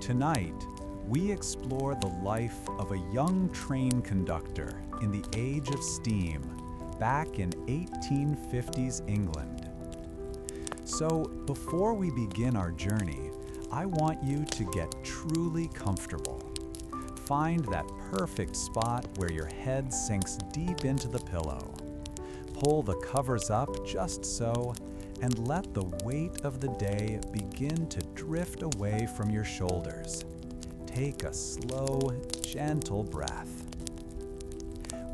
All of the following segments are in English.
Tonight, we explore the life of a young train conductor in the age of steam, back in 1850s England. So, before we begin our journey, I want you to get truly comfortable. Find that perfect spot where your head sinks deep into the pillow. Pull the covers up just so, and let the weight of the day begin to drift away from your shoulders. Take a slow, gentle breath.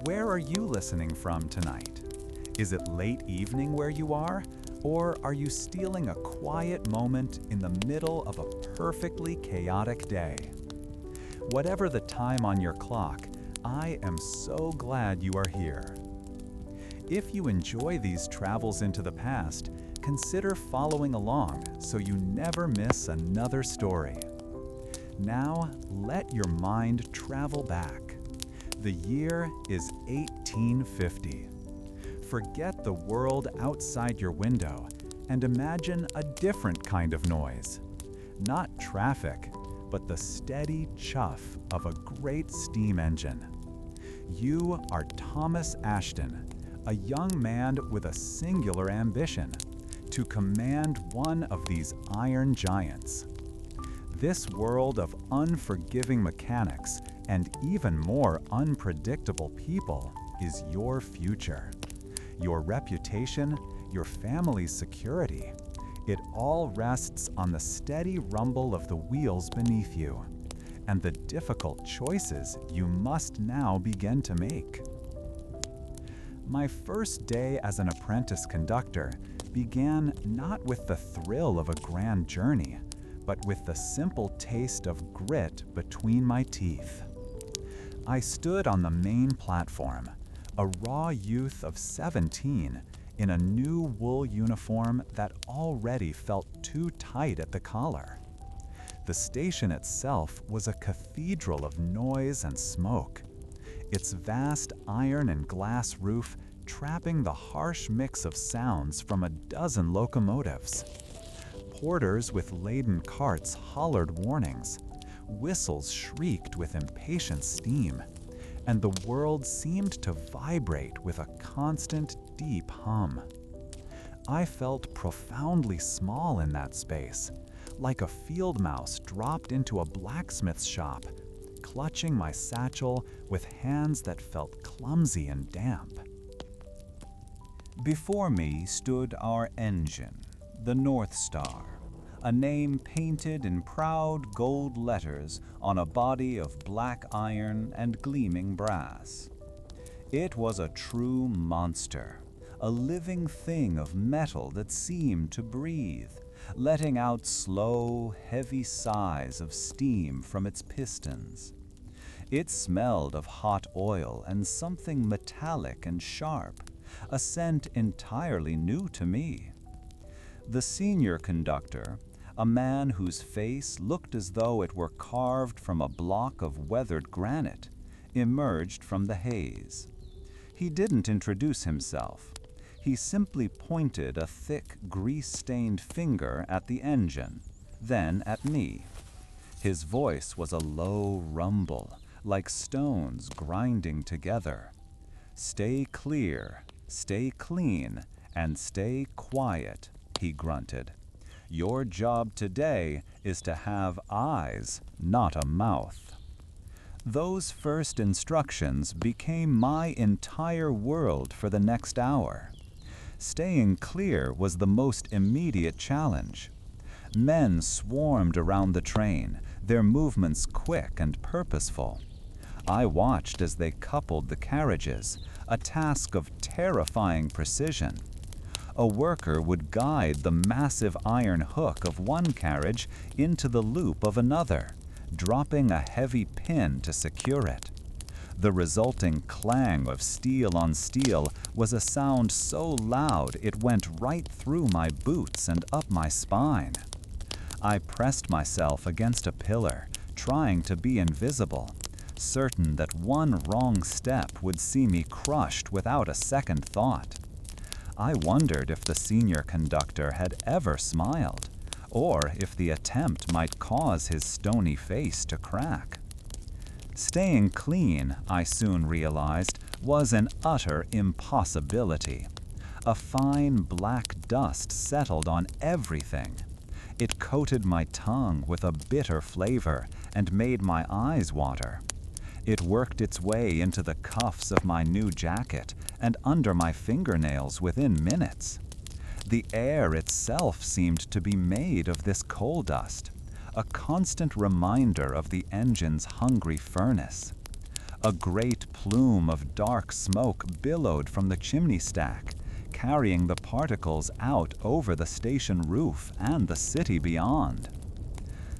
Where are you listening from tonight? Is it late evening where you are? Or are you stealing a quiet moment in the middle of a perfectly chaotic day? Whatever the time on your clock, I am so glad you are here. If you enjoy these travels into the past, consider following along so you never miss another story. Now, let your mind travel back. The year is 1850. Forget the world outside your window and imagine a different kind of noise. Not traffic, but the steady chuff of a great steam engine. You are Thomas Ashton, a young man with a singular ambition: to command one of these iron giants. This world of unforgiving mechanics and even more unpredictable people is your future. Your reputation, your family's security, it all rests on the steady rumble of the wheels beneath you and the difficult choices you must now begin to make. My first day as an apprentice conductor began not with the thrill of a grand journey, but with the simple taste of grit between my teeth. I stood on the main platform, a raw youth of 17, in a new wool uniform that already felt too tight at the collar. The station itself was a cathedral of noise and smoke, its vast iron and glass roof trapping the harsh mix of sounds from a dozen locomotives. Porters with laden carts hollered warnings, whistles shrieked with impatient steam, and the world seemed to vibrate with a constant, deep hum. I felt profoundly small in that space, like a field mouse dropped into a blacksmith's shop, clutching my satchel with hands that felt clumsy and damp. Before me stood our engine, the North Star, a name painted in proud gold letters on a body of black iron and gleaming brass. It was a true monster, a living thing of metal that seemed to breathe, letting out slow, heavy sighs of steam from its pistons. It smelled of hot oil and something metallic and sharp, a scent entirely new to me. The senior conductor, a man whose face looked as though it were carved from a block of weathered granite, emerged from the haze. He didn't introduce himself. He simply pointed a thick, grease-stained finger at the engine, then at me. His voice was a low rumble, like stones grinding together. "Stay clear, stay clean, and stay quiet," he grunted. "Your job today is to have eyes, not a mouth." Those first instructions became my entire world for the next hour. Staying clear was the most immediate challenge. Men swarmed around the train, their movements quick and purposeful. I watched as they coupled the carriages, a task of terrifying precision. A worker would guide the massive iron hook of one carriage into the loop of another, dropping a heavy pin to secure it. The resulting clang of steel on steel was a sound so loud it went right through my boots and up my spine. I pressed myself against a pillar, trying to be invisible, certain that one wrong step would see me crushed without a second thought. I wondered if the senior conductor had ever smiled, or if the attempt might cause his stony face to crack. Staying clean, I soon realized, was an utter impossibility. A fine black dust settled on everything. It coated my tongue with a bitter flavor and made my eyes water. It worked its way into the cuffs of my new jacket and under my fingernails within minutes. The air itself seemed to be made of this coal dust, a constant reminder of the engine's hungry furnace. A great plume of dark smoke billowed from the chimney stack, carrying the particles out over the station roof and the city beyond.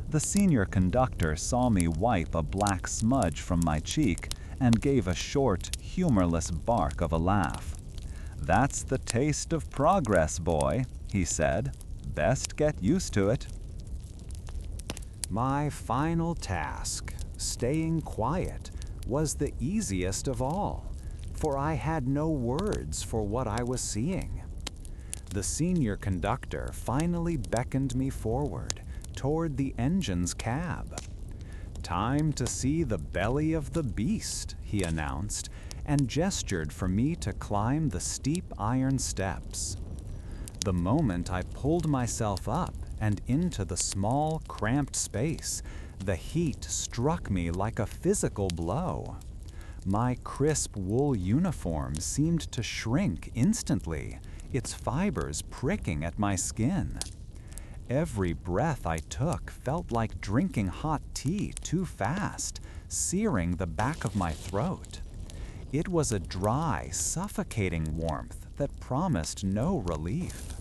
The senior conductor saw me wipe a black smudge from my cheek and gave a short, humorless bark of a laugh. "That's the taste of progress, boy," he said. "Best get used to it." My final task, staying quiet, was the easiest of all, for I had no words for what I was seeing. The senior conductor finally beckoned me forward, toward the engine's cab. "Time to see the belly of the beast," he announced, and gestured for me to climb the steep iron steps. The moment I pulled myself up and into the small, cramped space, the heat struck me like a physical blow. My crisp wool uniform seemed to shrink instantly, its fibers pricking at my skin. Every breath I took felt like drinking hot tea too fast, searing the back of my throat. It was a dry, suffocating warmth that promised no relief.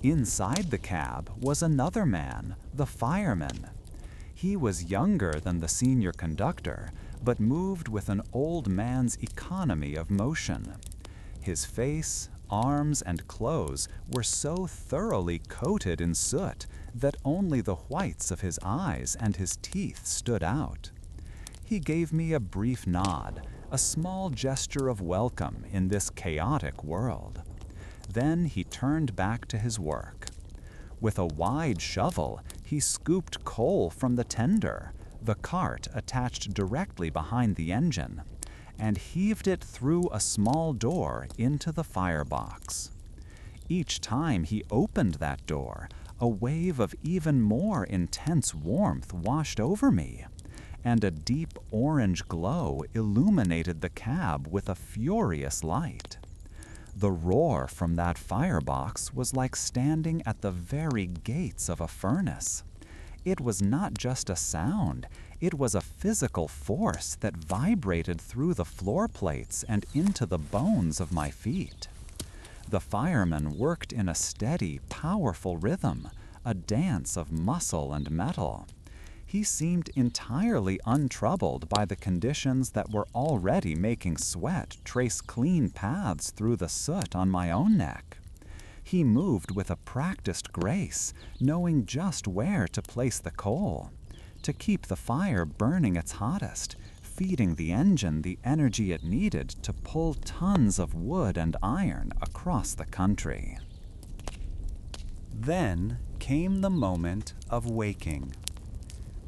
Inside the cab was another man, the fireman. He was younger than the senior conductor, but moved with an old man's economy of motion. His face, arms, and clothes were so thoroughly coated in soot that only the whites of his eyes and his teeth stood out. He gave me a brief nod, a small gesture of welcome in this chaotic world. Then he turned back to his work. With a wide shovel, he scooped coal from the tender, the cart attached directly behind the engine, and heaved it through a small door into the firebox. Each time he opened that door, a wave of even more intense warmth washed over me, and a deep orange glow illuminated the cab with a furious light. The roar from that firebox was like standing at the very gates of a furnace. It was not just a sound, it was a physical force that vibrated through the floor plates and into the bones of my feet. The fireman worked in a steady, powerful rhythm, a dance of muscle and metal. He seemed entirely untroubled by the conditions that were already making sweat trace clean paths through the soot on my own neck. He moved with a practiced grace, knowing just where to place the coal, to keep the fire burning its hottest, feeding the engine the energy it needed to pull tons of wood and iron across the country. Then came the moment of waking.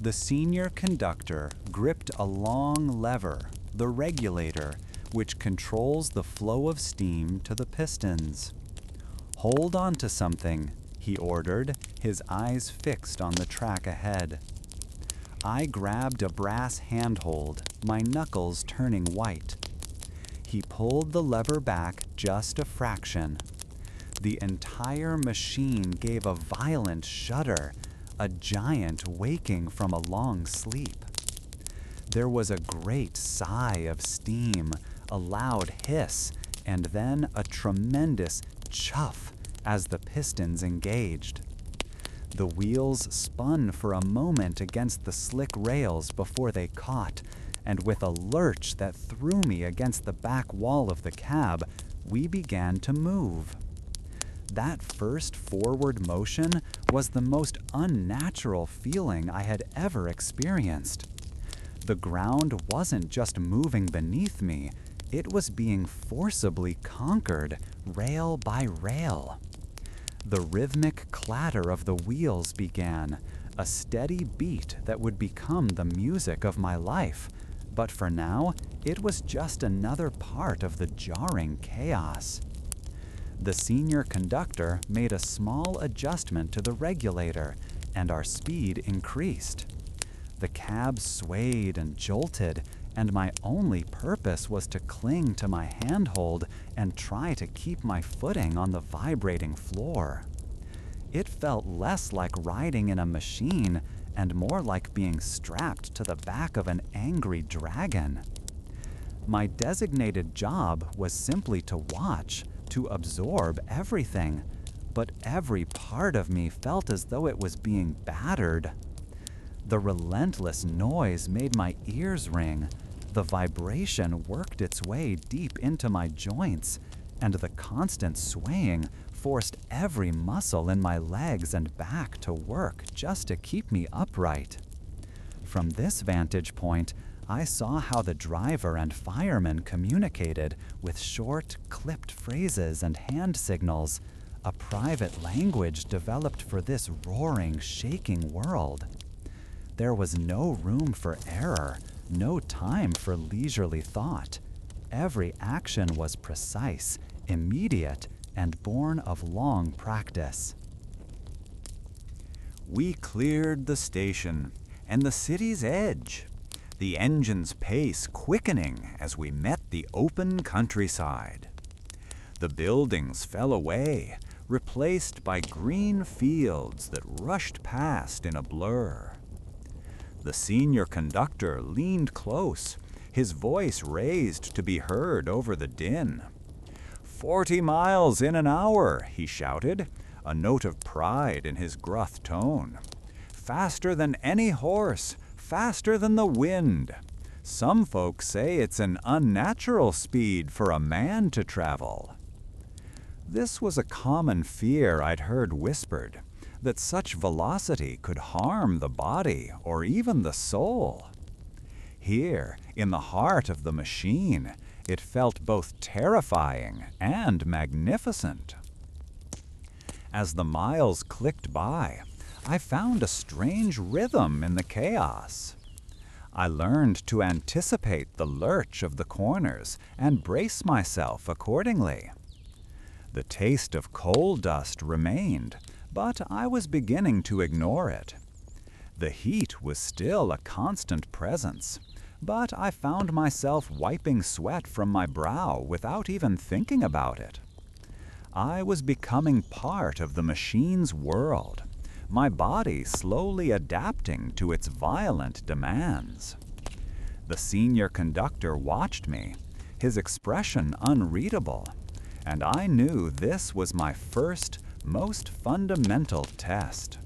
The senior conductor gripped a long lever, the regulator, which controls the flow of steam to the pistons. "Hold on to something," he ordered, his eyes fixed on the track ahead. I grabbed a brass handhold, my knuckles turning white. He pulled the lever back just a fraction. The entire machine gave a violent shudder, a giant waking from a long sleep. There was a great sigh of steam, a loud hiss, and then a tremendous chuff as the pistons engaged. The wheels spun for a moment against the slick rails before they caught, and with a lurch that threw me against the back wall of the cab, we began to move. That first forward motion was the most unnatural feeling I had ever experienced. The ground wasn't just moving beneath me, it was being forcibly conquered, rail by rail. The rhythmic clatter of the wheels began, a steady beat that would become the music of my life. But for now, it was just another part of the jarring chaos. The senior conductor made a small adjustment to the regulator, and our speed increased. The cab swayed and jolted, and my only purpose was to cling to my handhold and try to keep my footing on the vibrating floor. It felt less like riding in a machine and more like being strapped to the back of an angry dragon. My designated job was simply to watch, to absorb everything, but every part of me felt as though it was being battered. The relentless noise made my ears ring, the vibration worked its way deep into my joints, and the constant swaying forced every muscle in my legs and back to work just to keep me upright. From this vantage point, I saw how the driver and fireman communicated with short, clipped phrases and hand signals, a private language developed for this roaring, shaking world. There was no room for error, no time for leisurely thought. Every action was precise, immediate, and born of long practice. We cleared the station and the city's edge, the engine's pace quickening as we met the open countryside. The buildings fell away, replaced by green fields that rushed past in a blur. The senior conductor leaned close, his voice raised to be heard over the din. 40 miles in an hour, he shouted, a note of pride in his gruff tone. Faster than any horse, faster than the wind. Some folks say it's an unnatural speed for a man to travel. This was a common fear I'd heard whispered, that such velocity could harm the body or even the soul. Here, in the heart of the machine, it felt both terrifying and magnificent. As the miles clicked by, I found a strange rhythm in the chaos. I learned to anticipate the lurch of the corners and brace myself accordingly. The taste of coal dust remained, but I was beginning to ignore it. The heat was still a constant presence, but I found myself wiping sweat from my brow without even thinking about it. I was becoming part of the machine's world, my body slowly adapting to its violent demands. The senior conductor watched me, his expression unreadable, and I knew this was my first, most fundamental test.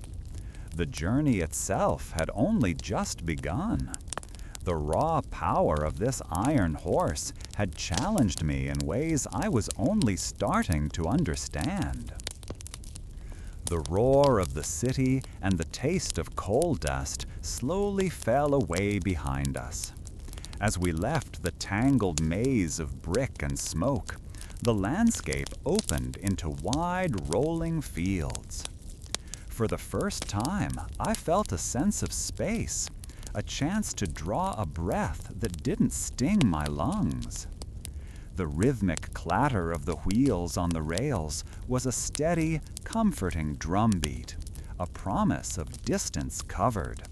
The journey itself had only just begun. The raw power of this iron horse had challenged me in ways I was only starting to understand. The roar of the city and the taste of coal dust slowly fell away behind us. As we left the tangled maze of brick and smoke, the landscape opened into wide, rolling fields. For the first time, I felt a sense of space, a chance to draw a breath that didn't sting my lungs. The rhythmic clatter of the wheels on the rails was a steady, comforting drumbeat, a promise of distance covered.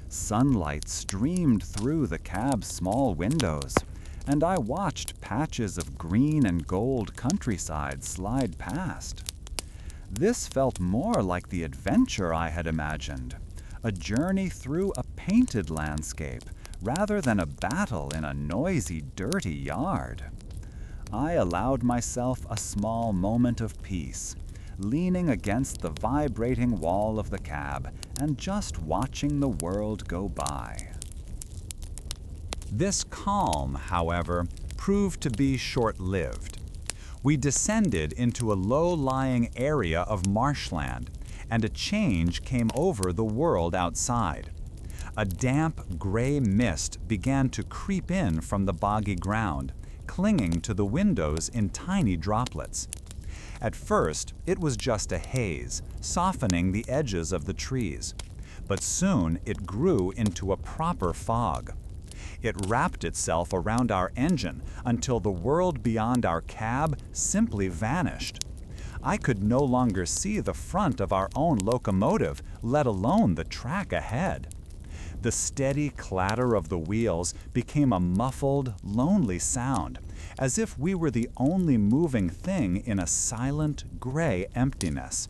Sunlight streamed through the cab's small windows, and I watched patches of green and gold countryside slide past. This felt more like the adventure I had imagined, a journey through a painted landscape rather than a battle in a noisy, dirty yard. I allowed myself a small moment of peace, leaning against the vibrating wall of the cab and just watching the world go by. This calm, however, proved to be short-lived. We descended into a low-lying area of marshland, and a change came over the world outside. A damp, gray mist began to creep in from the boggy ground, clinging to the windows in tiny droplets. At first, it was just a haze, softening the edges of the trees. But soon it grew into a proper fog. It wrapped itself around our engine until the world beyond our cab simply vanished. I could no longer see the front of our own locomotive, let alone the track ahead. The steady clatter of the wheels became a muffled, lonely sound, as if we were the only moving thing in a silent, gray emptiness.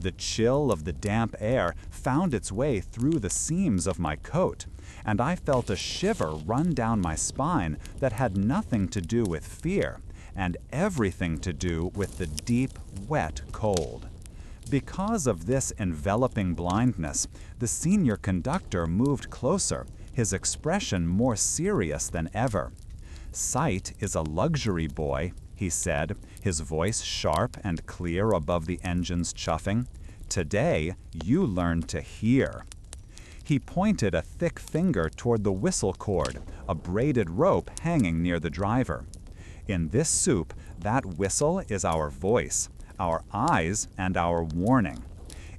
The chill of the damp air found its way through the seams of my coat, and I felt a shiver run down my spine that had nothing to do with fear, and everything to do with the deep, wet cold. Because of this enveloping blindness, the senior conductor moved closer, his expression more serious than ever. "Sight is a luxury, boy," he said, his voice sharp and clear above the engine's chuffing. "Today, you learn to hear." He pointed a thick finger toward the whistle cord, a braided rope hanging near the driver. In this soup, that whistle is our voice, our eyes, and our warning.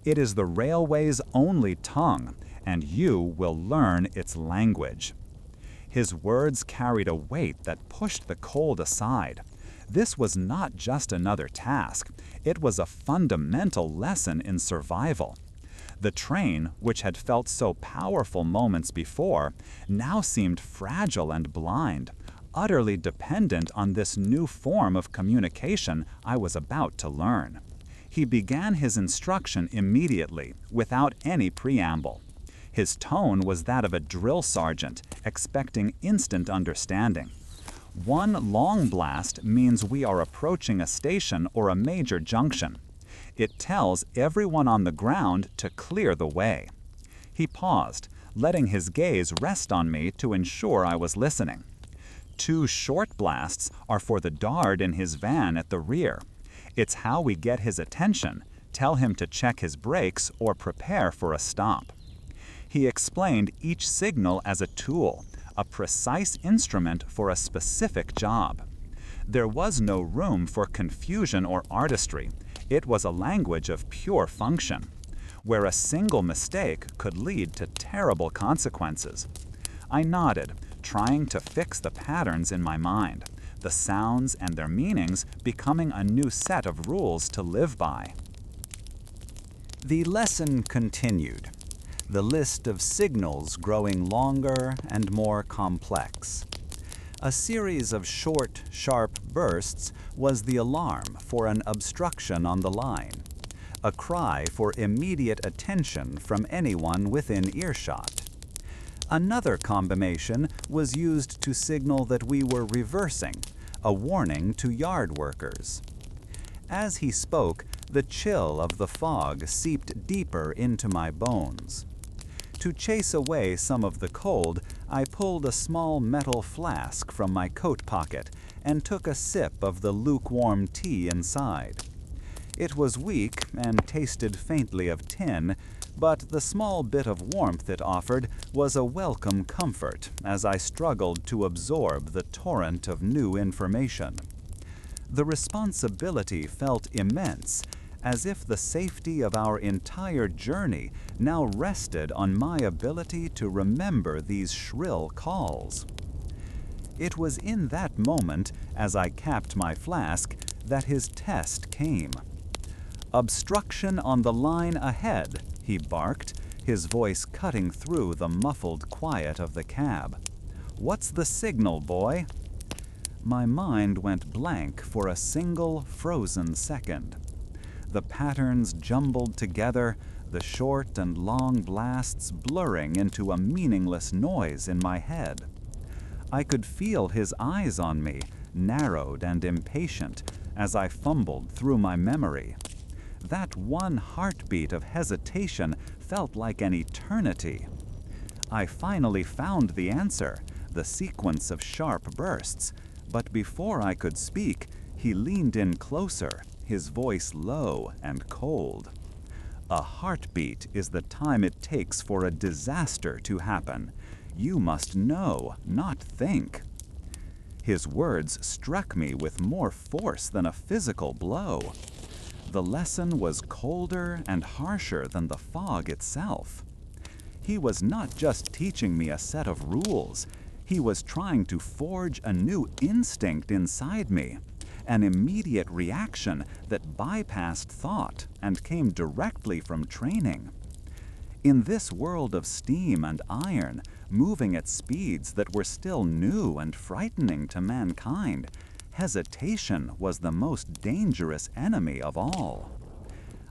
It is the railway's only tongue, and you will learn its language. His words carried a weight that pushed the cold aside. This was not just another task. It was a fundamental lesson in survival. The train, which had felt so powerful moments before, now seemed fragile and blind, utterly dependent on this new form of communication I was about to learn. He began his instruction immediately, without any preamble. His tone was that of a drill sergeant, expecting instant understanding. One long blast means we are approaching a station or a major junction. It tells everyone on the ground to clear the way. He paused, letting his gaze rest on me to ensure I was listening. 2 short blasts are for the guard in his van at the rear. It's how we get his attention, tell him to check his brakes or prepare for a stop. He explained each signal as a tool, a precise instrument for a specific job. There was no room for confusion or artistry. It was a language of pure function, where a single mistake could lead to terrible consequences. I nodded, trying to fix the patterns in my mind, the sounds and their meanings becoming a new set of rules to live by. The lesson continued, the list of signals growing longer and more complex. A series of short, sharp bursts was the alarm for an obstruction on the line, a cry for immediate attention from anyone within earshot. Another combination was used to signal that we were reversing, a warning to yard workers. As he spoke, the chill of the fog seeped deeper into my bones. To chase away some of the cold, I pulled a small metal flask from my coat pocket and took a sip of the lukewarm tea inside. It was weak and tasted faintly of tin, but the small bit of warmth it offered was a welcome comfort as I struggled to absorb the torrent of new information. The responsibility felt immense, as if the safety of our entire journey now rested on my ability to remember these shrill calls. It was in that moment, as I capped my flask, that his test came. "Obstruction on the line ahead," he barked, his voice cutting through the muffled quiet of the cab. "What's the signal, boy?" My mind went blank for a single frozen second. The patterns jumbled together, the short and long blasts blurring into a meaningless noise in my head. I could feel his eyes on me, narrowed and impatient, as I fumbled through my memory. That one heartbeat of hesitation felt like an eternity. I finally found the answer, the sequence of sharp bursts, but before I could speak, he leaned in closer, his voice low and cold. "A heartbeat is the time it takes for a disaster to happen. You must know, not think." His words struck me with more force than a physical blow. The lesson was colder and harsher than the fog itself. He was not just teaching me a set of rules, he was trying to forge a new instinct inside me, an immediate reaction that bypassed thought and came directly from training. In this world of steam and iron, moving at speeds that were still new and frightening to mankind, hesitation was the most dangerous enemy of all.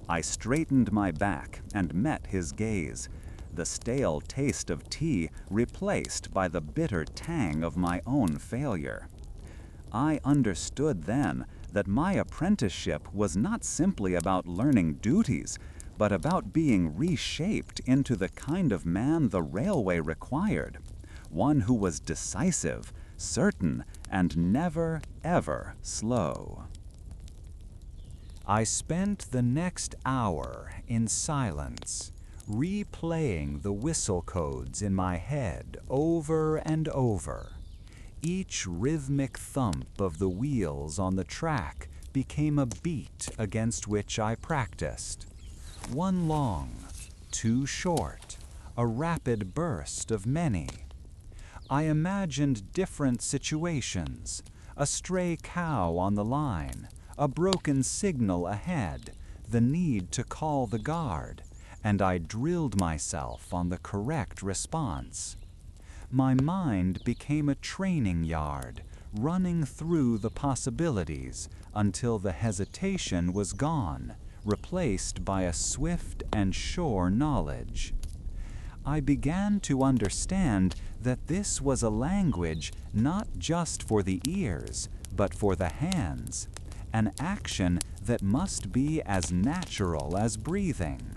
I straightened my back and met his gaze, the stale taste of tea replaced by the bitter tang of my own failure. I understood then that my apprenticeship was not simply about learning duties, but about being reshaped into the kind of man the railway required, one who was decisive, certain, and never, ever slow. I spent the next hour in silence, replaying the whistle codes in my head over and over. Each rhythmic thump of the wheels on the track became a beat against which I practiced. One long, two short, a rapid burst of many. I imagined different situations, a stray cow on the line, a broken signal ahead, the need to call the guard, and I drilled myself on the correct response. My mind became a training yard, running through the possibilities until the hesitation was gone, replaced by a swift and sure knowledge. I began to understand that this was a language not just for the ears, but for the hands, an action that must be as natural as breathing.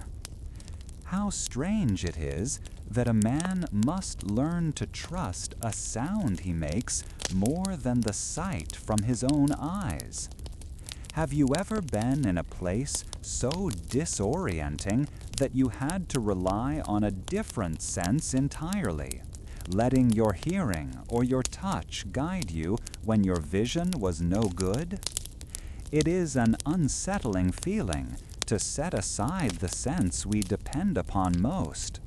How strange it is that a man must learn to trust a sound he makes more than the sight from his own eyes. Have you ever been in a place so disorienting that you had to rely on a different sense entirely, letting your hearing or your touch guide you when your vision was no good? It is an unsettling feeling to set aside the sense we depend upon most.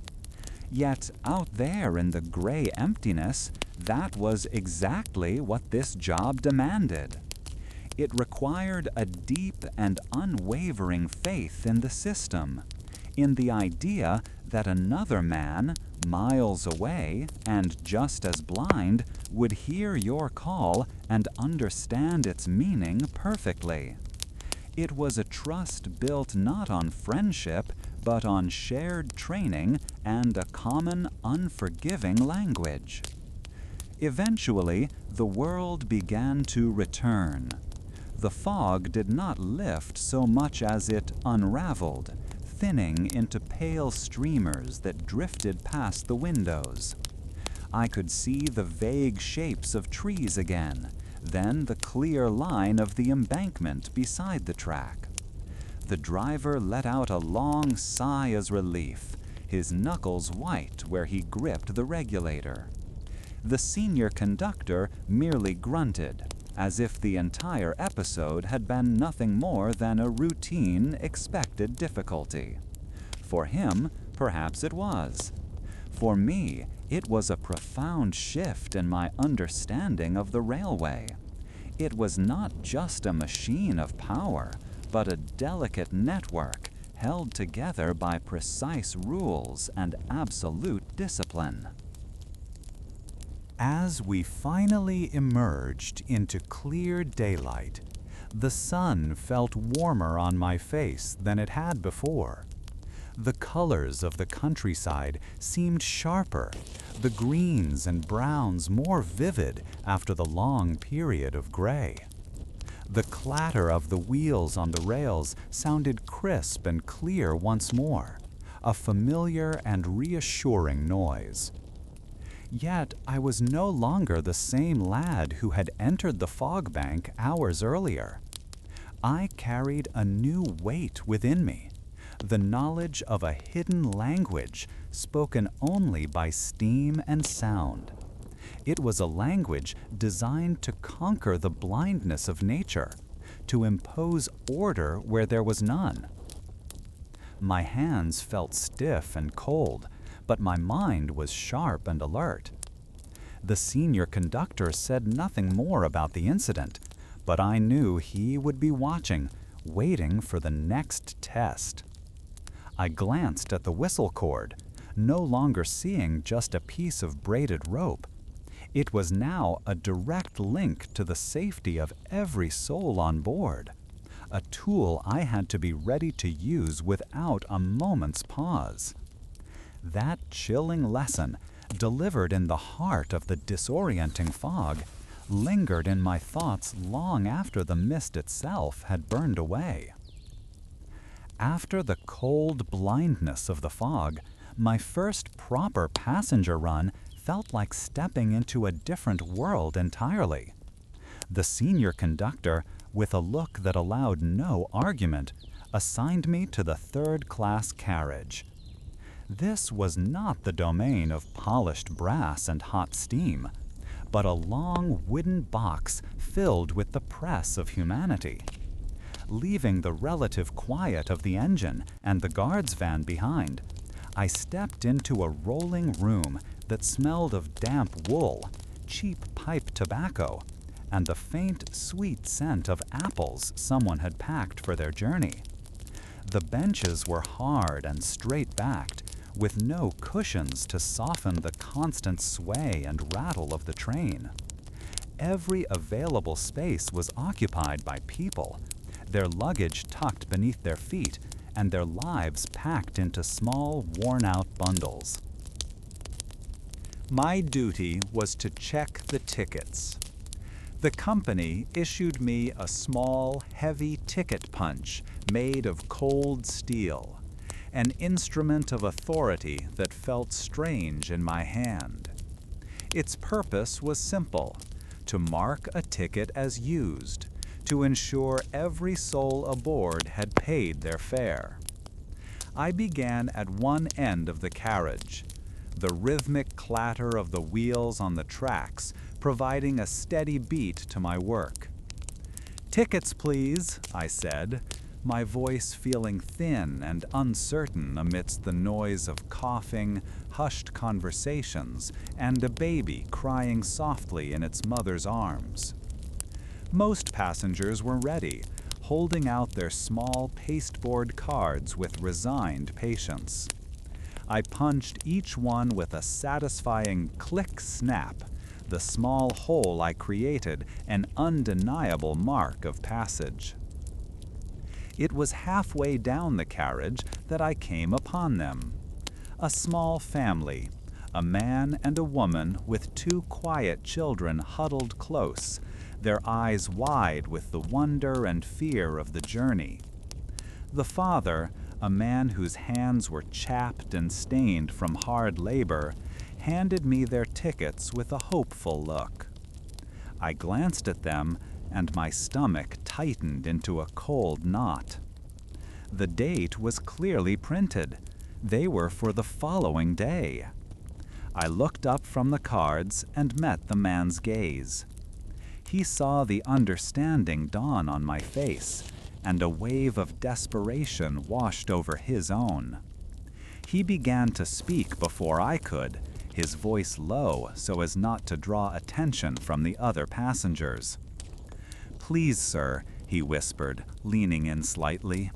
Yet out there in the gray emptiness, that was exactly what this job demanded. It required a deep and unwavering faith in the system, in the idea that another man, miles away and just as blind, would hear your call and understand its meaning perfectly. It was a trust built not on friendship, but on shared training and a common, unforgiving language. Eventually, the world began to return. The fog did not lift so much as it unraveled, thinning into pale streamers that drifted past the windows. I could see the vague shapes of trees again, then the clear line of the embankment beside the track. The driver let out a long sigh as relief, his knuckles white where he gripped the regulator. The senior conductor merely grunted, as if the entire episode had been nothing more than a routine, expected difficulty. For him, perhaps it was. For me, it was a profound shift in my understanding of the railway. It was not just a machine of power, but a delicate network held together by precise rules and absolute discipline. As we finally emerged into clear daylight, the sun felt warmer on my face than it had before. The colors of the countryside seemed sharper, the greens and browns more vivid after the long period of gray. The clatter of the wheels on the rails sounded crisp and clear once more, a familiar and reassuring noise. Yet I was no longer the same lad who had entered the fog bank hours earlier. I carried a new weight within me, the knowledge of a hidden language spoken only by steam and sound. It was a language designed to conquer the blindness of nature, to impose order where there was none. My hands felt stiff and cold, but my mind was sharp and alert. The senior conductor said nothing more about the incident, but I knew he would be watching, waiting for the next test. I glanced at the whistle cord, no longer seeing just a piece of braided rope. It was now a direct link to the safety of every soul on board, a tool I had to be ready to use without a moment's pause. That chilling lesson, delivered in the heart of the disorienting fog, lingered in my thoughts long after the mist itself had burned away. After the cold blindness of the fog, my first proper passenger run felt like stepping into a different world entirely. The senior conductor, with a look that allowed no argument, assigned me to the third-class carriage. This was not the domain of polished brass and hot steam, but a long wooden box filled with the press of humanity. Leaving the relative quiet of the engine and the guard's van behind, I stepped into a rolling room that smelled of damp wool, cheap pipe tobacco, and the faint, sweet scent of apples someone had packed for their journey. The benches were hard and straight-backed, with no cushions to soften the constant sway and rattle of the train. Every available space was occupied by people, their luggage tucked beneath their feet, and their lives packed into small, worn-out bundles. My duty was to check the tickets. The company issued me a small, heavy ticket punch made of cold steel, an instrument of authority that felt strange in my hand. Its purpose was simple: to mark a ticket as used, to ensure every soul aboard had paid their fare. I began at one end of the carriage, the rhythmic clatter of the wheels on the tracks providing a steady beat to my work. "Tickets, please," I said, my voice feeling thin and uncertain amidst the noise of coughing, hushed conversations, and a baby crying softly in its mother's arms. Most passengers were ready, holding out their small pasteboard cards with resigned patience. I punched each one with a satisfying click-snap, the small hole I created an undeniable mark of passage. It was halfway down the carriage that I came upon them. A small family, a man and a woman with two quiet children huddled close, their eyes wide with the wonder and fear of the journey. The father, a man whose hands were chapped and stained from hard labor, handed me their tickets with a hopeful look. I glanced at them, and my stomach tightened into a cold knot. The date was clearly printed. They were for the following day. I looked up from the cards and met the man's gaze. He saw the understanding dawn on my face, and a wave of desperation washed over his own. He began to speak before I could, his voice low so as not to draw attention from the other passengers. "Please, sir," he whispered, leaning in slightly.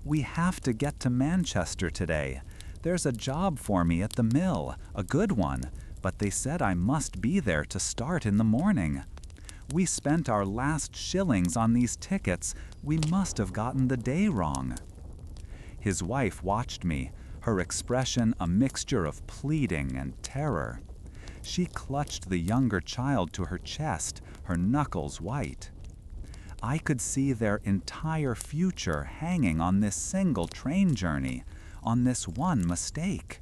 "We have to get to Manchester today. There's a job for me at the mill, a good one, but they said I must be there to start in the morning. We spent our last shillings on these tickets. We must have gotten the day wrong." His wife watched me, her expression a mixture of pleading and terror. She clutched the younger child to her chest, her knuckles white. I could see their entire future hanging on this single train journey, on this one mistake.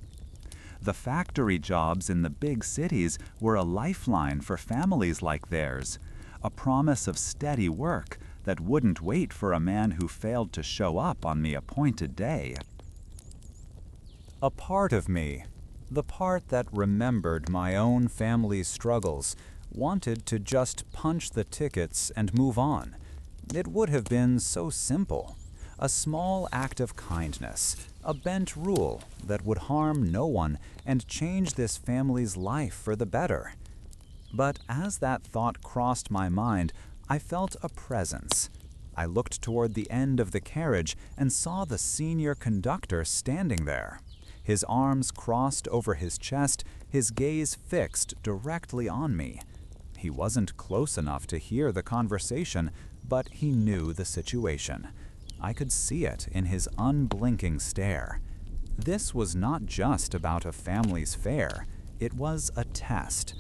The factory jobs in the big cities were a lifeline for families like theirs, a promise of steady work that wouldn't wait for a man who failed to show up on the appointed day. A part of me, The part that remembered my own family's struggles wanted to just punch the tickets and move on. It would have been so simple. A small act of kindness, a bent rule that would harm no one and change this family's life for the better. But as that thought crossed my mind, I felt a presence. I looked toward the end of the carriage and saw the senior conductor standing there. His arms crossed over his chest, his gaze fixed directly on me. He wasn't close enough to hear the conversation, but he knew the situation. I could see it in his unblinking stare. This was not just about a family's fare. It was a test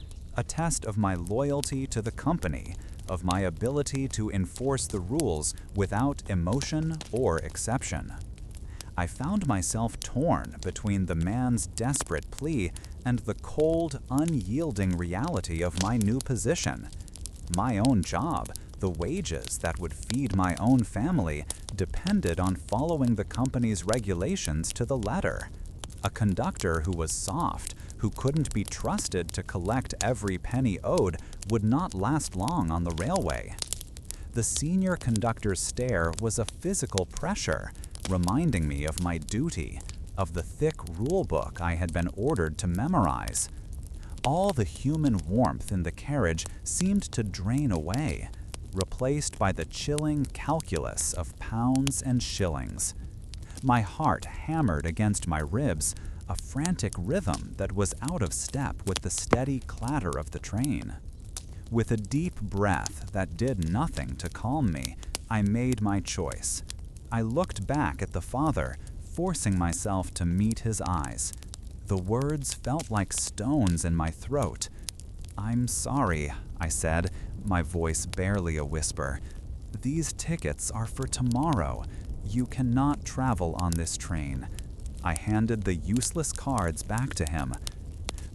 of my loyalty to the company, of my ability to enforce the rules without emotion or exception. I found myself torn between the man's desperate plea and the cold, unyielding reality of my new position. My own job, the wages that would feed my own family, depended on following the company's regulations to the letter. A conductor who was soft, who couldn't be trusted to collect every penny owed, would not last long on the railway. The senior conductor's stare was a physical pressure, reminding me of my duty, of the thick rule book I had been ordered to memorize. All the human warmth in the carriage seemed to drain away, replaced by the chilling calculus of pounds and shillings. My heart hammered against my ribs, a frantic rhythm that was out of step with the steady clatter of the train. With a deep breath that did nothing to calm me, I made my choice. I looked back at the father, forcing myself to meet his eyes. The words felt like stones in my throat. "I'm sorry," I said, my voice barely a whisper. "These tickets are for tomorrow. You cannot travel on this train." I handed the useless cards back to him.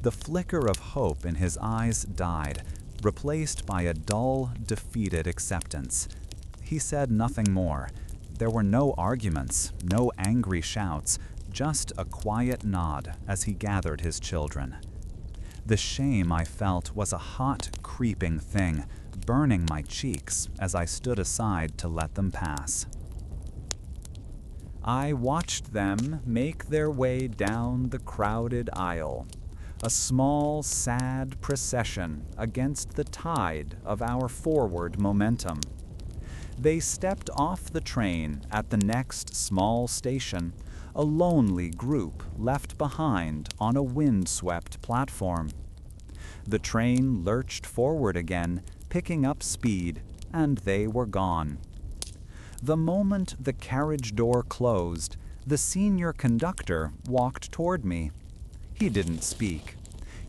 The flicker of hope in his eyes died, replaced by a dull, defeated acceptance. He said nothing more. There were no arguments, no angry shouts, just a quiet nod as he gathered his children. The shame I felt was a hot, creeping thing, burning my cheeks as I stood aside to let them pass. I watched them make their way down the crowded aisle, a small, sad procession against the tide of our forward momentum. They stepped off the train at the next small station, a lonely group left behind on a wind-swept platform. The train lurched forward again, picking up speed, and they were gone. The moment the carriage door closed, the senior conductor walked toward me. He didn't speak.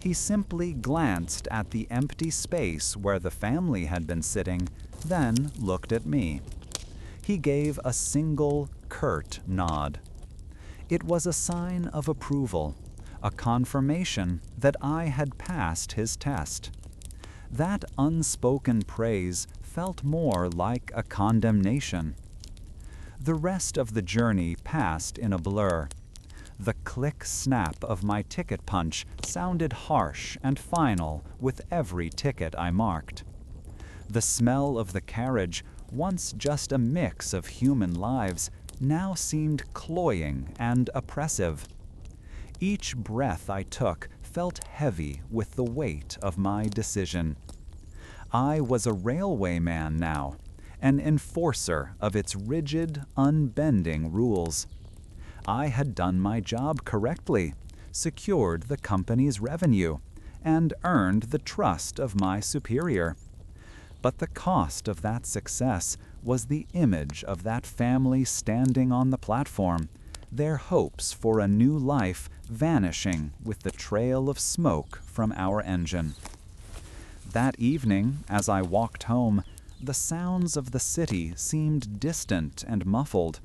He simply glanced at the empty space where the family had been sitting, then looked at me. He gave a single, curt nod. It was a sign of approval, a confirmation that I had passed his test. That unspoken praise felt more like a condemnation. The rest of the journey passed in a blur. The click-snap of my ticket punch sounded harsh and final with every ticket I marked. The smell of the carriage, once just a mix of human lives, now seemed cloying and oppressive. Each breath I took felt heavy with the weight of my decision. I was a railway man now, an enforcer of its rigid, unbending rules. I had done my job correctly, secured the company's revenue, and earned the trust of my superior. But the cost of that success was the image of that family standing on the platform, their hopes for a new life vanishing with the trail of smoke from our engine. That evening, as I walked home, the sounds of the city seemed distant and muffled.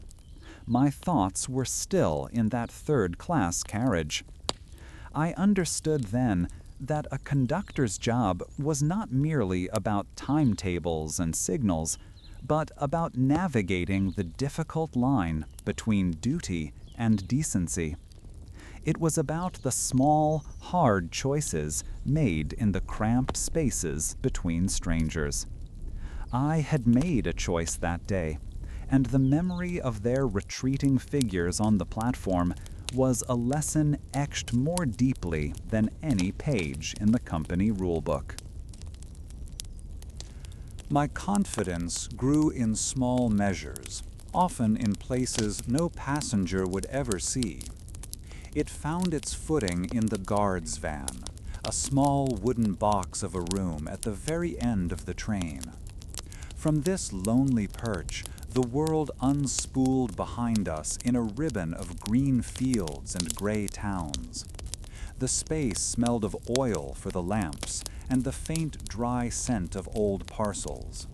My thoughts were still in that third-class carriage. I understood then that a conductor's job was not merely about timetables and signals, but about navigating the difficult line between duty and decency. It was about the small, hard choices made in the cramped spaces between strangers. I had made a choice that day, and the memory of their retreating figures on the platform was a lesson etched more deeply than any page in the company rulebook. My confidence grew in small measures, often in places no passenger would ever see. It found its footing in the guard's van, a small wooden box of a room at the very end of the train. From this lonely perch, the world unspooled behind us in a ribbon of green fields and gray towns. The space smelled of oil for the lamps and the faint, dry scent of old parcels.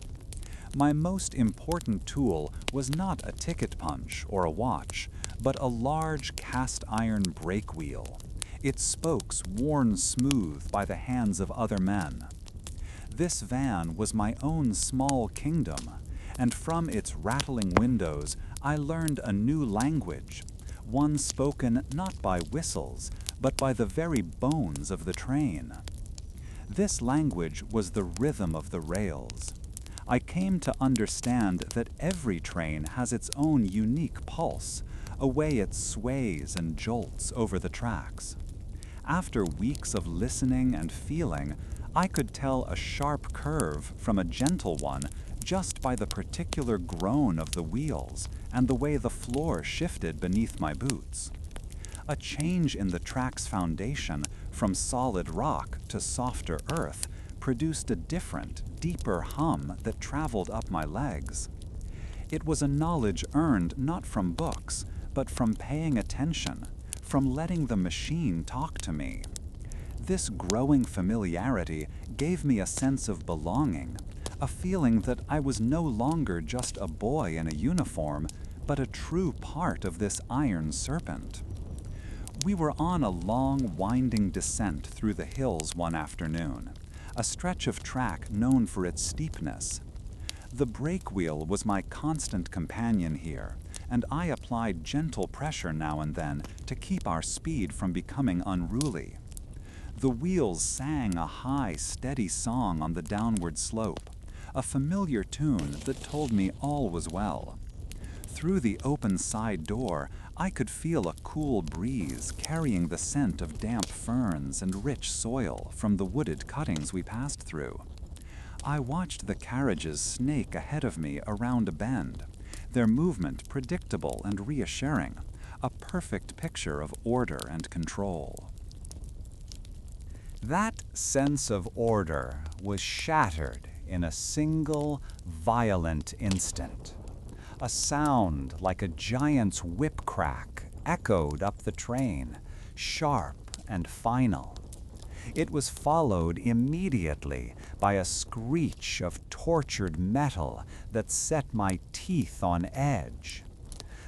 My most important tool was not a ticket punch or a watch, but a large cast-iron brake wheel, its spokes worn smooth by the hands of other men. This van was my own small kingdom, and from its rattling windows I learned a new language, one spoken not by whistles, but by the very bones of the train. This language was the rhythm of the rails. I came to understand that every train has its own unique pulse, a way it sways and jolts over the tracks. After weeks of listening and feeling, I could tell a sharp curve from a gentle one just by the particular groan of the wheels and the way the floor shifted beneath my boots. A change in the track's foundation from solid rock to softer earth produced a different, deeper hum that traveled up my legs. It was a knowledge earned not from books, but from paying attention, from letting the machine talk to me. This growing familiarity gave me a sense of belonging, a feeling that I was no longer just a boy in a uniform, but a true part of this iron serpent. We were on a long, winding descent through the hills one afternoon, a stretch of track known for its steepness. The brake wheel was my constant companion here, and I applied gentle pressure now and then to keep our speed from becoming unruly. The wheels sang a high, steady song on the downward slope, a familiar tune that told me all was well. Through the open side door, I could feel a cool breeze carrying the scent of damp ferns and rich soil from the wooded cuttings we passed through. I watched the carriages snake ahead of me around a bend, their movement predictable and reassuring, a perfect picture of order and control. That sense of order was shattered in a single, violent instant. A sound like a giant's whip crack echoed up the train, sharp and final. It was followed immediately by a screech of tortured metal that set my teeth on edge.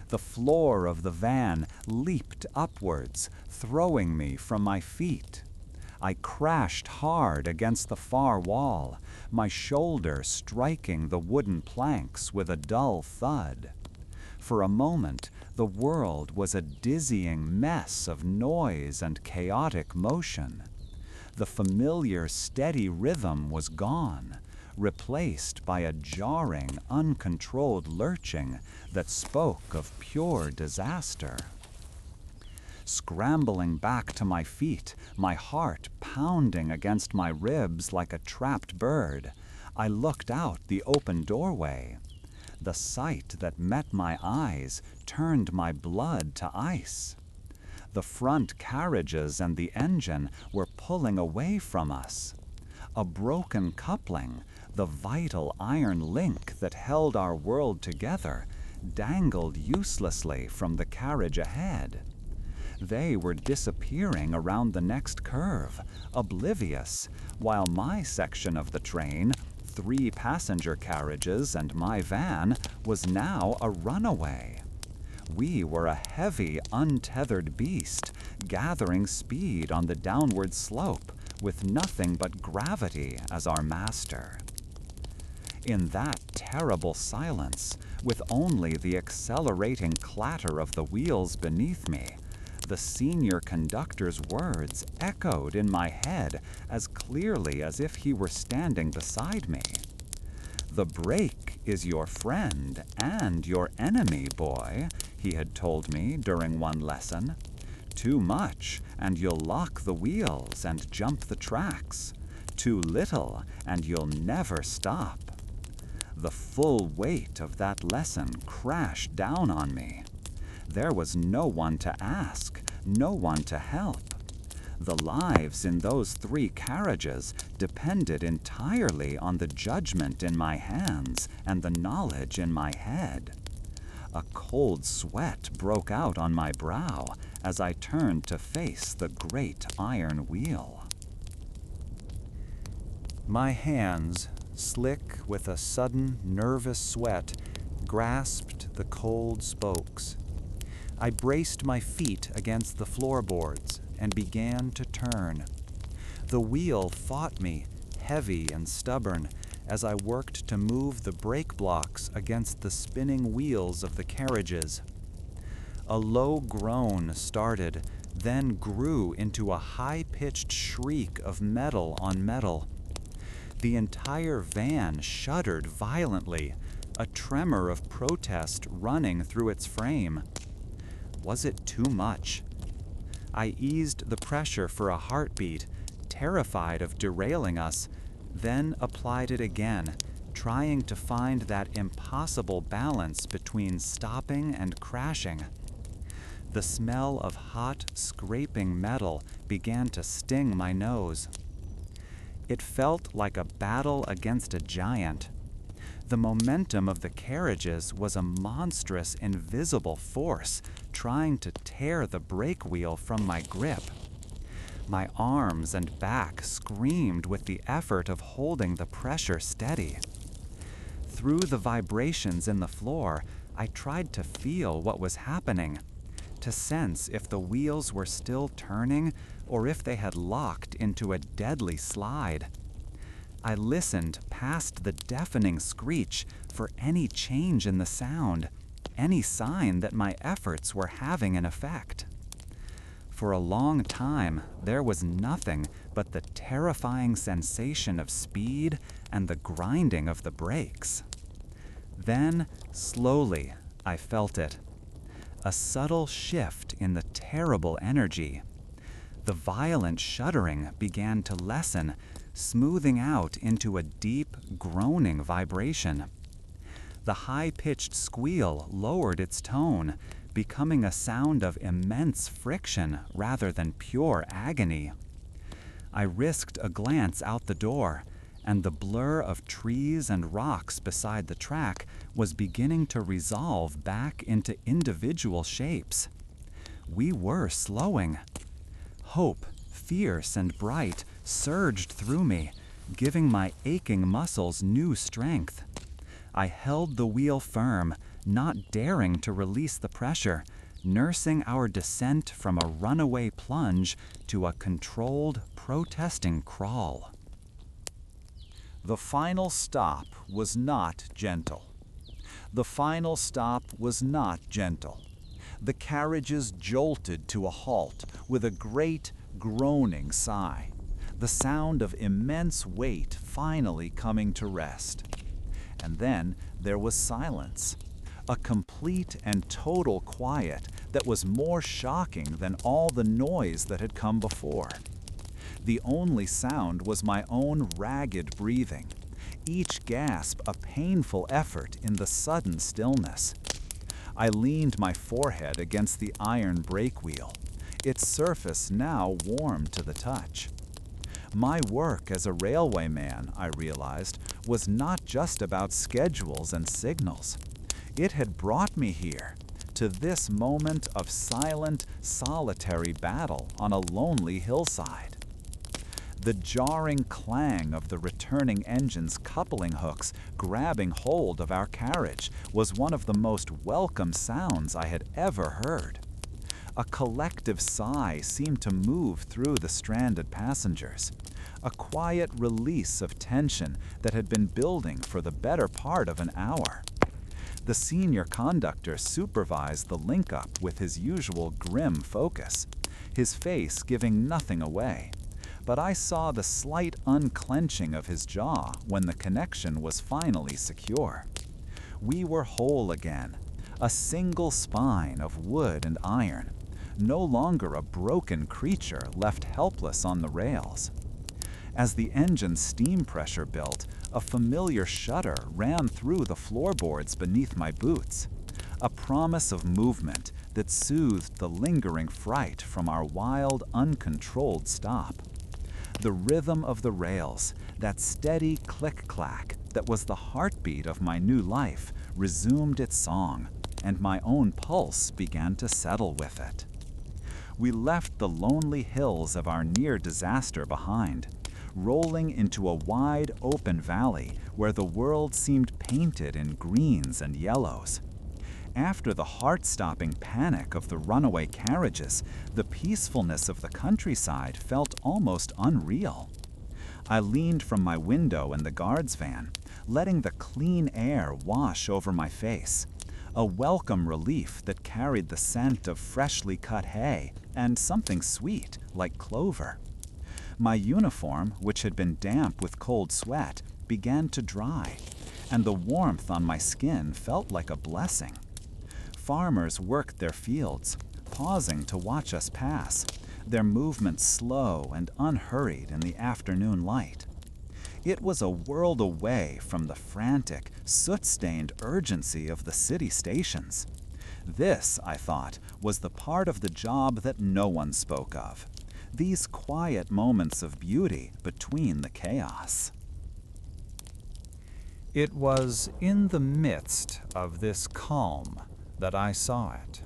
The floor of the van leaped upwards, throwing me from my feet. I crashed hard against the far wall, my shoulder striking the wooden planks with a dull thud. For a moment, the world was a dizzying mess of noise and chaotic motion. The familiar, steady rhythm was gone, replaced by a jarring, uncontrolled lurching that spoke of pure disaster. Scrambling back to my feet, my heart pounding against my ribs like a trapped bird, I looked out the open doorway. The sight that met my eyes turned my blood to ice. The front carriages and the engine were pulling away from us. A broken coupling, the vital iron link that held our world together, dangled uselessly from the carriage ahead. They were disappearing around the next curve, oblivious, while my section of the train, 3 passenger carriages and my van, was now a runaway. We were a heavy, untethered beast, gathering speed on the downward slope, with nothing but gravity as our master. In that terrible silence, with only the accelerating clatter of the wheels beneath me, the senior conductor's words echoed in my head as clearly as if he were standing beside me. "The brake is your friend and your enemy, boy," he had told me during one lesson. "Too much, and you'll lock the wheels and jump the tracks. Too little, and you'll never stop." The full weight of that lesson crashed down on me. There was no one to ask, no one to help. The lives in those 3 carriages depended entirely on the judgment in my hands and the knowledge in my head. A cold sweat broke out on my brow as I turned to face the great iron wheel. My hands, slick with a sudden nervous sweat, grasped the cold spokes. I braced my feet against the floorboards and began to turn. The wheel fought me, heavy and stubborn, as I worked to move the brake blocks against the spinning wheels of the carriages. A low groan started, then grew into a high-pitched shriek of metal on metal. The entire van shuddered violently, a tremor of protest running through its frame. Was it too much? I eased the pressure for a heartbeat, terrified of derailing us, then applied it again, trying to find that impossible balance between stopping and crashing. The smell of hot, scraping metal began to sting my nose. It felt like a battle against a giant. The momentum of the carriages was a monstrous, invisible force trying to tear the brake wheel from my grip. My arms and back screamed with the effort of holding the pressure steady. Through the vibrations in the floor, I tried to feel what was happening, to sense if the wheels were still turning or if they had locked into a deadly slide. I listened past the deafening screech for any change in the sound, any sign that my efforts were having an effect. For a long time, there was nothing but the terrifying sensation of speed and the grinding of the brakes. Then, slowly, I felt it. A subtle shift in the terrible energy. The violent shuddering began to lessen, smoothing out into a deep, groaning vibration. The high-pitched squeal lowered its tone, becoming a sound of immense friction rather than pure agony. I risked a glance out the door, and the blur of trees and rocks beside the track was beginning to resolve back into individual shapes. We were slowing. Hope, fierce and bright, surged through me, giving my aching muscles new strength. I held the wheel firm, not daring to release the pressure, nursing our descent from a runaway plunge to a controlled, protesting crawl. The final stop was not gentle. The final stop was not gentle. The carriages jolted to a halt with a great, groaning sigh, the sound of immense weight finally coming to rest. And then there was silence, a complete and total quiet that was more shocking than all the noise that had come before. The only sound was my own ragged breathing, each gasp a painful effort in the sudden stillness. I leaned my forehead against the iron brake wheel, its surface now warm to the touch. My work as a railwayman, I realized, was not just about schedules and signals. It had brought me here, to this moment of silent, solitary battle on a lonely hillside. The jarring clang of the returning engine's coupling hooks grabbing hold of our carriage was one of the most welcome sounds I had ever heard. A collective sigh seemed to move through the stranded passengers, a quiet release of tension that had been building for the better part of an hour. The senior conductor supervised the link-up with his usual grim focus, his face giving nothing away. But I saw the slight unclenching of his jaw when the connection was finally secure. We were whole again, a single spine of wood and iron, no longer a broken creature left helpless on the rails. As the engine's steam pressure built, a familiar shudder ran through the floorboards beneath my boots, a promise of movement that soothed the lingering fright from our wild, uncontrolled stop. The rhythm of the rails, that steady click-clack that was the heartbeat of my new life, resumed its song, and my own pulse began to settle with it. We left the lonely hills of our near disaster behind, rolling into a wide open valley where the world seemed painted in greens and yellows. After the heart-stopping panic of the runaway carriages, the peacefulness of the countryside felt almost unreal. I leaned from my window in the guard's van, letting the clean air wash over my face, a welcome relief that carried the scent of freshly cut hay and something sweet like clover. My uniform, which had been damp with cold sweat, began to dry, and the warmth on my skin felt like a blessing. Farmers worked their fields, pausing to watch us pass, their movements slow and unhurried in the afternoon light. It was a world away from the frantic, soot-stained urgency of the city stations. This, I thought, was the part of the job that no one spoke of. These quiet moments of beauty between the chaos. It was in the midst of this calm that I saw it.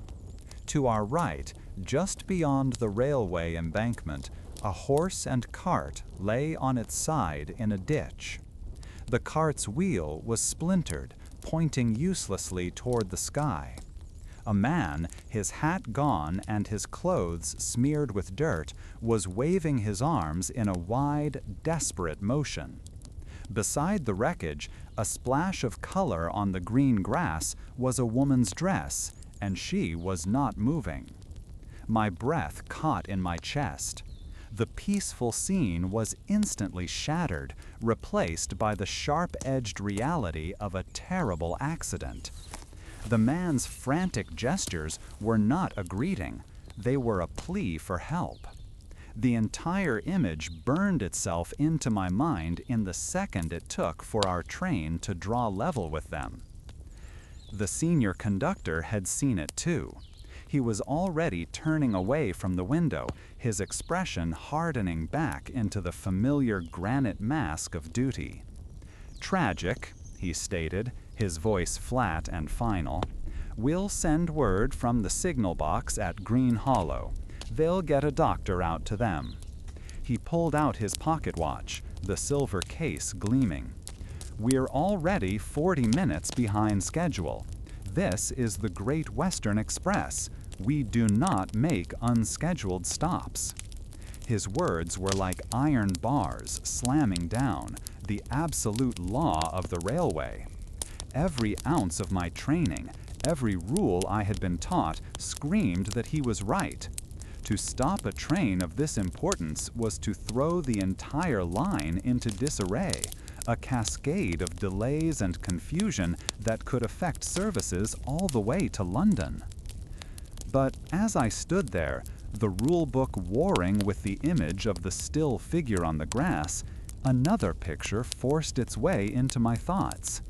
To our right, just beyond the railway embankment, a horse and cart lay on its side in a ditch. The cart's wheel was splintered, pointing uselessly toward the sky. A man, his hat gone and his clothes smeared with dirt, was waving his arms in a wide, desperate motion. Beside the wreckage, a splash of color on the green grass was a woman's dress, and she was not moving. My breath caught in my chest. The peaceful scene was instantly shattered, replaced by the sharp-edged reality of a terrible accident. The man's frantic gestures were not a greeting. They were a plea for help. The entire image burned itself into my mind in the second it took for our train to draw level with them. The senior conductor had seen it too. He was already turning away from the window, his expression hardening back into the familiar granite mask of duty. "Tragic," he stated, his voice flat and final. "We'll send word from the signal box at Green Hollow. They'll get a doctor out to them." He pulled out his pocket watch, the silver case gleaming. "We're already 40 minutes behind schedule. This is the Great Western Express. We do not make unscheduled stops." His words were like iron bars slamming down, the absolute law of the railway. Every ounce of my training, every rule I had been taught, screamed that he was right. To stop a train of this importance was to throw the entire line into disarray, a cascade of delays and confusion that could affect services all the way to London. But as I stood there, the rulebook warring with the image of the still figure on the grass, another picture forced its way into my thoughts.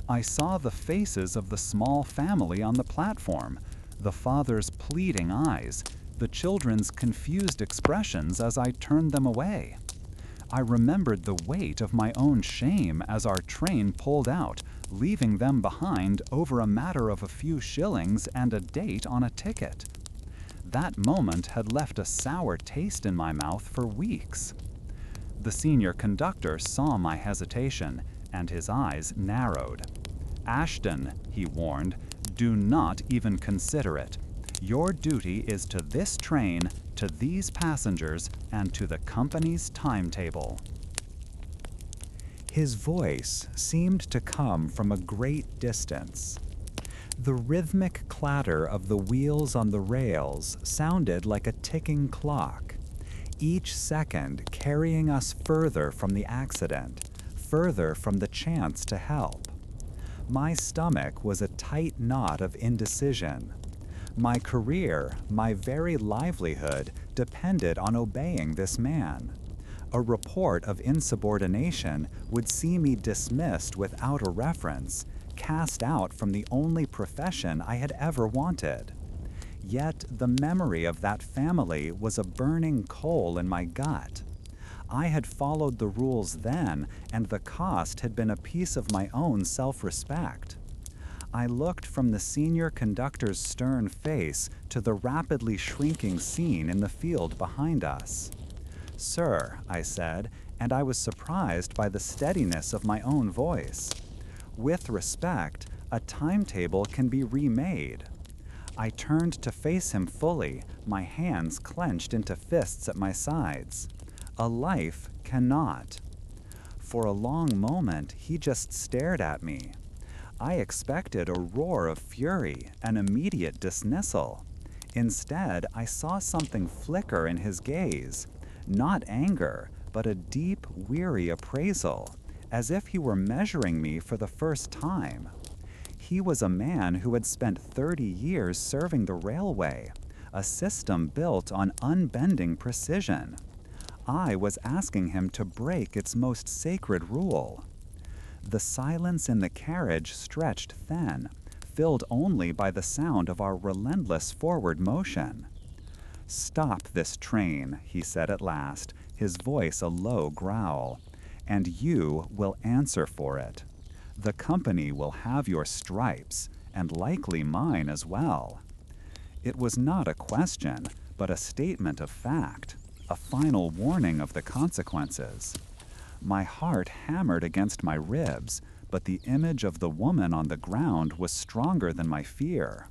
I saw the faces of the small family on the platform, the father's pleading eyes, the children's confused expressions as I turned them away. I remembered the weight of my own shame as our train pulled out, leaving them behind over a matter of a few shillings and a date on a ticket. That moment had left a sour taste in my mouth for weeks. The senior conductor saw my hesitation, and his eyes narrowed. "Ashton," he warned, "do not even consider it. Your duty is to this train, to these passengers, and to the company's timetable." His voice seemed to come from a great distance. The rhythmic clatter of the wheels on the rails sounded like a ticking clock, each second carrying us further from the accident, further from the chance to help. My stomach was a tight knot of indecision. My career, my very livelihood, depended on obeying this man. A report of insubordination would see me dismissed without a reference, cast out from the only profession I had ever wanted. Yet the memory of that family was a burning coal in my gut. I had followed the rules then, and the cost had been a piece of my own self-respect. I looked from the senior conductor's stern face to the rapidly shrinking scene in the field behind us. "Sir," I said, and I was surprised by the steadiness of my own voice. "With respect, a timetable can be remade." I turned to face him fully, my hands clenched into fists at my sides. "A life cannot." For a long moment, he just stared at me. I expected a roar of fury, an immediate dismissal. Instead, I saw something flicker in his gaze. Not anger, but a deep, weary appraisal, as if he were measuring me for the first time. He was a man who had spent 30 years serving the railway, a system built on unbending precision. I was asking him to break its most sacred rule. The silence in the carriage stretched thin, filled only by the sound of our relentless forward motion. "Stop this train," he said at last, his voice a low growl, "and you will answer for it. The company will have your stripes, and likely mine as well." It was not a question, but a statement of fact, a final warning of the consequences. My heart hammered against my ribs, but the image of the woman on the ground was stronger than my fear.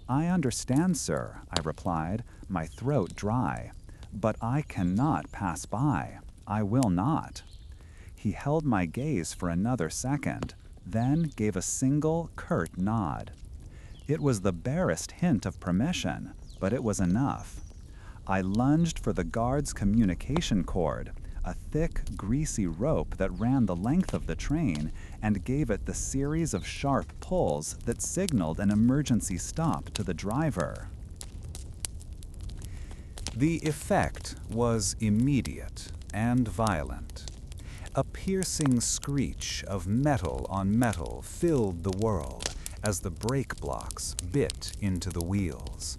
"I understand, sir," I replied, my throat dry, "but I cannot pass by. I will not." He held my gaze for another second, then gave a single, curt nod. It was the barest hint of permission, but it was enough. I lunged for the guard's communication cord, a thick, greasy rope that ran the length of the train, and gave it the series of sharp pulls that signaled an emergency stop to the driver. The effect was immediate and violent. A piercing screech of metal on metal filled the world as the brake blocks bit into the wheels.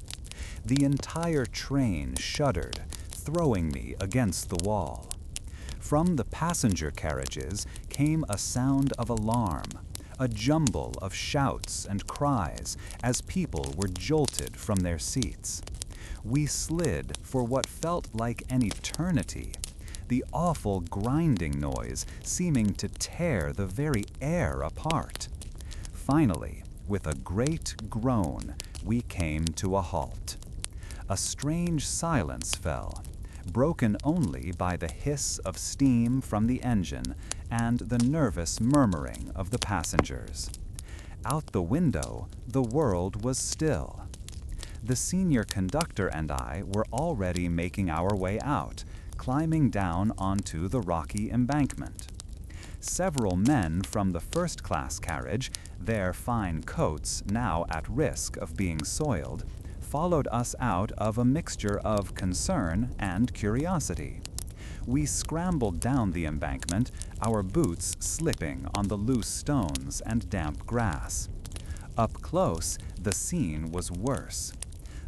The entire train shuddered, throwing me against the wall. From the passenger carriages came a sound of alarm, a jumble of shouts and cries as people were jolted from their seats. We slid for what felt like an eternity, the awful grinding noise seeming to tear the very air apart. Finally, with a great groan, we came to a halt. A strange silence fell, broken only by the hiss of steam from the engine and the nervous murmuring of the passengers. Out the window, the world was still. The senior conductor and I were already making our way out, climbing down onto the rocky embankment. Several men from the first-class carriage, their fine coats now at risk of being soiled, followed us out of a mixture of concern and curiosity. We scrambled down the embankment, our boots slipping on the loose stones and damp grass. Up close, the scene was worse.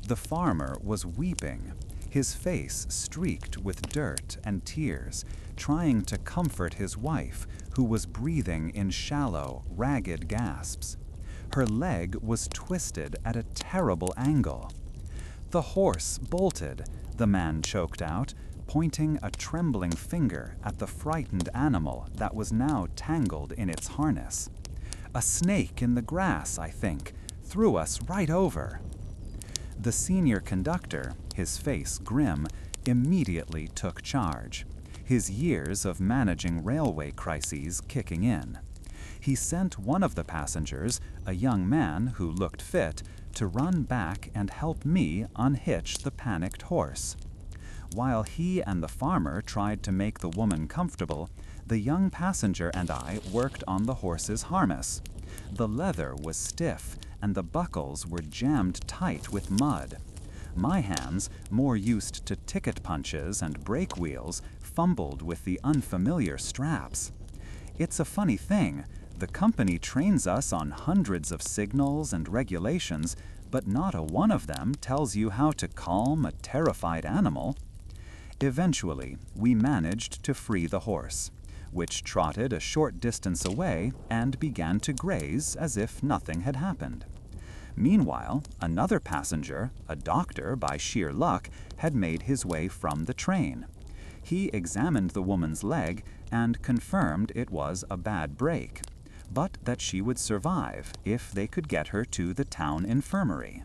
The farmer was weeping, his face streaked with dirt and tears, trying to comfort his wife, who was breathing in shallow, ragged gasps. Her leg was twisted at a terrible angle. "The horse bolted," the man choked out, pointing a trembling finger at the frightened animal that was now tangled in its harness. "A snake in the grass, I think, threw us right over." The senior conductor, his face grim, immediately took charge, his years of managing railway crises kicking in. He sent one of the passengers, a young man who looked fit, to run back and help me unhitch the panicked horse. While he and the farmer tried to make the woman comfortable, the young passenger and I worked on the horse's harness. The leather was stiff, and the buckles were jammed tight with mud. My hands, more used to ticket punches and brake wheels, fumbled with the unfamiliar straps. It's a funny thing. The company trains us on hundreds of signals and regulations, but not a one of them tells you how to calm a terrified animal. Eventually, we managed to free the horse, which trotted a short distance away and began to graze as if nothing had happened. Meanwhile, another passenger, a doctor by sheer luck, had made his way from the train. He examined the woman's leg and confirmed it was a bad break, but that she would survive if they could get her to the town infirmary.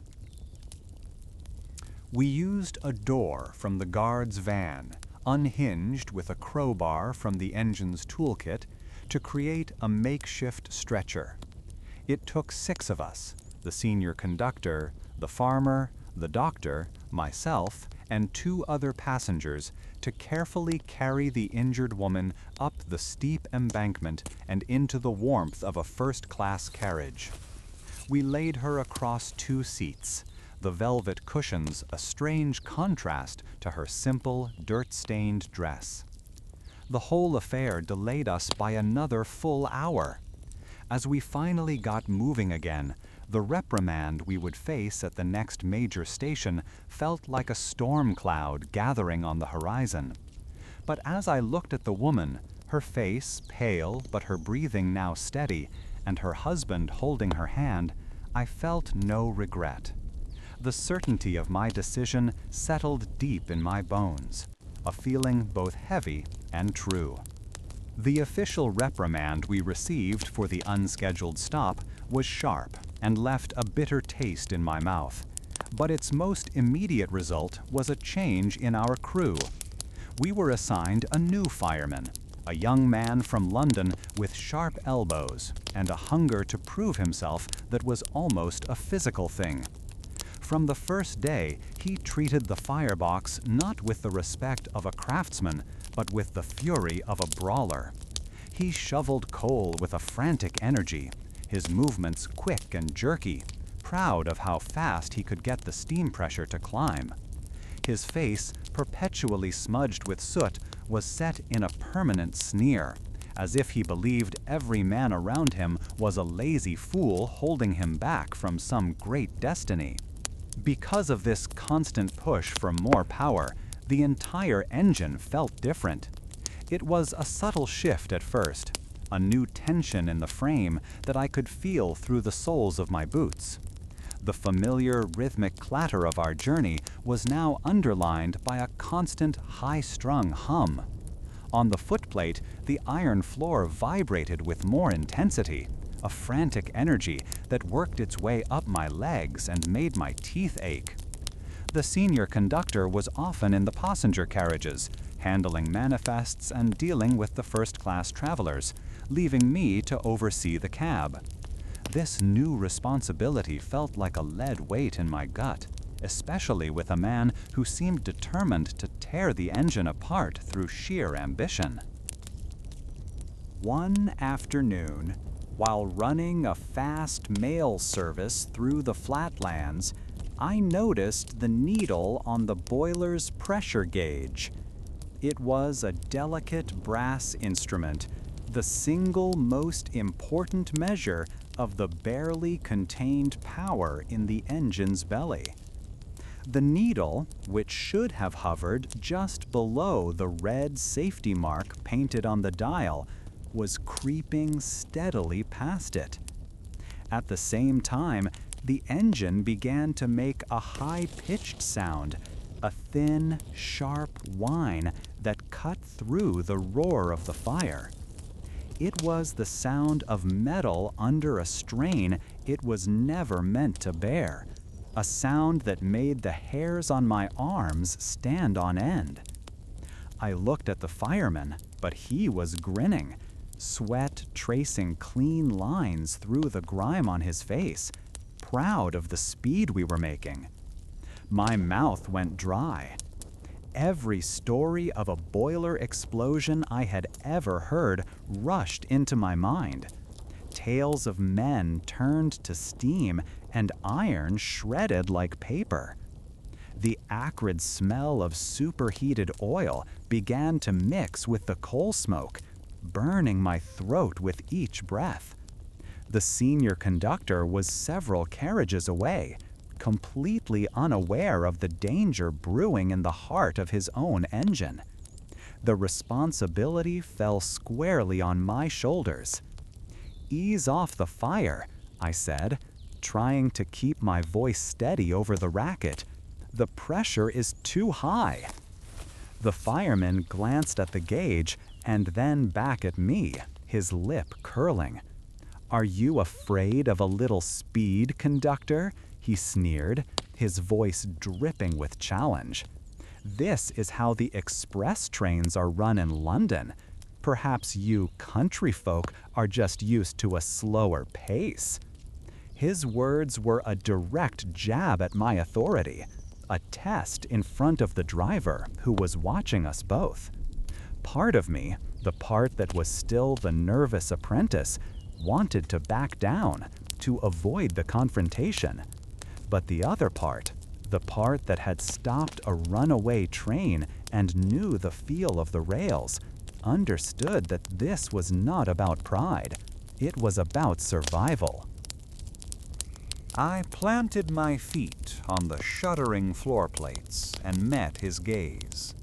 We used a door from the guard's van, unhinged with a crowbar from the engine's toolkit, to create a makeshift stretcher. It took 6 of us, the senior conductor, the farmer, the doctor, myself, and 2 other passengers, to carefully carry the injured woman up the steep embankment and into the warmth of a first-class carriage. We laid her across 2 seats, the velvet cushions a strange contrast to her simple, dirt-stained dress. The whole affair delayed us by another full hour. As we finally got moving again, the reprimand we would face at the next major station felt like a storm cloud gathering on the horizon. But as I looked at the woman, her face pale but her breathing now steady, and her husband holding her hand, I felt no regret. The certainty of my decision settled deep in my bones, a feeling both heavy and true. The official reprimand we received for the unscheduled stop was sharp and left a bitter taste in my mouth. But its most immediate result was a change in our crew. We were assigned a new fireman, a young man from London with sharp elbows and a hunger to prove himself that was almost a physical thing. From the first day, he treated the firebox not with the respect of a craftsman, but with the fury of a brawler. He shoveled coal with a frantic energy, his movements quick and jerky, proud of how fast he could get the steam pressure to climb. His face, perpetually smudged with soot, was set in a permanent sneer, as if he believed every man around him was a lazy fool holding him back from some great destiny. Because of this constant push for more power, the entire engine felt different. It was a subtle shift at first, a new tension in the frame that I could feel through the soles of my boots. The familiar rhythmic clatter of our journey was now underlined by a constant high-strung hum. On the footplate, the iron floor vibrated with more intensity, a frantic energy that worked its way up my legs and made my teeth ache. The senior conductor was often in the passenger carriages, handling manifests and dealing with the first-class travelers, leaving me to oversee the cab. This new responsibility felt like a lead weight in my gut, especially with a man who seemed determined to tear the engine apart through sheer ambition. One afternoon, while running a fast mail service through the flatlands, I noticed the needle on the boiler's pressure gauge. It was a delicate brass instrument, the single most important measure of the barely contained power in the engine's belly. The needle, which should have hovered just below the red safety mark painted on the dial, was creeping steadily past it. At the same time, the engine began to make a high-pitched sound, a thin, sharp whine that cut through the roar of the fire. It was the sound of metal under a strain it was never meant to bear, a sound that made the hairs on my arms stand on end. I looked at the fireman, but he was grinning. sweat tracing clean lines through the grime on his face, proud of the speed we were making. My mouth went dry. Every story of a boiler explosion I had ever heard rushed into my mind. Tales of men turned to steam and iron shredded like paper. The acrid smell of superheated oil began to mix with the coal smoke, burning my throat with each breath. The senior conductor was several carriages away, completely unaware of the danger brewing in the heart of his own engine. The responsibility fell squarely on my shoulders. "Ease off the fire," I said, trying to keep my voice steady over the racket. "The pressure is too high." The fireman glanced at the gauge and then back at me, his lip curling. "Are you afraid of a little speed, conductor?" he sneered, his voice dripping with challenge. "This is how the express trains are run in London. Perhaps you country folk are just used to a slower pace." His words were a direct jab at my authority, a test in front of the driver who was watching us both. Part of me, the part that was still the nervous apprentice, wanted to back down, to avoid the confrontation. But the other part, the part that had stopped a runaway train and knew the feel of the rails, understood that this was not about pride. It was about survival. I planted my feet on the shuddering floor plates and met his gaze.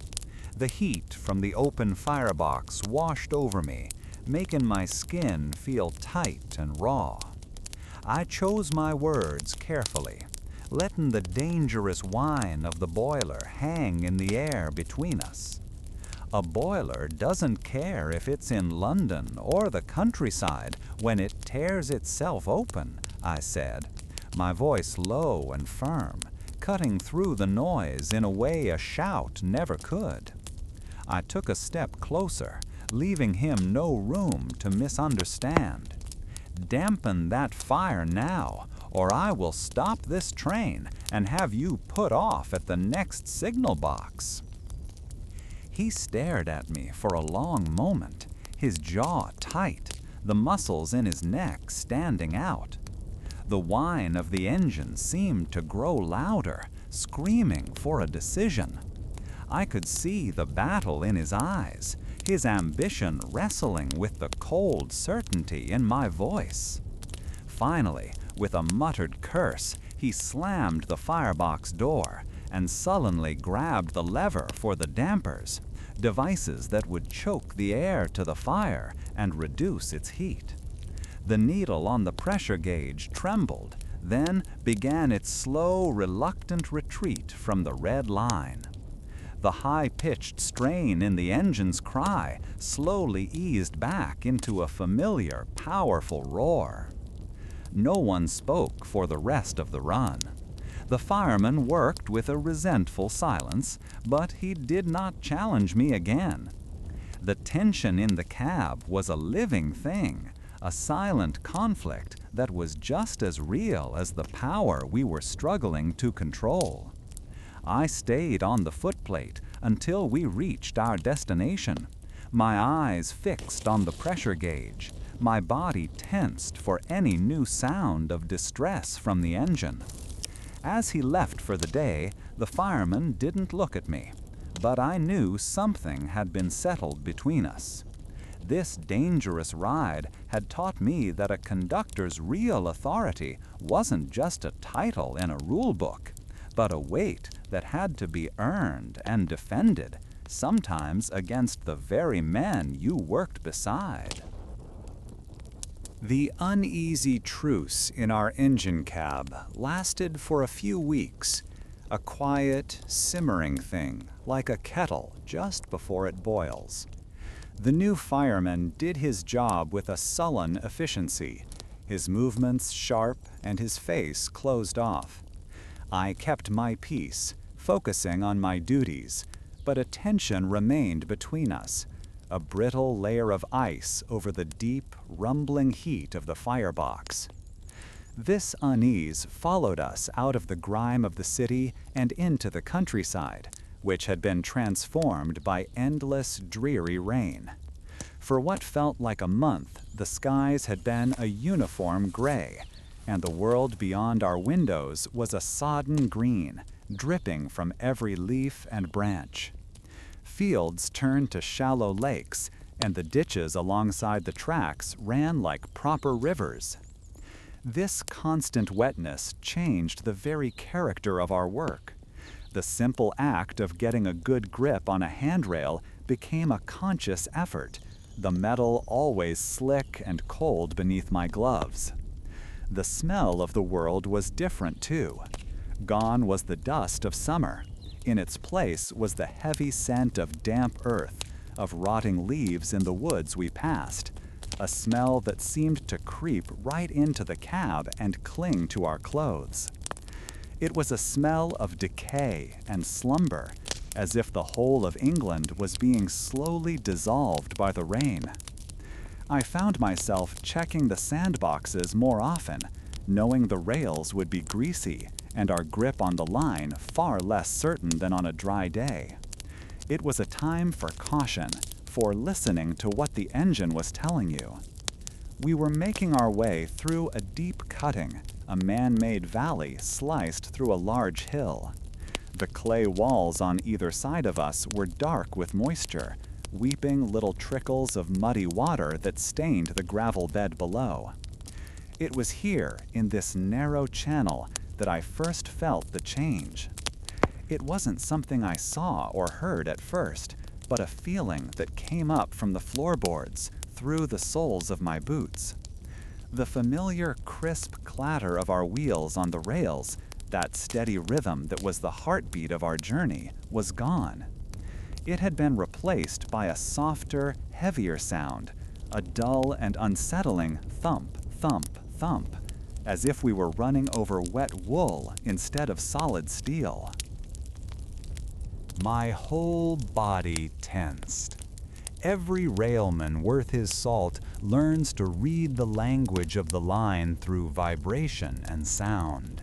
The heat from the open firebox washed over me, making my skin feel tight and raw. I chose my words carefully, letting the dangerous whine of the boiler hang in the air between us. A boiler doesn't care if it's in London or the countryside when it tears itself open, I said, my voice low and firm, cutting through the noise in a way a shout never could. I took a step closer, leaving him no room to misunderstand. "Dampen that fire now, or I will stop this train and have you put off at the next signal box." He stared at me for a long moment, his jaw tight, the muscles in his neck standing out. The whine of the engine seemed to grow louder, screaming for a decision. I could see the battle in his eyes, his ambition wrestling with the cold certainty in my voice. Finally, with a muttered curse, he slammed the firebox door and sullenly grabbed the lever for the dampers, devices that would choke the air to the fire and reduce its heat. The needle on the pressure gauge trembled, then began its slow, reluctant retreat from the red line. The high-pitched strain in the engine's cry slowly eased back into a familiar, powerful roar. No one spoke for the rest of the run. The fireman worked with a resentful silence, but he did not challenge me again. The tension in the cab was a living thing, a silent conflict that was just as real as the power we were struggling to control. I stayed on the footplate until we reached our destination, my eyes fixed on the pressure gauge, my body tensed for any new sound of distress from the engine. As he left for the day, the fireman didn't look at me, but I knew something had been settled between us. This dangerous ride had taught me that a conductor's real authority wasn't just a title in a rule book, but a weight that had to be earned and defended, sometimes against the very men you worked beside. The uneasy truce in our engine cab lasted for a few weeks, a quiet, simmering thing, like a kettle just before it boils. The new fireman did his job with a sullen efficiency, his movements sharp and his face closed off. I kept my peace, focusing on my duties, but a tension remained between us, a brittle layer of ice over the deep, rumbling heat of the firebox. This unease followed us out of the grime of the city and into the countryside, which had been transformed by endless, dreary rain. For what felt like a month, the skies had been a uniform gray, and the world beyond our windows was a sodden green, dripping from every leaf and branch. Fields turned to shallow lakes, and the ditches alongside the tracks ran like proper rivers. This constant wetness changed the very character of our work. The simple act of getting a good grip on a handrail became a conscious effort, the metal always slick and cold beneath my gloves. The smell of the world was different too. Gone was the dust of summer. In its place was the heavy scent of damp earth, of rotting leaves in the woods we passed, a smell that seemed to creep right into the cab and cling to our clothes. It was a smell of decay and slumber, as if the whole of England was being slowly dissolved by the rain. I found myself checking the sandboxes more often, knowing the rails would be greasy and our grip on the line far less certain than on a dry day. It was a time for caution, for listening to what the engine was telling you. We were making our way through a deep cutting, a man-made valley sliced through a large hill. The clay walls on either side of us were dark with moisture, weeping little trickles of muddy water that stained the gravel bed below. It was here, in this narrow channel, that I first felt the change. It wasn't something I saw or heard at first, but a feeling that came up from the floorboards, through the soles of my boots. The familiar crisp clatter of our wheels on the rails, that steady rhythm that was the heartbeat of our journey, was gone. It had been replaced by a softer, heavier sound, a dull and unsettling thump, thump, thump, as if we were running over wet wool instead of solid steel. My whole body tensed. Every railman worth his salt learns to read the language of the line through vibration and sound.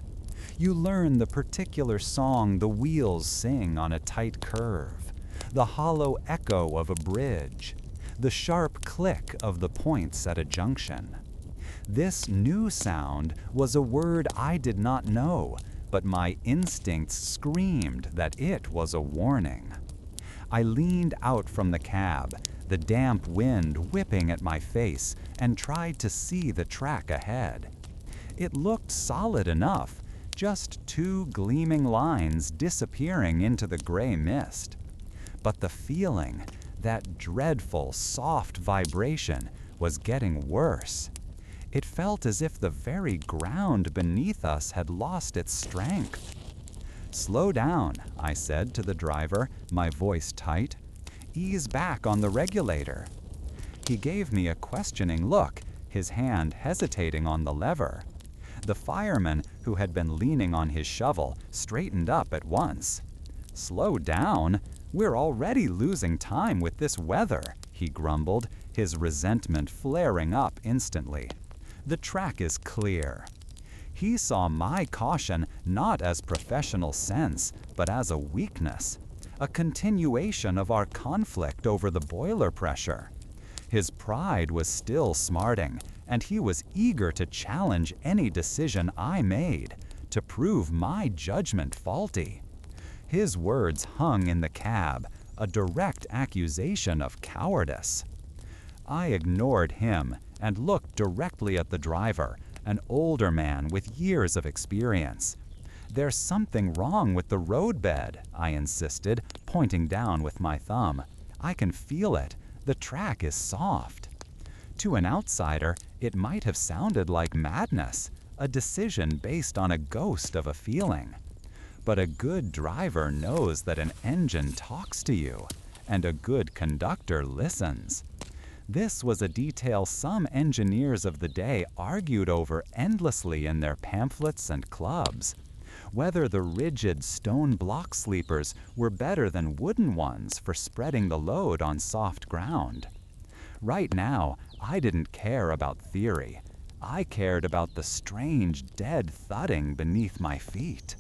You learn the particular song the wheels sing on a tight curve, the hollow echo of a bridge, the sharp click of the points at a junction. This new sound was a word I did not know, but my instincts screamed that it was a warning. I leaned out from the cab, the damp wind whipping at my face, and tried to see the track ahead. It looked solid enough, just two gleaming lines disappearing into the gray mist. But the feeling, that dreadful, soft vibration, was getting worse. It felt as if the very ground beneath us had lost its strength. "Slow down," I said to the driver, my voice tight. "Ease back on the regulator." He gave me a questioning look, his hand hesitating on the lever. The fireman, who had been leaning on his shovel, straightened up at once. "Slow down? We're already losing time with this weather," he grumbled, his resentment flaring up instantly. "The track is clear." He saw my caution not as professional sense, but as a weakness, a continuation of our conflict over the boiler pressure. His pride was still smarting, and he was eager to challenge any decision I made, to prove my judgment faulty. His words hung in the cab, a direct accusation of cowardice. I ignored him and looked directly at the driver, an older man with years of experience. "There's something wrong with the roadbed," I insisted, pointing down with my thumb. "I can feel it. The track is soft." To an outsider, it might have sounded like madness, a decision based on a ghost of a feeling. But a good driver knows that an engine talks to you, and a good conductor listens. This was a detail some engineers of the day argued over endlessly in their pamphlets and clubs. Whether the rigid stone block sleepers were better than wooden ones for spreading the load on soft ground. Right now, I didn't care about theory. I cared about the strange, dead thudding beneath my feet.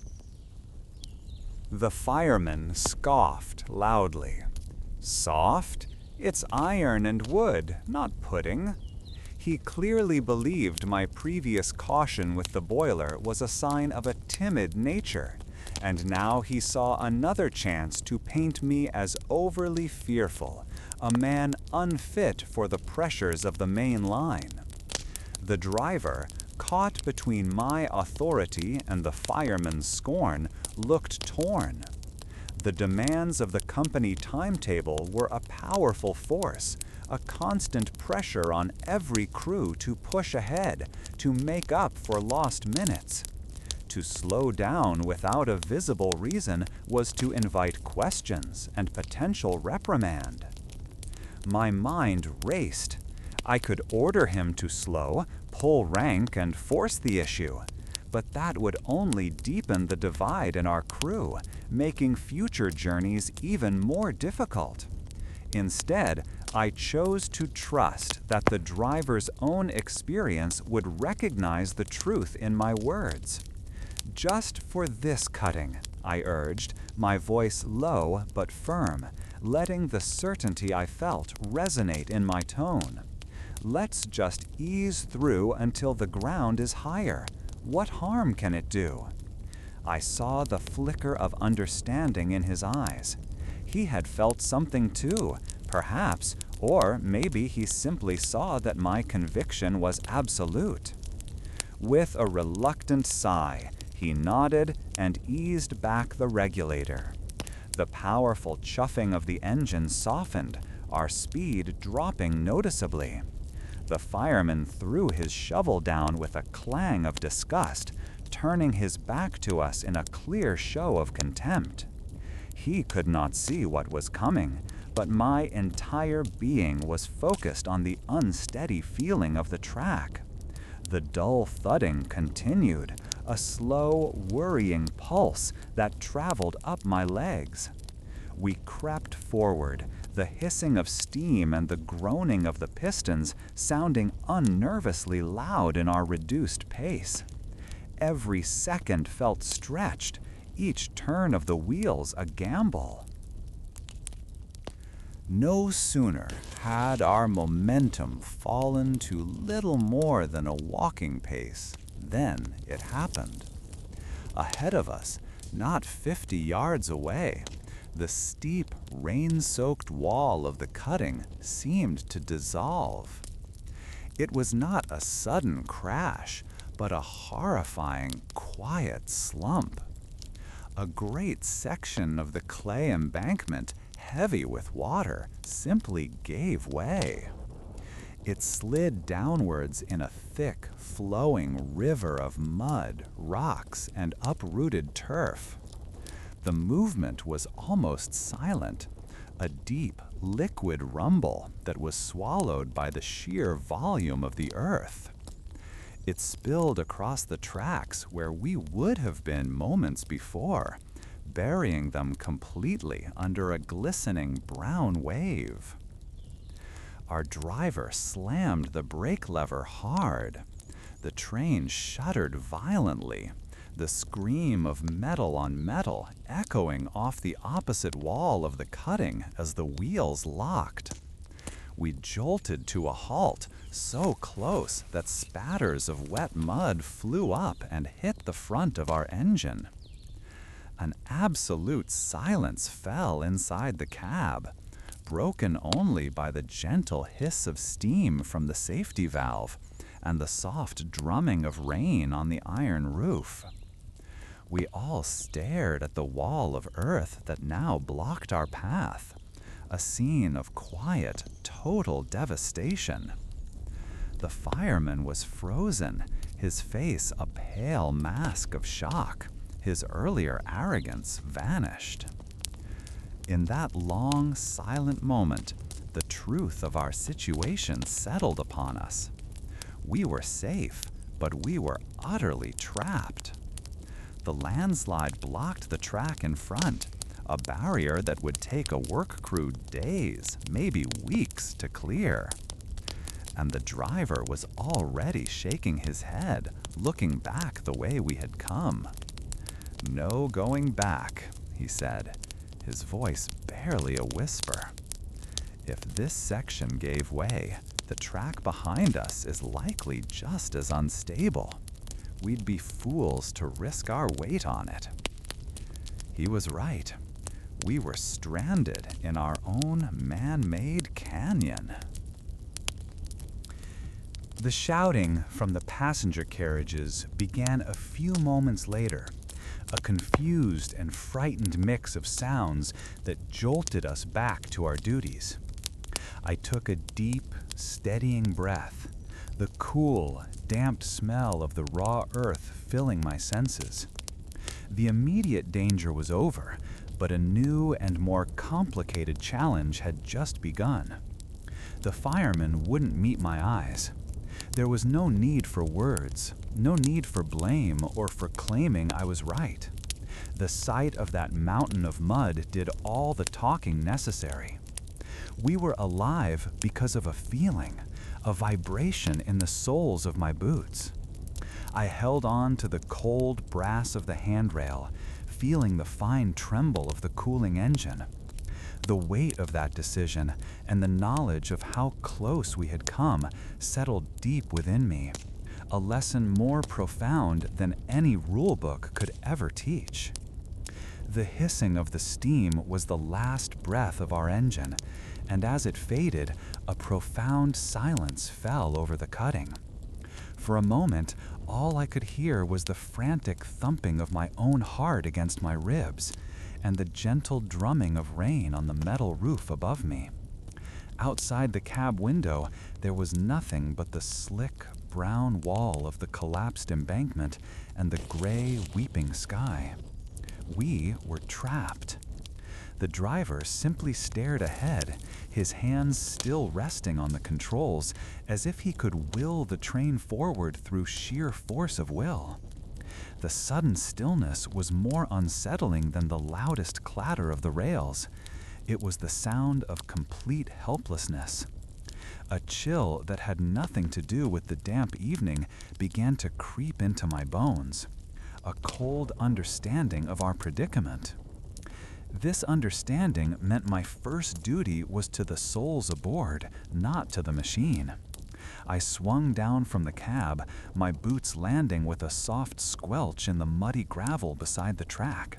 The fireman scoffed loudly. Soft? It's iron and wood, not pudding. He clearly believed my previous caution with the boiler was a sign of a timid nature, and now he saw another chance to paint me as overly fearful, a man unfit for the pressures of the main line. The driver, caught between my authority and the fireman's scorn, looked torn. The demands of the company timetable were a powerful force, a constant pressure on every crew to push ahead, to make up for lost minutes. To slow down without a visible reason was to invite questions and potential reprimand. My mind raced. I could order him to slow, pull rank, and force the issue, but that would only deepen the divide in our crew, making future journeys even more difficult. Instead, I chose to trust that the driver's own experience would recognize the truth in my words. Just for this cutting, I urged, my voice low but firm, letting the certainty I felt resonate in my tone. Let's just ease through until the ground is higher. What harm can it do? I saw the flicker of understanding in his eyes. He had felt something too, perhaps, or maybe he simply saw that my conviction was absolute. With a reluctant sigh, he nodded and eased back the regulator. The powerful chuffing of the engine softened, our speed dropping noticeably. The fireman threw his shovel down with a clang of disgust, turning his back to us in a clear show of contempt. He could not see what was coming, but my entire being was focused on the unsteady feeling of the track. The dull thudding continued, a slow, worrying pulse that traveled up my legs. We crept forward, the hissing of steam and the groaning of the pistons sounding unnervously loud in our reduced pace. Every second felt stretched, each turn of the wheels a gamble. No sooner had our momentum fallen to little more than a walking pace than it happened. Ahead of us, not 50 yards away, the steep, rain-soaked wall of the cutting seemed to dissolve. It was not a sudden crash, but a horrifying, quiet slump. A great section of the clay embankment, heavy with water, simply gave way. It slid downwards in a thick, flowing river of mud, rocks, and uprooted turf. The movement was almost silent, a deep, liquid rumble that was swallowed by the sheer volume of the earth. It spilled across the tracks where we would have been moments before, burying them completely under a glistening brown wave. Our driver slammed the brake lever hard. The train shuddered violently, the scream of metal on metal echoing off the opposite wall of the cutting as the wheels locked. We jolted to a halt, so close that spatters of wet mud flew up and hit the front of our engine. An absolute silence fell inside the cab, broken only by the gentle hiss of steam from the safety valve and the soft drumming of rain on the iron roof. We all stared at the wall of earth that now blocked our path, a scene of quiet, total devastation. The fireman was frozen, his face a pale mask of shock. His earlier arrogance vanished. In that long, silent moment, the truth of our situation settled upon us. We were safe, but we were utterly trapped. The landslide blocked the track in front, a barrier that would take a work crew days, maybe weeks, to clear. And the driver was already shaking his head, looking back the way we had come. "No going back," he said, his voice barely a whisper. "If this section gave way, the track behind us is likely just as unstable. We'd be fools to risk our weight on it." He was right. We were stranded in our own man-made canyon. The shouting from the passenger carriages began a few moments later, a confused and frightened mix of sounds that jolted us back to our duties. I took a deep, steadying breath, the cool, damp smell of the raw earth filling my senses. The immediate danger was over, but a new and more complicated challenge had just begun. The firemen wouldn't meet my eyes. There was no need for words, no need for blame or for claiming I was right. The sight of that mountain of mud did all the talking necessary. We were alive because of a feeling, a vibration in the soles of my boots. I held on to the cold brass of the handrail, feeling the fine tremble of the cooling engine. The weight of that decision and the knowledge of how close we had come settled deep within me, a lesson more profound than any rulebook could ever teach. The hissing of the steam was the last breath of our engine, and as it faded, a profound silence fell over the cutting. For a moment, all I could hear was the frantic thumping of my own heart against my ribs, and the gentle drumming of rain on the metal roof above me. Outside the cab window, there was nothing but the slick, brown wall of the collapsed embankment and the gray, weeping sky. We were trapped. The driver simply stared ahead, his hands still resting on the controls, as if he could will the train forward through sheer force of will. The sudden stillness was more unsettling than the loudest clatter of the rails. It was the sound of complete helplessness. A chill that had nothing to do with the damp evening began to creep into my bones, a cold understanding of our predicament. This understanding meant my first duty was to the souls aboard, not to the machine. I swung down from the cab, my boots landing with a soft squelch in the muddy gravel beside the track.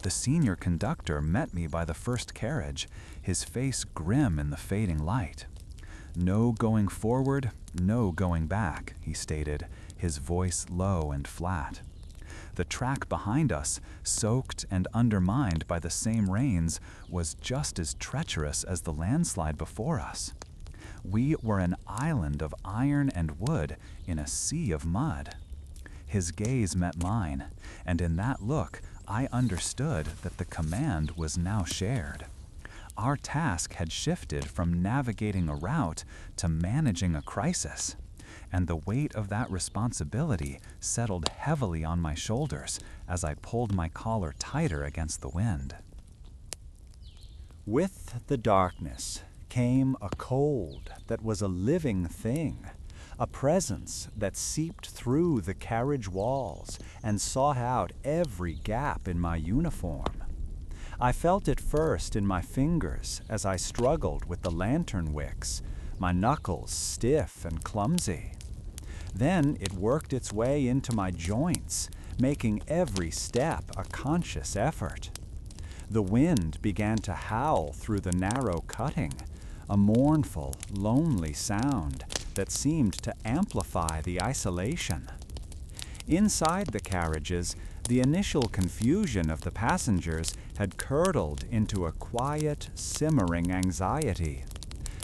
The senior conductor met me by the first carriage, his face grim in the fading light. "No going forward, no going back," he stated, his voice low and flat. The track behind us, soaked and undermined by the same rains, was just as treacherous as the landslide before us. We were an island of iron and wood in a sea of mud. His gaze met mine, and in that look, I understood that the command was now shared. Our task had shifted from navigating a route to managing a crisis, and the weight of that responsibility settled heavily on my shoulders as I pulled my collar tighter against the wind. With the darkness came a cold that was a living thing, a presence that seeped through the carriage walls and sought out every gap in my uniform. I felt it first in my fingers as I struggled with the lantern wicks, my knuckles stiff and clumsy. Then it worked its way into my joints, making every step a conscious effort. The wind began to howl through the narrow cutting, a mournful, lonely sound that seemed to amplify the isolation. Inside the carriages, the initial confusion of the passengers had curdled into a quiet, simmering anxiety.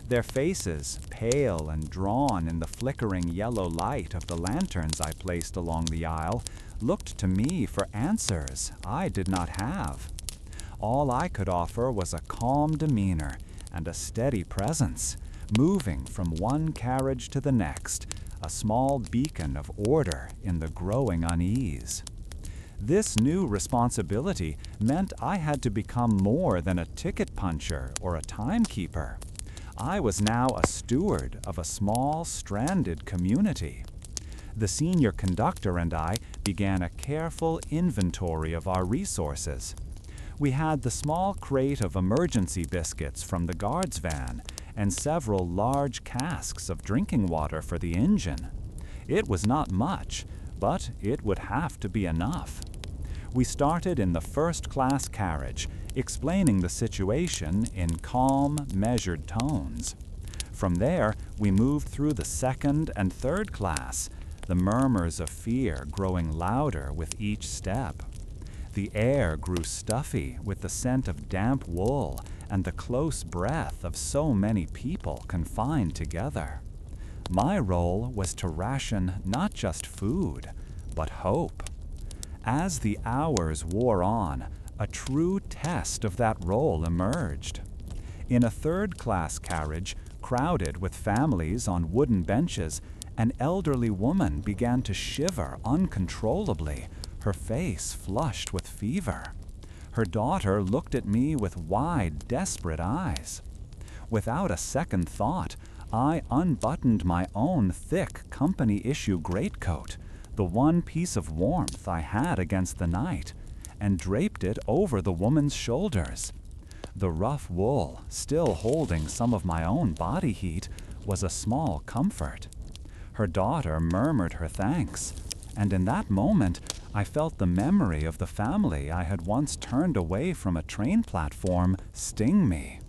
Their faces, pale and drawn in the flickering yellow light of the lanterns I placed along the aisle, looked to me for answers I did not have. All I could offer was a calm demeanor and a steady presence, moving from one carriage to the next, a small beacon of order in the growing unease. This new responsibility meant I had to become more than a ticket puncher or a timekeeper. I was now a steward of a small, stranded community. The senior conductor and I began a careful inventory of our resources. We had the small crate of emergency biscuits from the guard's van and several large casks of drinking water for the engine. It was not much, but it would have to be enough. We started in the first-class carriage, explaining the situation in calm, measured tones. From there, we moved through the second and third class, the murmurs of fear growing louder with each step. The air grew stuffy with the scent of damp wool and the close breath of so many people confined together. My role was to ration not just food, but hope. As the hours wore on, a true test of that role emerged. In a third-class carriage, crowded with families on wooden benches, an elderly woman began to shiver uncontrollably, her face flushed with fever. Her daughter looked at me with wide, desperate eyes. Without a second thought, I unbuttoned my own thick company-issue greatcoat, the one piece of warmth I had against the night, and draped it over the woman's shoulders. The rough wool, still holding some of my own body heat, was a small comfort. Her daughter murmured her thanks, and in that moment I felt the memory of the family I had once turned away from a train platform sting me.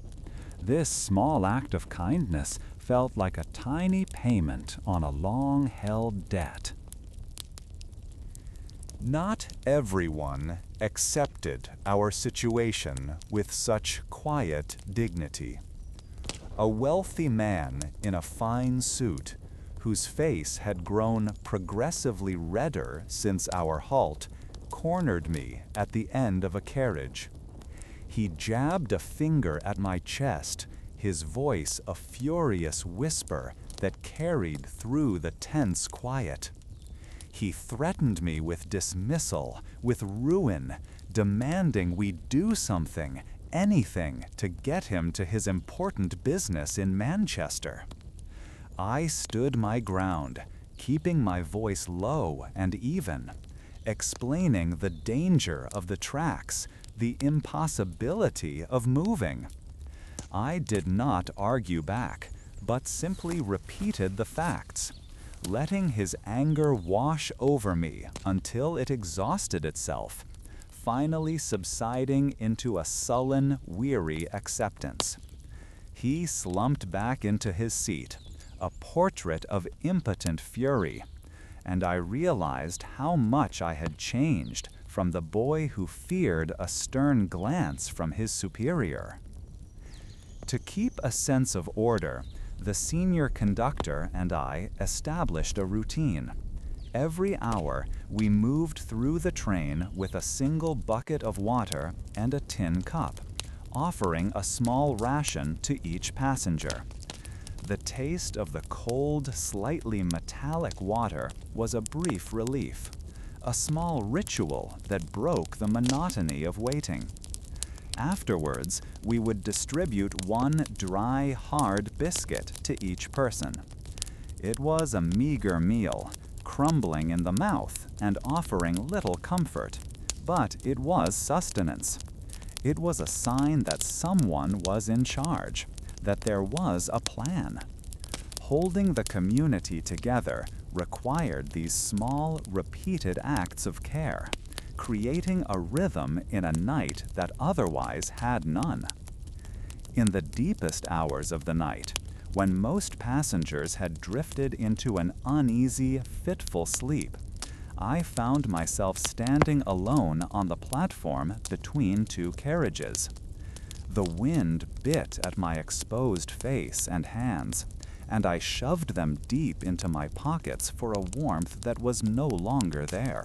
This small act of kindness felt like a tiny payment on a long-held debt. Not everyone accepted our situation with such quiet dignity. A wealthy man in a fine suit, whose face had grown progressively redder since our halt, cornered me at the end of a carriage. He jabbed a finger at my chest, his voice a furious whisper that carried through the tense quiet. He threatened me with dismissal, with ruin, demanding we do something, anything, to get him to his important business in Manchester. I stood my ground, keeping my voice low and even, explaining the danger of the tracks, the impossibility of moving. I did not argue back, but simply repeated the facts, letting his anger wash over me until it exhausted itself, finally subsiding into a sullen, weary acceptance. He slumped back into his seat, a portrait of impotent fury, and I realized how much I had changed from the boy who feared a stern glance from his superior. To keep a sense of order, the senior conductor and I established a routine. Every hour, we moved through the train with a single bucket of water and a tin cup, offering a small ration to each passenger. The taste of the cold, slightly metallic water was a brief relief, a small ritual that broke the monotony of waiting. Afterwards, we would distribute one dry, hard biscuit to each person. It was a meager meal, crumbling in the mouth and offering little comfort, but it was sustenance. It was a sign that someone was in charge, that there was a plan. Holding the community together required these small, repeated acts of care, creating a rhythm in a night that otherwise had none. In the deepest hours of the night, when most passengers had drifted into an uneasy, fitful sleep, I found myself standing alone on the platform between two carriages. The wind bit at my exposed face and hands, and I shoved them deep into my pockets for a warmth that was no longer there.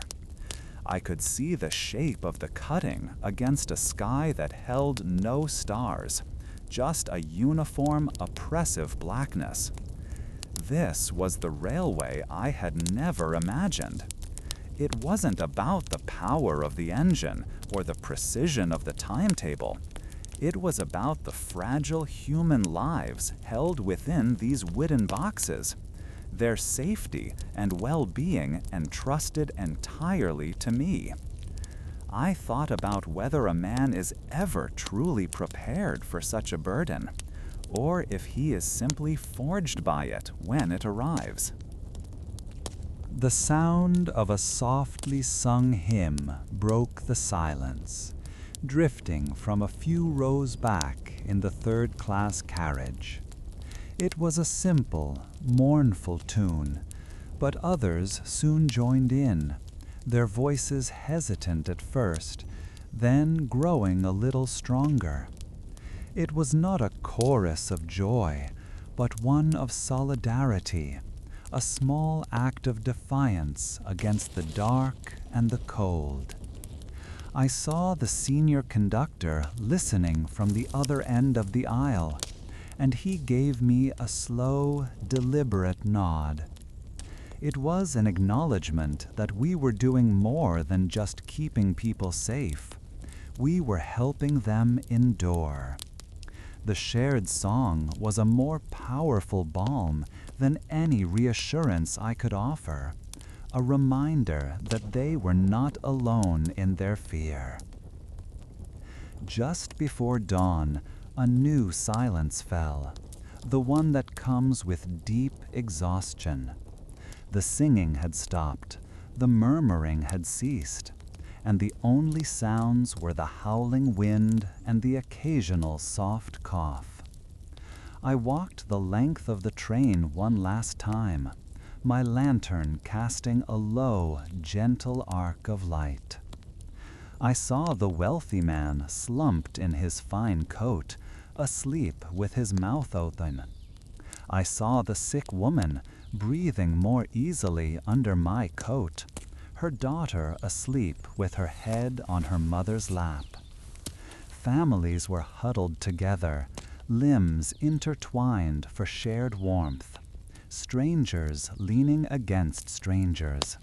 I could see the shape of the cutting against a sky that held no stars, just a uniform, oppressive blackness. This was the railway I had never imagined. It wasn't about the power of the engine or the precision of the timetable. It was about the fragile human lives held within these wooden boxes, their safety and well-being entrusted entirely to me. I thought about whether a man is ever truly prepared for such a burden, or if he is simply forged by it when it arrives. The sound of a softly sung hymn broke the silence, drifting from a few rows back in the third-class carriage. It was a simple, mournful tune, but others soon joined in, their voices hesitant at first, then growing a little stronger. It was not a chorus of joy, but one of solidarity, a small act of defiance against the dark and the cold. I saw the senior conductor listening from the other end of the aisle, and he gave me a slow, deliberate nod. It was an acknowledgement that we were doing more than just keeping people safe. We were helping them endure. The shared song was a more powerful balm than any reassurance I could offer, a reminder that they were not alone in their fear. Just before dawn, a new silence fell, the one that comes with deep exhaustion. The singing had stopped, the murmuring had ceased, and the only sounds were the howling wind and the occasional soft cough. I walked the length of the train one last time, my lantern casting a low, gentle arc of light. I saw the wealthy man slumped in his fine coat, asleep with his mouth open. I saw the sick woman breathing more easily under my coat, her daughter asleep with her head on her mother's lap. Families were huddled together, limbs intertwined for shared warmth, strangers leaning against strangers.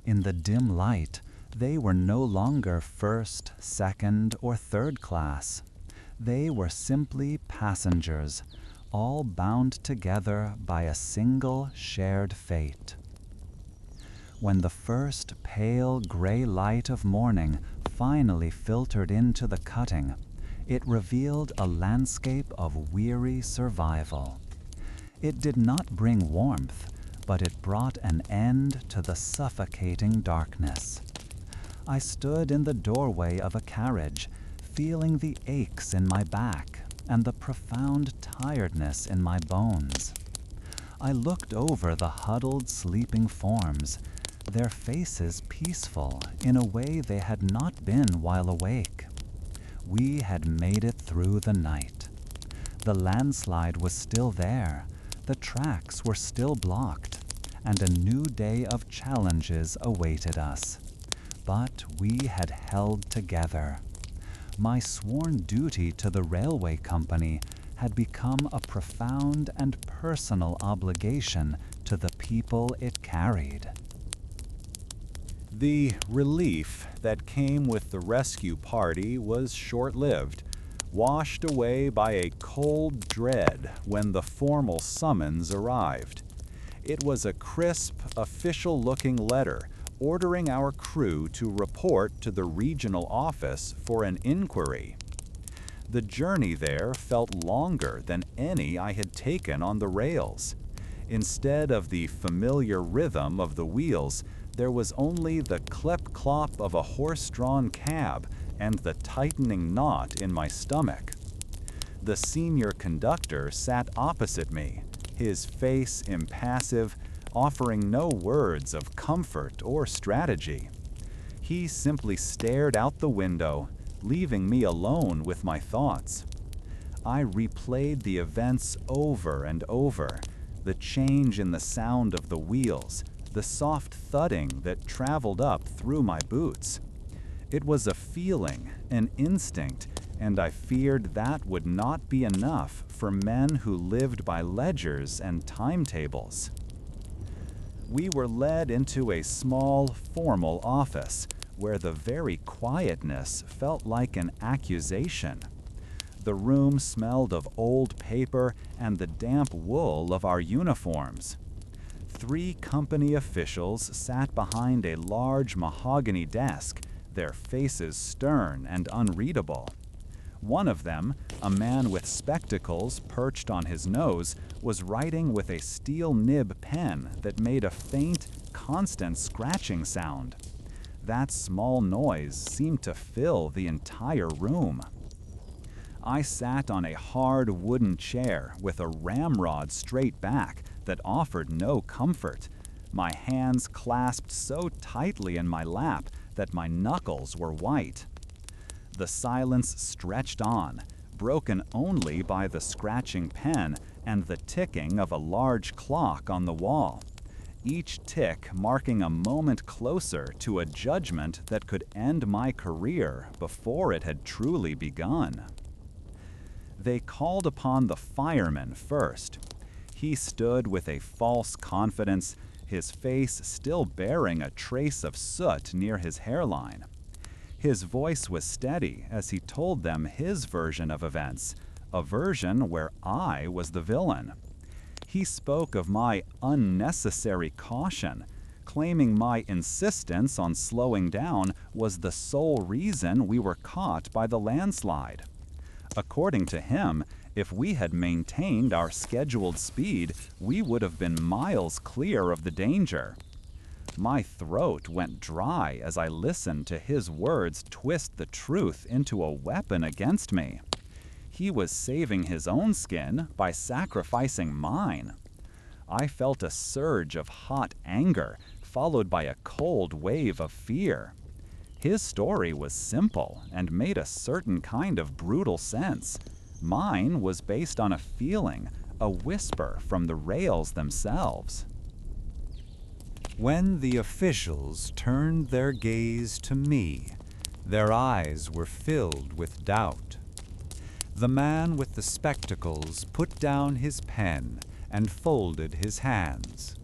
In the dim light, they were no longer first, second, or third class. They were simply passengers, all bound together by a single shared fate. When the first pale gray light of morning finally filtered into the cutting, it revealed a landscape of weary survival. It did not bring warmth, but it brought an end to the suffocating darkness. I stood in the doorway of a carriage, feeling the aches in my back and the profound tiredness in my bones. I looked over the huddled, sleeping forms, their faces peaceful in a way they had not been while awake. We had made it through the night. The landslide was still there, the tracks were still blocked, and a new day of challenges awaited us. But we had held together. My sworn duty to the railway company had become a profound and personal obligation to the people it carried. The relief that came with the rescue party was short-lived, washed away by a cold dread when the formal summons arrived. It was a crisp, official-looking letter ordering our crew to report to the regional office for an inquiry. The journey there felt longer than any I had taken on the rails. Instead of the familiar rhythm of the wheels, there was only the clep-clop of a horse-drawn cab and the tightening knot in my stomach. The senior conductor sat opposite me, his face impassive, offering no words of comfort or strategy. He simply stared out the window, leaving me alone with my thoughts. I replayed the events over and over, the change in the sound of the wheels, the soft thudding that traveled up through my boots. It was a feeling, an instinct, and I feared that would not be enough for men who lived by ledgers and timetables. We were led into a small, formal office where the very quietness felt like an accusation. The room smelled of old paper and the damp wool of our uniforms. 3 company officials sat behind a large mahogany desk, their faces stern and unreadable. One of them, a man with spectacles perched on his nose, was writing with a steel nib pen that made a faint, constant scratching sound. That small noise seemed to fill the entire room. I sat on a hard wooden chair with a ramrod straight back that offered no comfort, my hands clasped so tightly in my lap that my knuckles were white. The silence stretched on, broken only by the scratching pen and the ticking of a large clock on the wall, each tick marking a moment closer to a judgment that could end my career before it had truly begun. They called upon the fireman first. He stood with a false confidence, his face still bearing a trace of soot near his hairline. His voice was steady as he told them his version of events, a version where I was the villain. He spoke of my unnecessary caution, claiming my insistence on slowing down was the sole reason we were caught by the landslide. According to him, if we had maintained our scheduled speed, we would have been miles clear of the danger. My throat went dry as I listened to his words twist the truth into a weapon against me. He was saving his own skin by sacrificing mine. I felt a surge of hot anger, followed by a cold wave of fear. His story was simple and made a certain kind of brutal sense. Mine was based on a feeling, a whisper from the rails themselves. When the officials turned their gaze to me, their eyes were filled with doubt. The man with the spectacles put down his pen and folded his hands.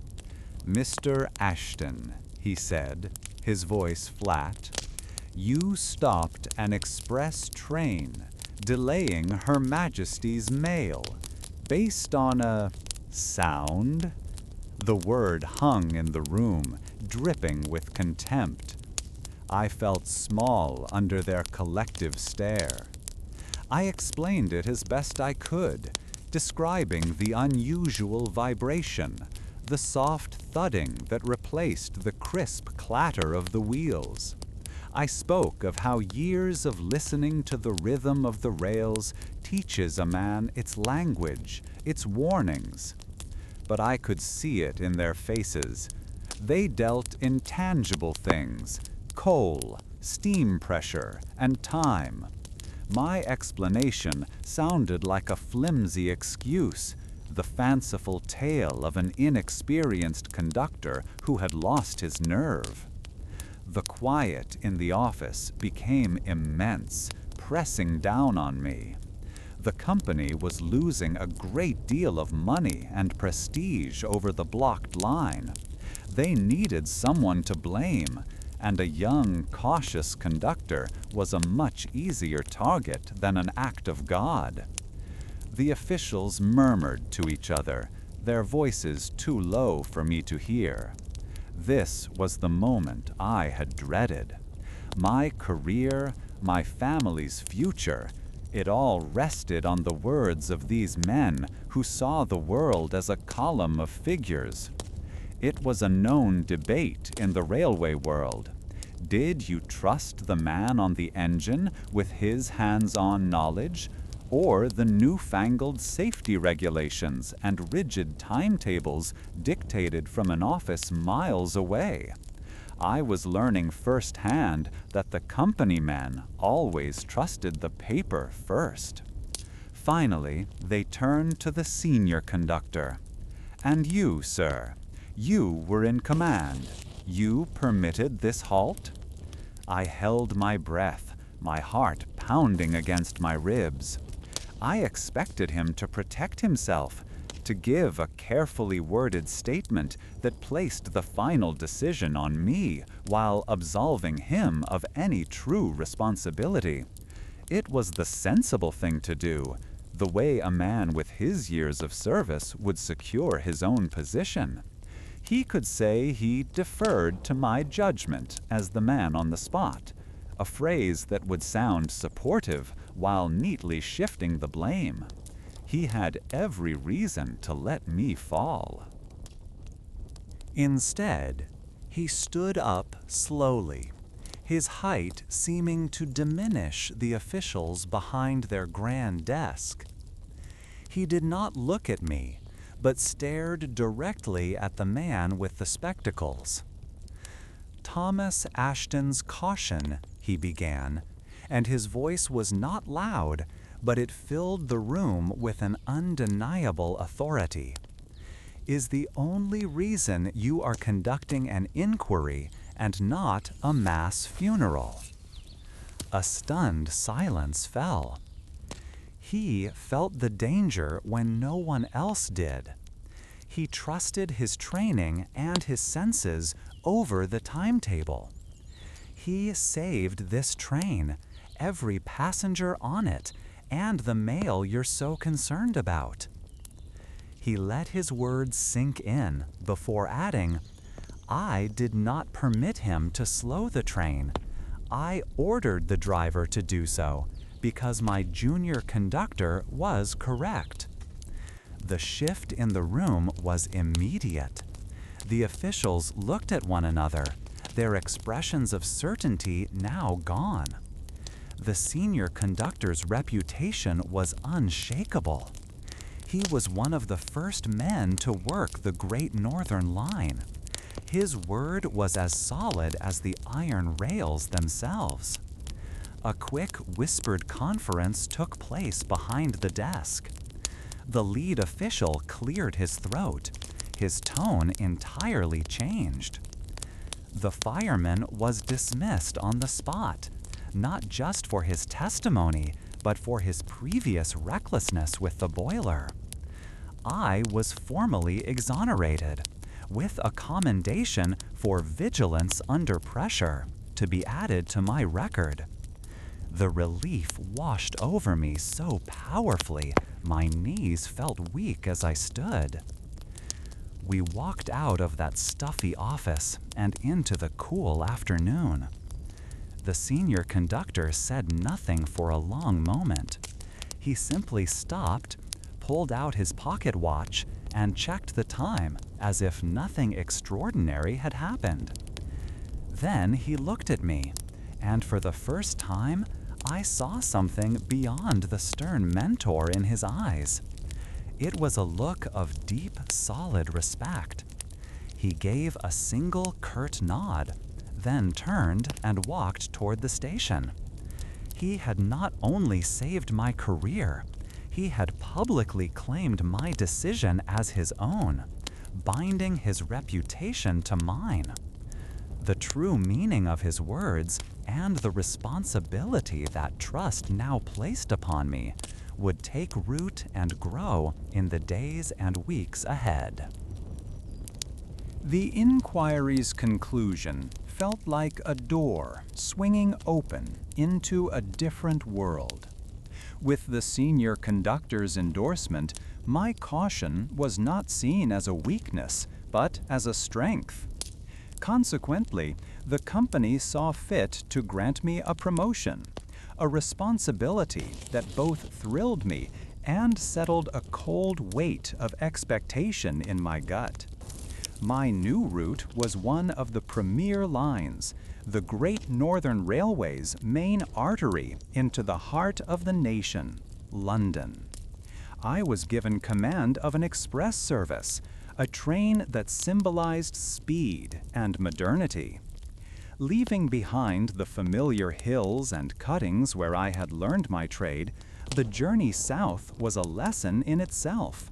"Mr. Ashton," he said, his voice flat, "you stopped an express train, delaying Her Majesty's mail, based on a sound?" The word hung in the room, dripping with contempt. I felt small under their collective stare. I explained it as best I could, describing the unusual vibration, the soft thudding that replaced the crisp clatter of the wheels. I spoke of how years of listening to the rhythm of the rails teaches a man its language, its warnings. But I could see it in their faces. They dealt in tangible things, coal, steam pressure, and time. My explanation sounded like a flimsy excuse, the fanciful tale of an inexperienced conductor who had lost his nerve. The quiet in the office became immense, pressing down on me. The company was losing a great deal of money and prestige over the blocked line. They needed someone to blame, and a young, cautious conductor was a much easier target than an act of God. The officials murmured to each other, their voices too low for me to hear. This was the moment I had dreaded. My career, my family's future, it all rested on the words of these men who saw the world as a column of figures. It was a known debate in the railway world. Did you trust the man on the engine with his hands-on knowledge, or the newfangled safety regulations and rigid timetables dictated from an office miles away? I was learning firsthand that the company men always trusted the paper first. Finally, they turned to the senior conductor. "And you, sir, you were in command. You permitted this halt?" I held my breath, my heart pounding against my ribs. I expected him to protect himself, to give a carefully worded statement that placed the final decision on me while absolving him of any true responsibility. It was the sensible thing to do, the way a man with his years of service would secure his own position. He could say he deferred to my judgment as the man on the spot, a phrase that would sound supportive while neatly shifting the blame. He had every reason to let me fall. Instead, he stood up slowly, his height seeming to diminish the officials behind their grand desk. He did not look at me, but stared directly at the man with the spectacles. "Thomas Ashton's caution," he began, and his voice was not loud, but it filled the room with an undeniable authority, "is the only reason you are conducting an inquiry and not a mass funeral." A stunned silence fell. He felt the danger when no one else did. He trusted his training and his senses over the timetable. He saved this train, every passenger on it, and the mail you're so concerned about. He let his words sink in before adding, "I did not permit him to slow the train. I ordered the driver to do so because my junior conductor was correct." The shift in the room was immediate. The officials looked at one another, their expressions of certainty now gone. The senior conductor's reputation was unshakable. He was one of the first men to work the Great Northern Line. His word was as solid as the iron rails themselves. A quick, whispered conference took place behind the desk. The lead official cleared his throat. His tone entirely changed. The fireman was dismissed on the spot, not just for his testimony, but for his previous recklessness with the boiler. I was formally exonerated, with a commendation for vigilance under pressure to be added to my record. The relief washed over me so powerfully, my knees felt weak as I stood. We walked out of that stuffy office and into the cool afternoon. The senior conductor said nothing for a long moment. He simply stopped, pulled out his pocket watch, and checked the time as if nothing extraordinary had happened. Then he looked at me, and for the first time, I saw something beyond the stern mentor in his eyes. It was a look of deep, solid respect. He gave a single curt nod, then turned and walked toward the station. He had not only saved my career, he had publicly claimed my decision as his own, binding his reputation to mine. The true meaning of his words and the responsibility that trust now placed upon me would take root and grow in the days and weeks ahead. The inquiry's conclusion felt like a door swinging open into a different world. With the senior conductor's endorsement, my caution was not seen as a weakness, but as a strength. Consequently, the company saw fit to grant me a promotion, a responsibility that both thrilled me and settled a cold weight of expectation in my gut. My new route was one of the premier lines, the Great Northern Railway's main artery into the heart of the nation, London. I was given command of an express service, a train that symbolized speed and modernity. Leaving behind the familiar hills and cuttings where I had learned my trade, the journey south was a lesson in itself.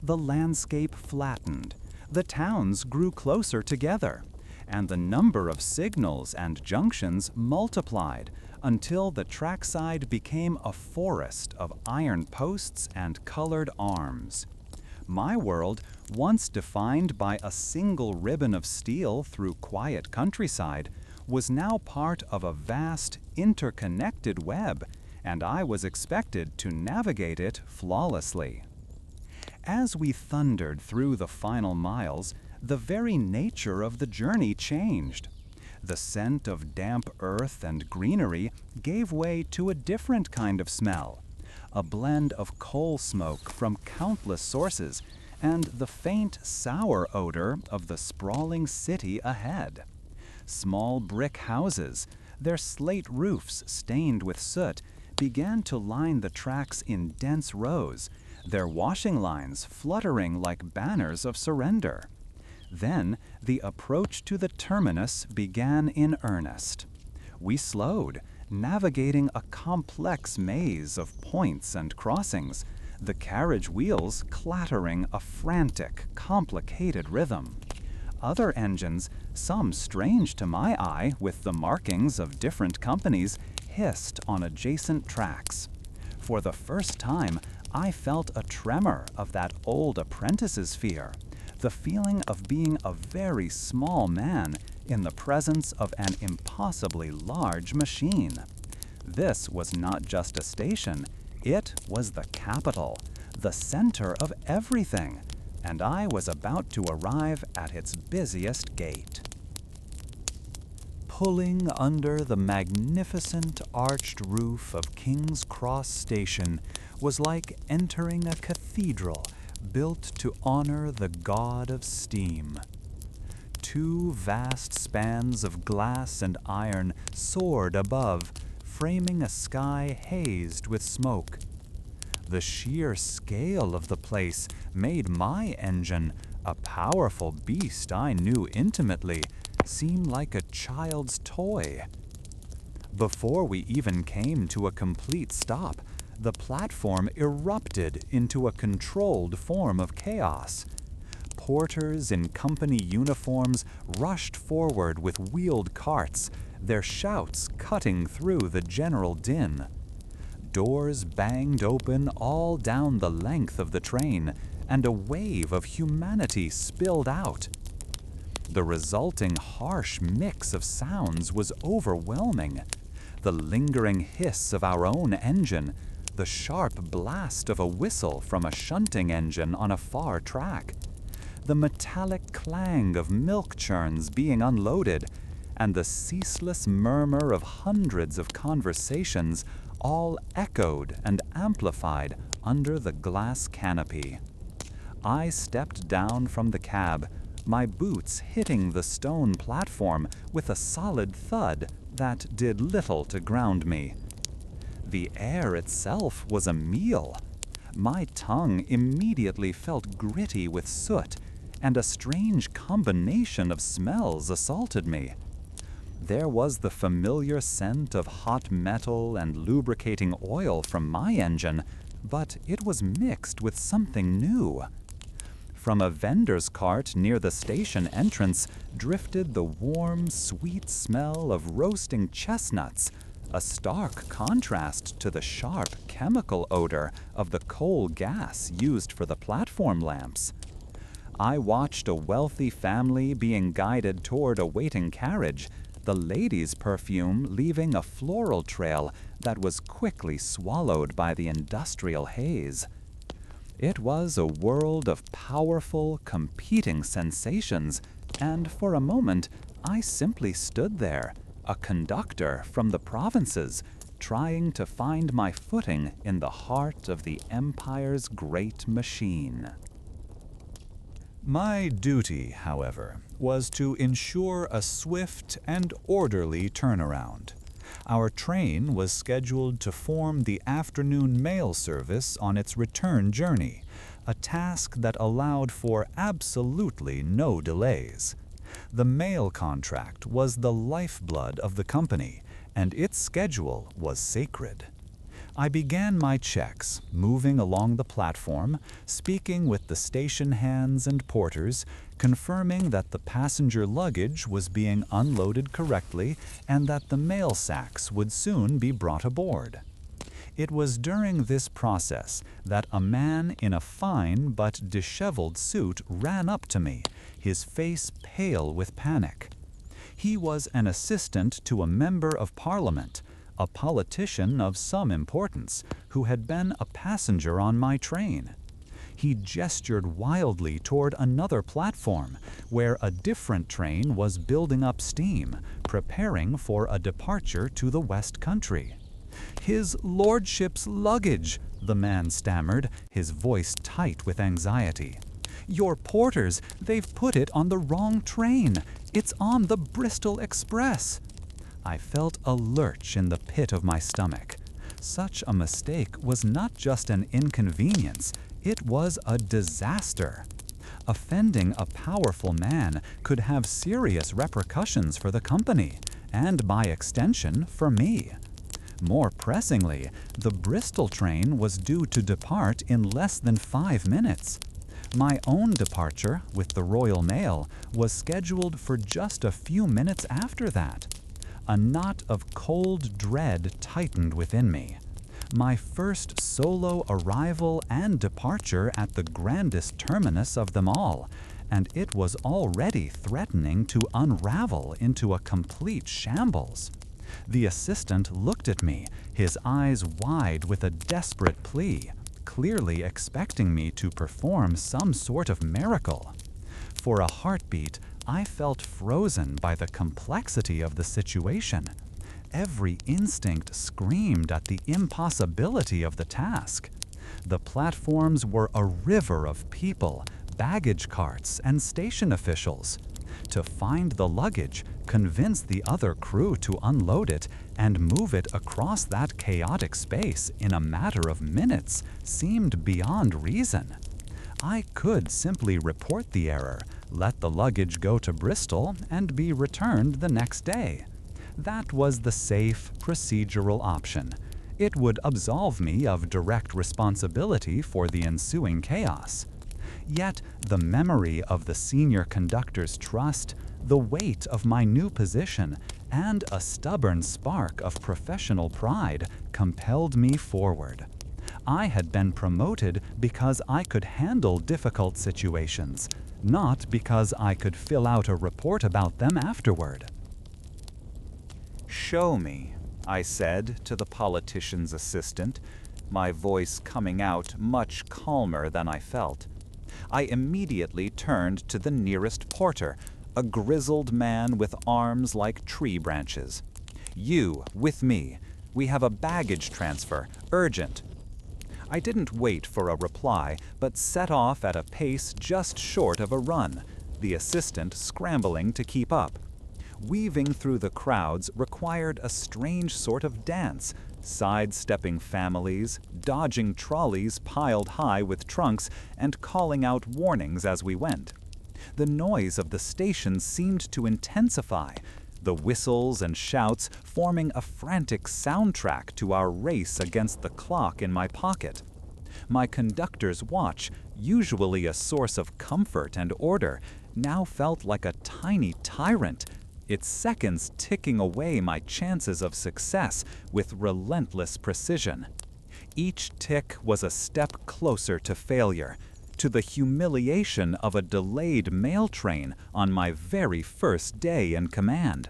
The landscape flattened, the towns grew closer together, and the number of signals and junctions multiplied until the trackside became a forest of iron posts and colored arms. My world, once defined by a single ribbon of steel through quiet countryside, was now part of a vast, interconnected web, and I was expected to navigate it flawlessly. As we thundered through the final miles, the very nature of the journey changed. The scent of damp earth and greenery gave way to a different kind of smell, a blend of coal smoke from countless sources and the faint, sour odor of the sprawling city ahead. Small brick houses, their slate roofs stained with soot, began to line the tracks in dense rows, their washing lines fluttering like banners of surrender. Then, the approach to the terminus began in earnest. We slowed, navigating a complex maze of points and crossings, the carriage wheels clattering a frantic, complicated rhythm. Other engines, some strange to my eye with the markings of different companies, hissed on adjacent tracks. For the first time, I felt a tremor of that old apprentice's fear, the feeling of being a very small man in the presence of an impossibly large machine. This was not just a station, it was the capital, the center of everything, and I was about to arrive at its busiest gate. Pulling under the magnificent arched roof of King's Cross Station was like entering a cathedral built to honor the god of steam. Two vast spans of glass and iron soared above, framing a sky hazed with smoke. The sheer scale of the place made my engine, a powerful beast I knew intimately, seem like a child's toy. Before we even came to a complete stop, the platform erupted into a controlled form of chaos. Porters in company uniforms rushed forward with wheeled carts, their shouts cutting through the general din. Doors banged open all down the length of the train, and a wave of humanity spilled out. The resulting harsh mix of sounds was overwhelming. The lingering hiss of our own engine, the sharp blast of a whistle from a shunting engine on a far track, the metallic clang of milk churns being unloaded, and the ceaseless murmur of hundreds of conversations all echoed and amplified under the glass canopy. I stepped down from the cab, my boots hitting the stone platform with a solid thud that did little to ground me. The air itself was a meal. My tongue immediately felt gritty with soot, and a strange combination of smells assaulted me. There was the familiar scent of hot metal and lubricating oil from my engine, but it was mixed with something new. From a vendor's cart near the station entrance drifted the warm, sweet smell of roasting chestnuts, a stark contrast to the sharp chemical odor of the coal gas used for the platform lamps. I watched a wealthy family being guided toward a waiting carriage, the lady's perfume leaving a floral trail that was quickly swallowed by the industrial haze. It was a world of powerful, competing sensations, and for a moment I simply stood there, a conductor from the provinces, trying to find my footing in the heart of the empire's great machine. My duty, however, was to ensure a swift and orderly turnaround. Our train was scheduled to form the afternoon mail service on its return journey, a task that allowed for absolutely no delays. The mail contract was the lifeblood of the company, and its schedule was sacred. I began my checks, moving along the platform, speaking with the station hands and porters, confirming that the passenger luggage was being unloaded correctly and that the mail sacks would soon be brought aboard. It was during this process that a man in a fine but disheveled suit ran up to me, his face pale with panic. He was an assistant to a member of Parliament, a politician of some importance, who had been a passenger on my train. He gestured wildly toward another platform, where a different train was building up steam, preparing for a departure to the West Country. "His lordship's luggage," the man stammered, his voice tight with anxiety. "Your porters, they've put it on the wrong train. It's on the Bristol Express." I felt a lurch in the pit of my stomach. Such a mistake was not just an inconvenience, it was a disaster. Offending a powerful man could have serious repercussions for the company, and by extension, for me. More pressingly, the Bristol train was due to depart in less than 5 minutes. My own departure, with the Royal Mail, was scheduled for just a few minutes after that. A knot of cold dread tightened within me. My first solo arrival and departure at the grandest terminus of them all, and it was already threatening to unravel into a complete shambles. The assistant looked at me, his eyes wide with a desperate plea, clearly expecting me to perform some sort of miracle. For a heartbeat, I felt frozen by the complexity of the situation. Every instinct screamed at the impossibility of the task. The platforms were a river of people, baggage carts, and station officials. To find the luggage, convince the other crew to unload it, and move it across that chaotic space in a matter of minutes seemed beyond reason. I could simply report the error, let the luggage go to Bristol, and be returned the next day. That was the safe, procedural option. It would absolve me of direct responsibility for the ensuing chaos. Yet the memory of the senior conductor's trust, the weight of my new position, and a stubborn spark of professional pride compelled me forward. I had been promoted because I could handle difficult situations, not because I could fill out a report about them afterward. "Show me," I said to the politician's assistant, my voice coming out much calmer than I felt. I immediately turned to the nearest porter, a grizzled man with arms like tree branches. "You, with me. We have a baggage transfer. Urgent." I didn't wait for a reply, but set off at a pace just short of a run, the assistant scrambling to keep up. Weaving through the crowds required a strange sort of dance, sidestepping families, dodging trolleys piled high with trunks, and calling out warnings as we went. The noise of the station seemed to intensify, the whistles and shouts forming a frantic soundtrack to our race against the clock in my pocket. My conductor's watch, usually a source of comfort and order, now felt like a tiny tyrant, its seconds ticking away my chances of success with relentless precision. Each tick was a step closer to failure, to the humiliation of a delayed mail train on my very first day in command.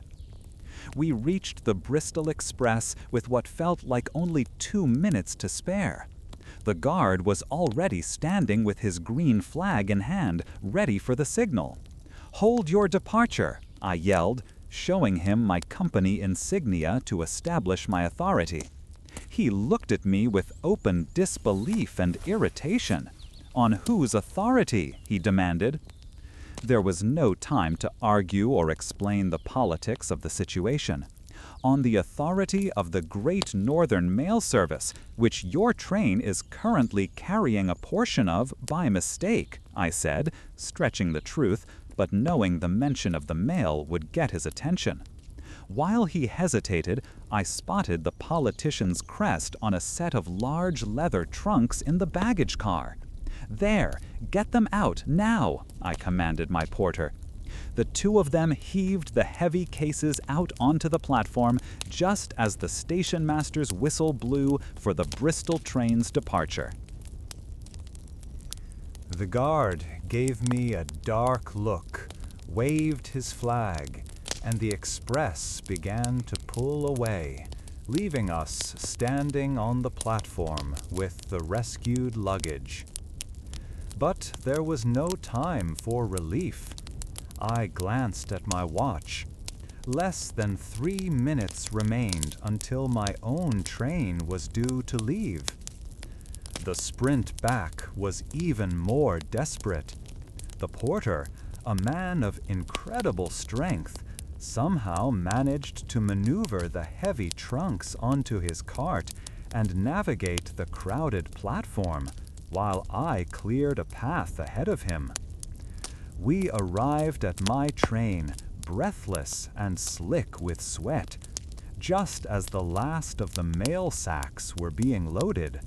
We reached the Bristol Express with what felt like only 2 minutes to spare. The guard was already standing with his green flag in hand, ready for the signal. "Hold your departure," I yelled, showing him my company insignia to establish my authority. He looked at me with open disbelief and irritation. "On whose authority?" he demanded. There was no time to argue or explain the politics of the situation. "On the authority of the Great Northern Mail Service, which your train is currently carrying a portion of by mistake," I said, stretching the truth, but knowing the mention of the mail would get his attention. While he hesitated, I spotted the politician's crest on a set of large leather trunks in the baggage car. "There, get them out, now," I commanded my porter. The two of them heaved the heavy cases out onto the platform just as the station master's whistle blew for the Bristol train's departure. The guard gave me a dark look, waved his flag, and the express began to pull away, leaving us standing on the platform with the rescued luggage. But there was no time for relief. I glanced at my watch. Less than 3 minutes remained until my own train was due to leave. The sprint back was even more desperate. The porter, a man of incredible strength, somehow managed to maneuver the heavy trunks onto his cart and navigate the crowded platform, while I cleared a path ahead of him. We arrived at my train, breathless and slick with sweat, just as the last of the mail sacks were being loaded.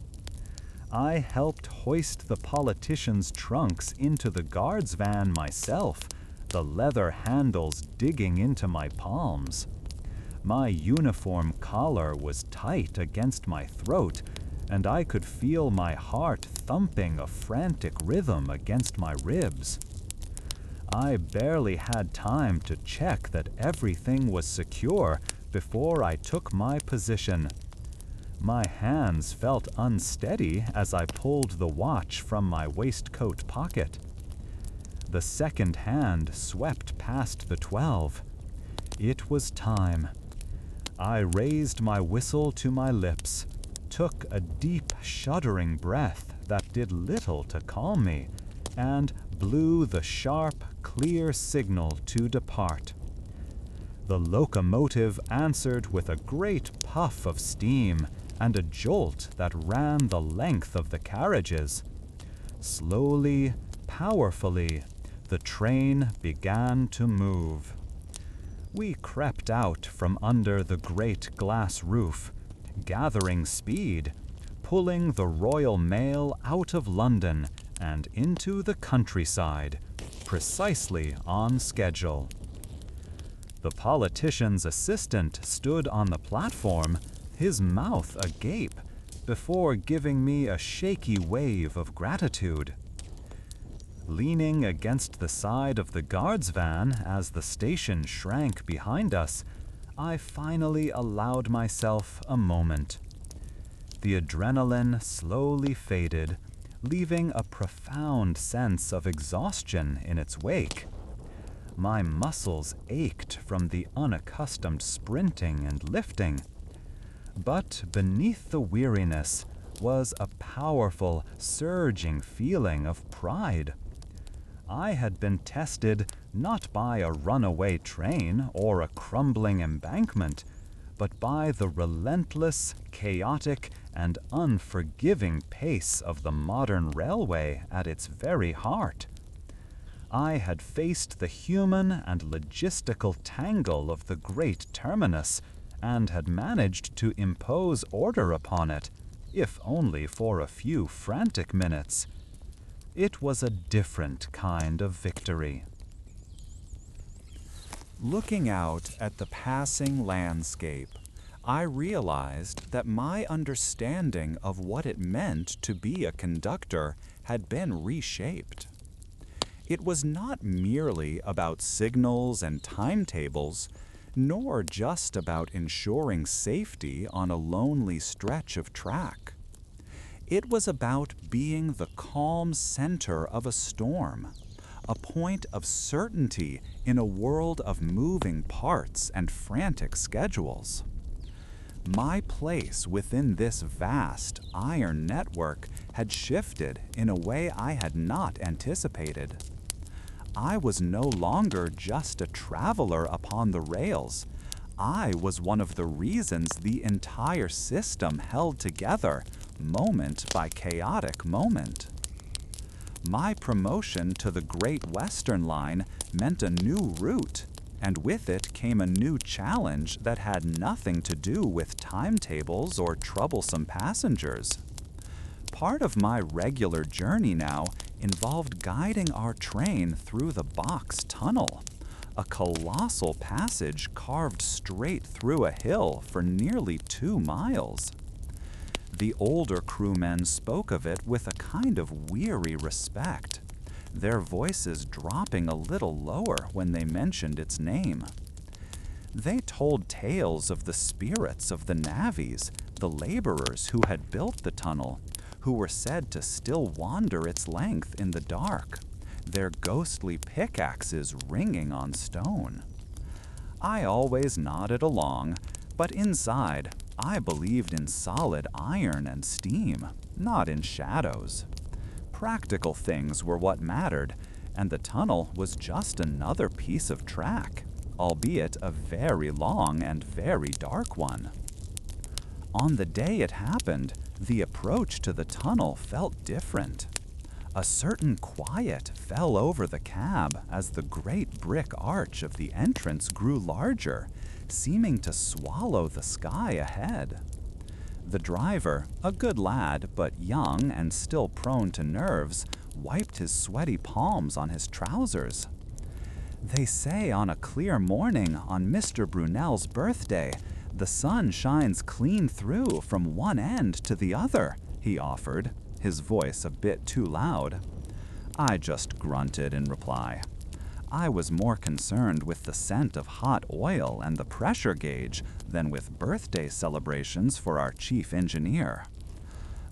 I helped hoist the politicians' trunks into the guard's van myself, the leather handles digging into my palms. My uniform collar was tight against my throat, and I could feel my heart thumping a frantic rhythm against my ribs. I barely had time to check that everything was secure before I took my position. My hands felt unsteady as I pulled the watch from my waistcoat pocket. The second hand swept past the 12. It was time. I raised my whistle to my lips, took a deep, shuddering breath that did little to calm me, and blew the sharp, clear signal to depart. The locomotive answered with a great puff of steam and a jolt that ran the length of the carriages. Slowly, powerfully, the train began to move. We crept out from under the great glass roof, gathering speed, pulling the Royal Mail out of London and into the countryside, precisely on schedule. The politician's assistant stood on the platform, his mouth agape, before giving me a shaky wave of gratitude. Leaning against the side of the guard's van as the station shrank behind us, I finally allowed myself a moment. The adrenaline slowly faded, leaving a profound sense of exhaustion in its wake. My muscles ached from the unaccustomed sprinting and lifting. But beneath the weariness was a powerful, surging feeling of pride. I had been tested not by a runaway train or a crumbling embankment, but by the relentless, chaotic, and unforgiving pace of the modern railway at its very heart. I had faced the human and logistical tangle of the great terminus, and had managed to impose order upon it, if only for a few frantic minutes. It was a different kind of victory. Looking out at the passing landscape, I realized that my understanding of what it meant to be a conductor had been reshaped. It was not merely about signals and timetables, nor just about ensuring safety on a lonely stretch of track. It was about being the calm center of a storm, a point of certainty in a world of moving parts and frantic schedules. My place within this vast iron network had shifted in a way I had not anticipated. I was no longer just a traveler upon the rails. I was one of the reasons the entire system held together, moment by chaotic moment. My promotion to the Great Western Line meant a new route, and with it came a new challenge that had nothing to do with timetables or troublesome passengers. Part of my regular journey now involved guiding our train through the box tunnel, a colossal passage carved straight through a hill for nearly 2 miles. The older crewmen spoke of it with a kind of weary respect, their voices dropping a little lower when they mentioned its name. They told tales of the spirits of the navvies, the laborers who had built the tunnel, who were said to still wander its length in the dark, their ghostly pickaxes ringing on stone. I always nodded along, but inside, I believed in solid iron and steam, not in shadows. Practical things were what mattered, and the tunnel was just another piece of track, albeit a very long and very dark one. On the day it happened, the approach to the tunnel felt different. A certain quiet fell over the cab as the great brick arch of the entrance grew larger, seeming to swallow the sky ahead. The driver, a good lad but young and still prone to nerves, wiped his sweaty palms on his trousers. "They say on a clear morning on Mr. Brunel's birthday, the sun shines clean through from one end to the other," he offered, his voice a bit too loud. I just grunted in reply. I was more concerned with the scent of hot oil and the pressure gauge than with birthday celebrations for our chief engineer.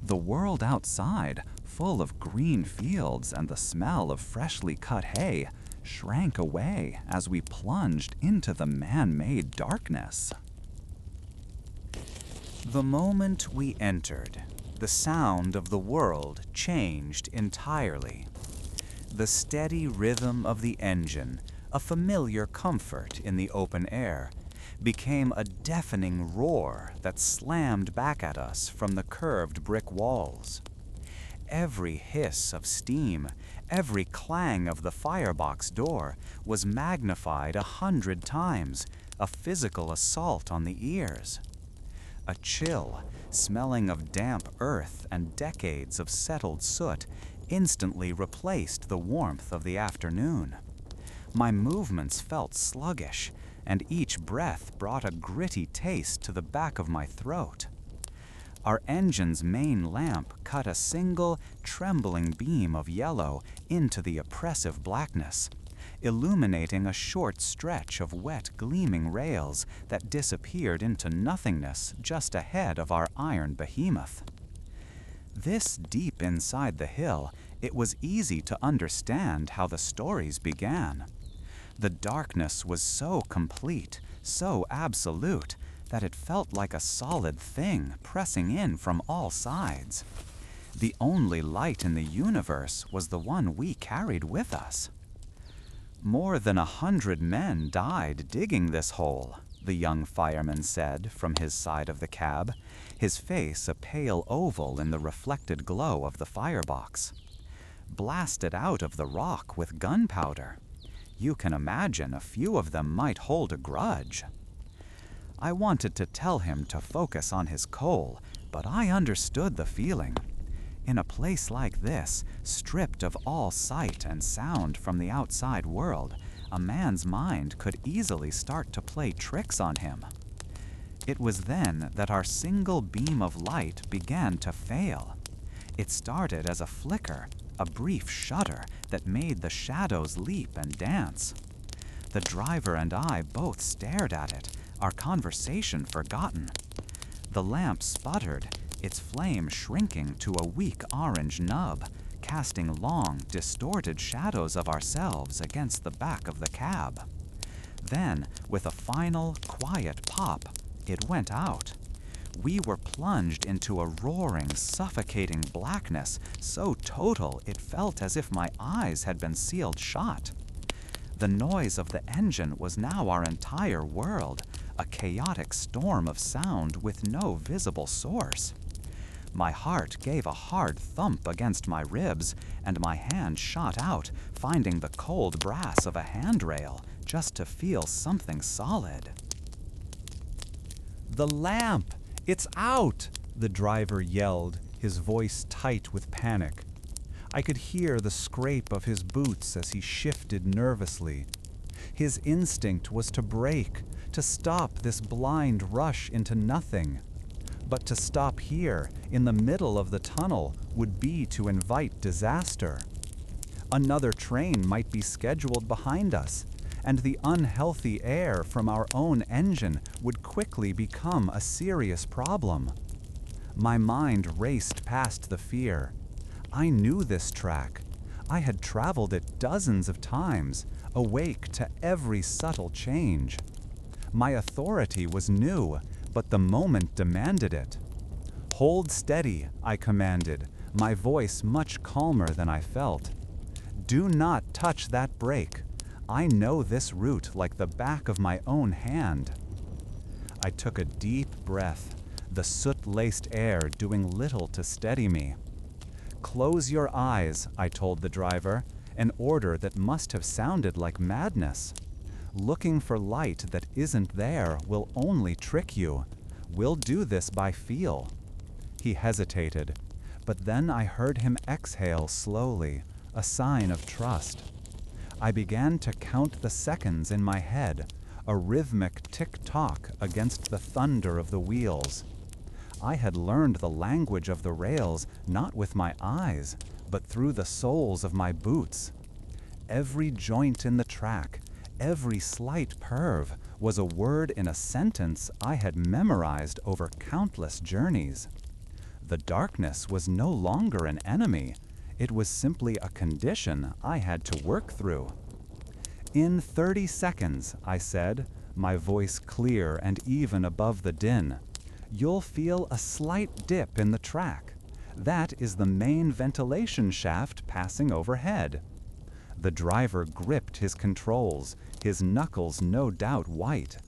The world outside, full of green fields and the smell of freshly cut hay, shrank away as we plunged into the man-made darkness. The moment we entered, the sound of the world changed entirely. The steady rhythm of the engine, a familiar comfort in the open air, became a deafening roar that slammed back at us from the curved brick walls. Every hiss of steam, every clang of the firebox door was magnified 100 times, a physical assault on the ears. A chill, smelling of damp earth and decades of settled soot, instantly replaced the warmth of the afternoon. My movements felt sluggish, and each breath brought a gritty taste to the back of my throat. Our engine's main lamp cut a single, trembling beam of yellow into the oppressive blackness, illuminating a short stretch of wet, gleaming rails that disappeared into nothingness just ahead of our iron behemoth. This deep inside the hill, it was easy to understand how the stories began. The darkness was so complete, so absolute, that it felt like a solid thing pressing in from all sides. The only light in the universe was the one we carried with us. "More than 100 men died digging this hole," the young fireman said from his side of the cab, his face a pale oval in the reflected glow of the firebox. "Blasted out of the rock with gunpowder. You can imagine a few of them might hold a grudge." I wanted to tell him to focus on his coal, but I understood the feeling. In a place like this, stripped of all sight and sound from the outside world, a man's mind could easily start to play tricks on him. It was then that our single beam of light began to fail. It started as a flicker, a brief shudder that made the shadows leap and dance. The driver and I both stared at it, our conversation forgotten. The lamp sputtered, its flame shrinking to a weak orange nub, casting long, distorted shadows of ourselves against the back of the cab. Then, with a final, quiet pop, it went out. We were plunged into a roaring, suffocating blackness so total it felt as if my eyes had been sealed shut. The noise of the engine was now our entire world, a chaotic storm of sound with no visible source. My heart gave a hard thump against my ribs, and my hand shot out, finding the cold brass of a handrail, just to feel something solid. "The lamp! It's out!" the driver yelled, his voice tight with panic. I could hear the scrape of his boots as he shifted nervously. His instinct was to brake, to stop this blind rush into nothing. But to stop here, in the middle of the tunnel, would be to invite disaster. Another train might be scheduled behind us, and the unhealthy air from our own engine would quickly become a serious problem. My mind raced past the fear. I knew this track. I had traveled it dozens of times, awake to every subtle change. My authority was new, but the moment demanded it. "Hold steady," I commanded, my voice much calmer than I felt. "Do not touch that brake. I know this route like the back of my own hand." I took a deep breath, the soot-laced air doing little to steady me. "Close your eyes," I told the driver, an order that must have sounded like madness. "Looking for light that isn't there will only trick you. We'll do this by feel." He hesitated, but then I heard him exhale slowly, a sign of trust. I began to count the seconds in my head, a rhythmic tick-tock against the thunder of the wheels. I had learned the language of the rails not with my eyes, but through the soles of my boots. Every joint in the track, every slight curve, was a word in a sentence I had memorized over countless journeys. The darkness was no longer an enemy. It was simply a condition I had to work through. "In 30 seconds, I said, my voice clear and even above the din, "you'll feel a slight dip in the track. That is the main ventilation shaft passing overhead." The driver gripped his controls, his knuckles no doubt white.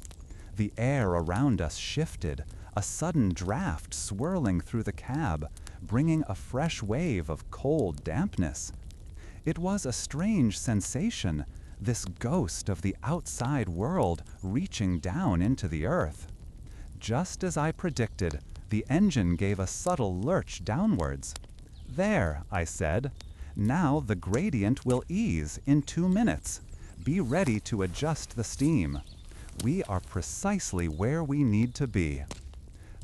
The air around us shifted, a sudden draft swirling through the cab, bringing a fresh wave of cold dampness. It was a strange sensation, this ghost of the outside world reaching down into the earth. Just as I predicted, the engine gave a subtle lurch downwards. "There," I said. "Now the gradient will ease in 2 minutes. Be ready to adjust the steam. We are precisely where we need to be."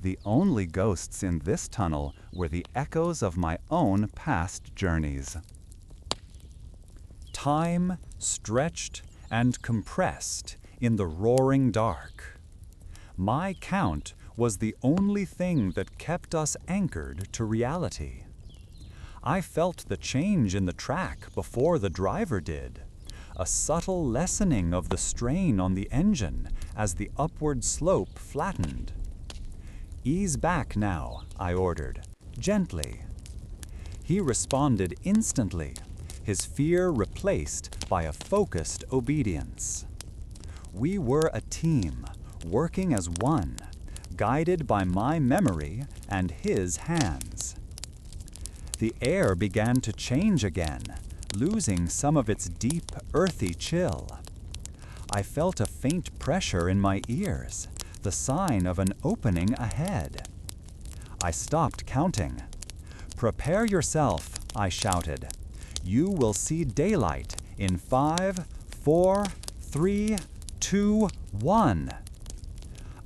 The only ghosts in this tunnel were the echoes of my own past journeys. Time stretched and compressed in the roaring dark. My count was the only thing that kept us anchored to reality. I felt the change in the track before the driver did, a subtle lessening of the strain on the engine as the upward slope flattened. "Ease back now," I ordered, gently. He responded instantly, his fear replaced by a focused obedience. We were a team, working as one, guided by my memory and his hands. The air began to change again, losing some of its deep, earthy chill. I felt a faint pressure in my ears, the sign of an opening ahead. I stopped counting. "Prepare yourself," I shouted. "You will see daylight in 5, 4, 3, 2, 1.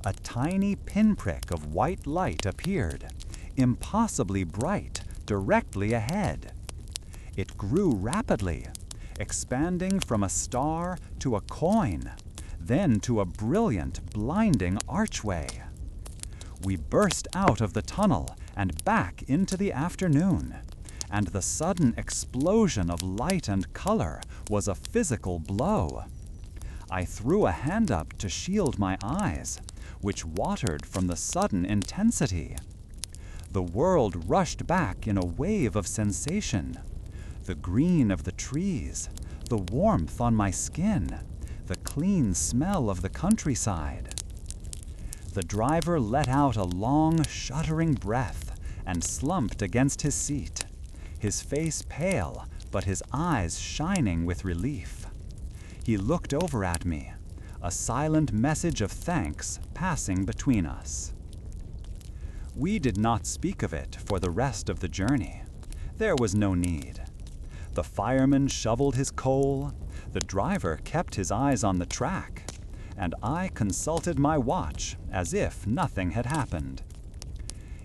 A tiny pinprick of white light appeared, impossibly bright, directly ahead. It grew rapidly, expanding from a star to a coin, then to a brilliant, blinding archway. We burst out of the tunnel and back into the afternoon, and the sudden explosion of light and color was a physical blow. I threw a hand up to shield my eyes, which watered from the sudden intensity. The world rushed back in a wave of sensation. The green of the trees, the warmth on my skin, the clean smell of the countryside. The driver let out a long, shuddering breath and slumped against his seat, his face pale, but his eyes shining with relief. He looked over at me, a silent message of thanks passing between us. We did not speak of it for the rest of the journey. There was no need. The fireman shoveled his coal, the driver kept his eyes on the track, and I consulted my watch as if nothing had happened.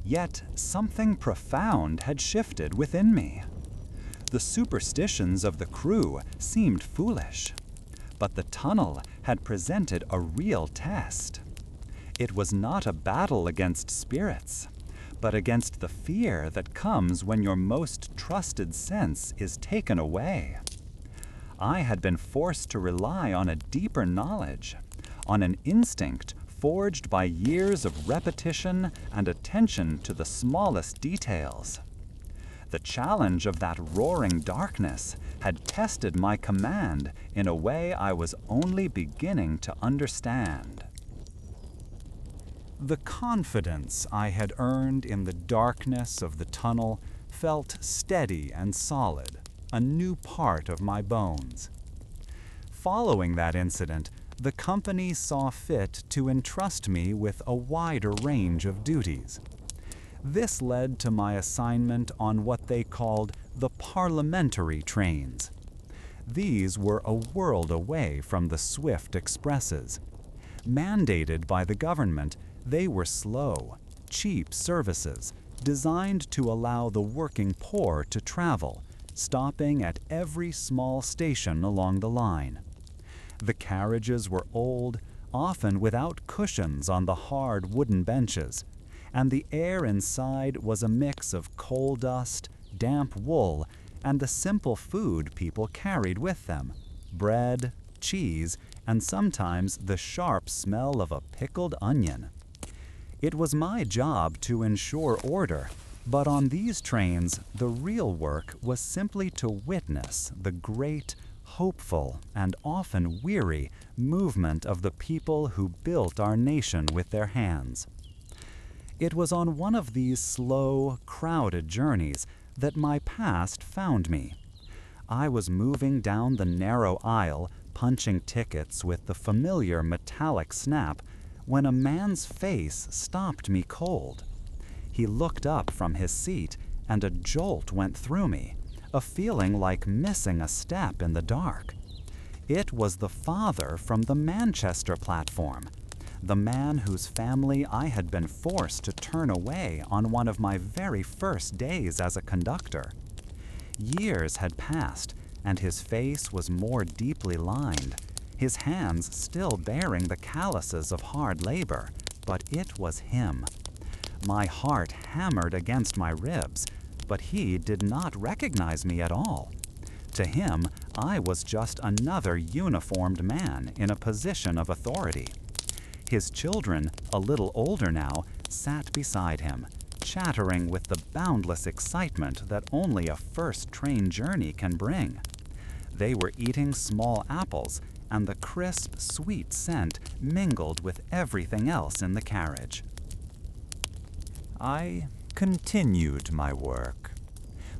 Yet something profound had shifted within me. The superstitions of the crew seemed foolish, but the tunnel had presented a real test. It was not a battle against spirits, but against the fear that comes when your most trusted sense is taken away. I had been forced to rely on a deeper knowledge, on an instinct forged by years of repetition and attention to the smallest details. The challenge of that roaring darkness had tested my command in a way I was only beginning to understand. The confidence I had earned in the darkness of the tunnel felt steady and solid, a new part of my bones. Following that incident, the company saw fit to entrust me with a wider range of duties. This led to my assignment on what they called the parliamentary trains. These were a world away from the swift expresses. Mandated by the government, they were slow, cheap services designed to allow the working poor to travel, stopping at every small station along the line. The carriages were old, often without cushions on the hard wooden benches, and the air inside was a mix of coal dust, damp wool, and the simple food people carried with them: bread, cheese, and sometimes the sharp smell of a pickled onion. It was my job to ensure order, but on these trains, the real work was simply to witness the great, hopeful, and often weary movement of the people who built our nation with their hands. It was on one of these slow, crowded journeys that my past found me. I was moving down the narrow aisle, punching tickets with the familiar metallic snap, when a man's face stopped me cold. He looked up from his seat, and a jolt went through me, a feeling like missing a step in the dark. It was the father from the Manchester platform, the man whose family I had been forced to turn away on one of my very first days as a conductor. Years had passed, and his face was more deeply lined, his hands still bearing the calluses of hard labor, but it was him. My heart hammered against my ribs, but he did not recognize me at all. To him, I was just another uniformed man in a position of authority. His children, a little older now, sat beside him, chattering with the boundless excitement that only a first train journey can bring. They were eating small apples, and the crisp, sweet scent mingled with everything else in the carriage. I continued my work,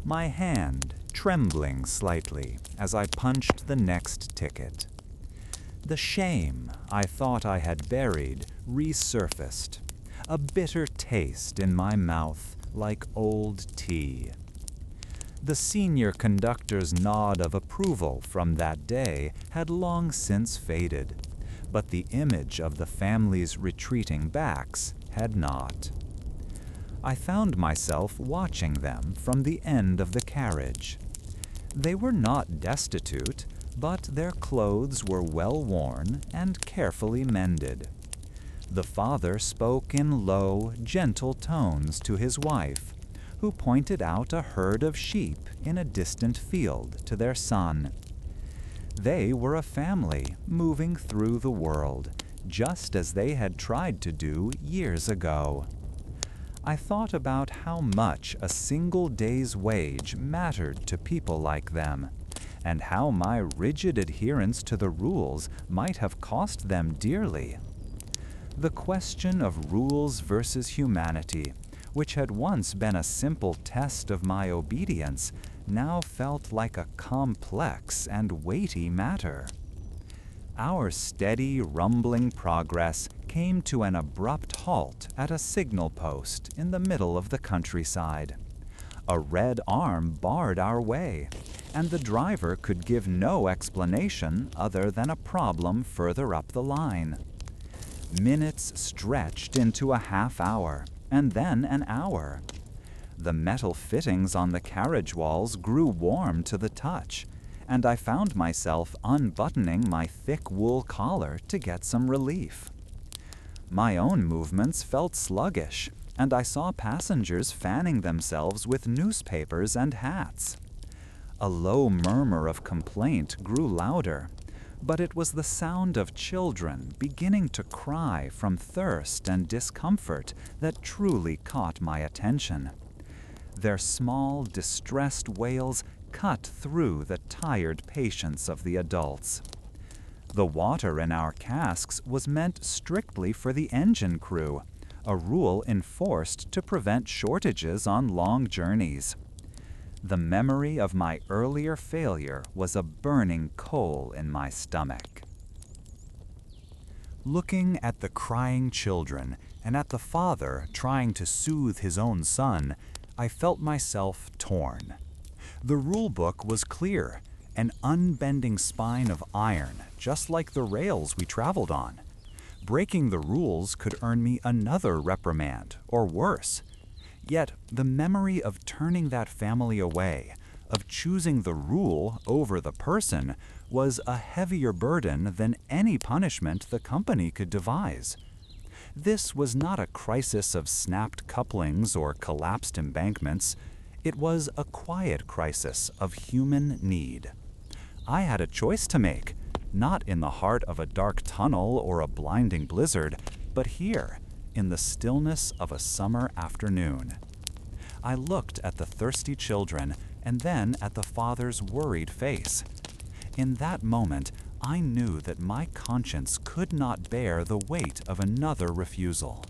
my hand trembling slightly as I punched the next ticket. The shame I thought I had buried resurfaced, a bitter taste in my mouth like old tea. The senior conductor's nod of approval from that day had long since faded, but the image of the family's retreating backs had not. I found myself watching them from the end of the carriage. They were not destitute, but their clothes were well worn and carefully mended. The father spoke in low, gentle tones to his wife, who pointed out a herd of sheep in a distant field to their son. They were a family moving through the world, just as they had tried to do years ago. I thought about how much a single day's wage mattered to people like them, and how my rigid adherence to the rules might have cost them dearly. The question of rules versus humanity, which had once been a simple test of my obedience, now felt like a complex and weighty matter. Our steady, rumbling progress came to an abrupt halt at a signal post in the middle of the countryside. A red arm barred our way, and the driver could give no explanation other than a problem further up the line. Minutes stretched into a half hour, and then an hour. The metal fittings on the carriage walls grew warm to the touch, and I found myself unbuttoning my thick wool collar to get some relief. My own movements felt sluggish, and I saw passengers fanning themselves with newspapers and hats. A low murmur of complaint grew louder, but it was the sound of children beginning to cry from thirst and discomfort that truly caught my attention. Their small, distressed wails cut through the tired patience of the adults. The water in our casks was meant strictly for the engine crew, a rule enforced to prevent shortages on long journeys. The memory of my earlier failure was a burning coal in my stomach. Looking at the crying children and at the father trying to soothe his own son, I felt myself torn. The rule book was clear, an unbending spine of iron, just like the rails we traveled on. Breaking the rules could earn me another reprimand, or worse. Yet the memory of turning that family away, of choosing the rule over the person, was a heavier burden than any punishment the company could devise. This was not a crisis of snapped couplings or collapsed embankments. It was a quiet crisis of human need. I had a choice to make, not in the heart of a dark tunnel or a blinding blizzard, but here, in the stillness of a summer afternoon. I looked at the thirsty children and then at the father's worried face. In that moment, I knew that my conscience could not bear the weight of another refusal.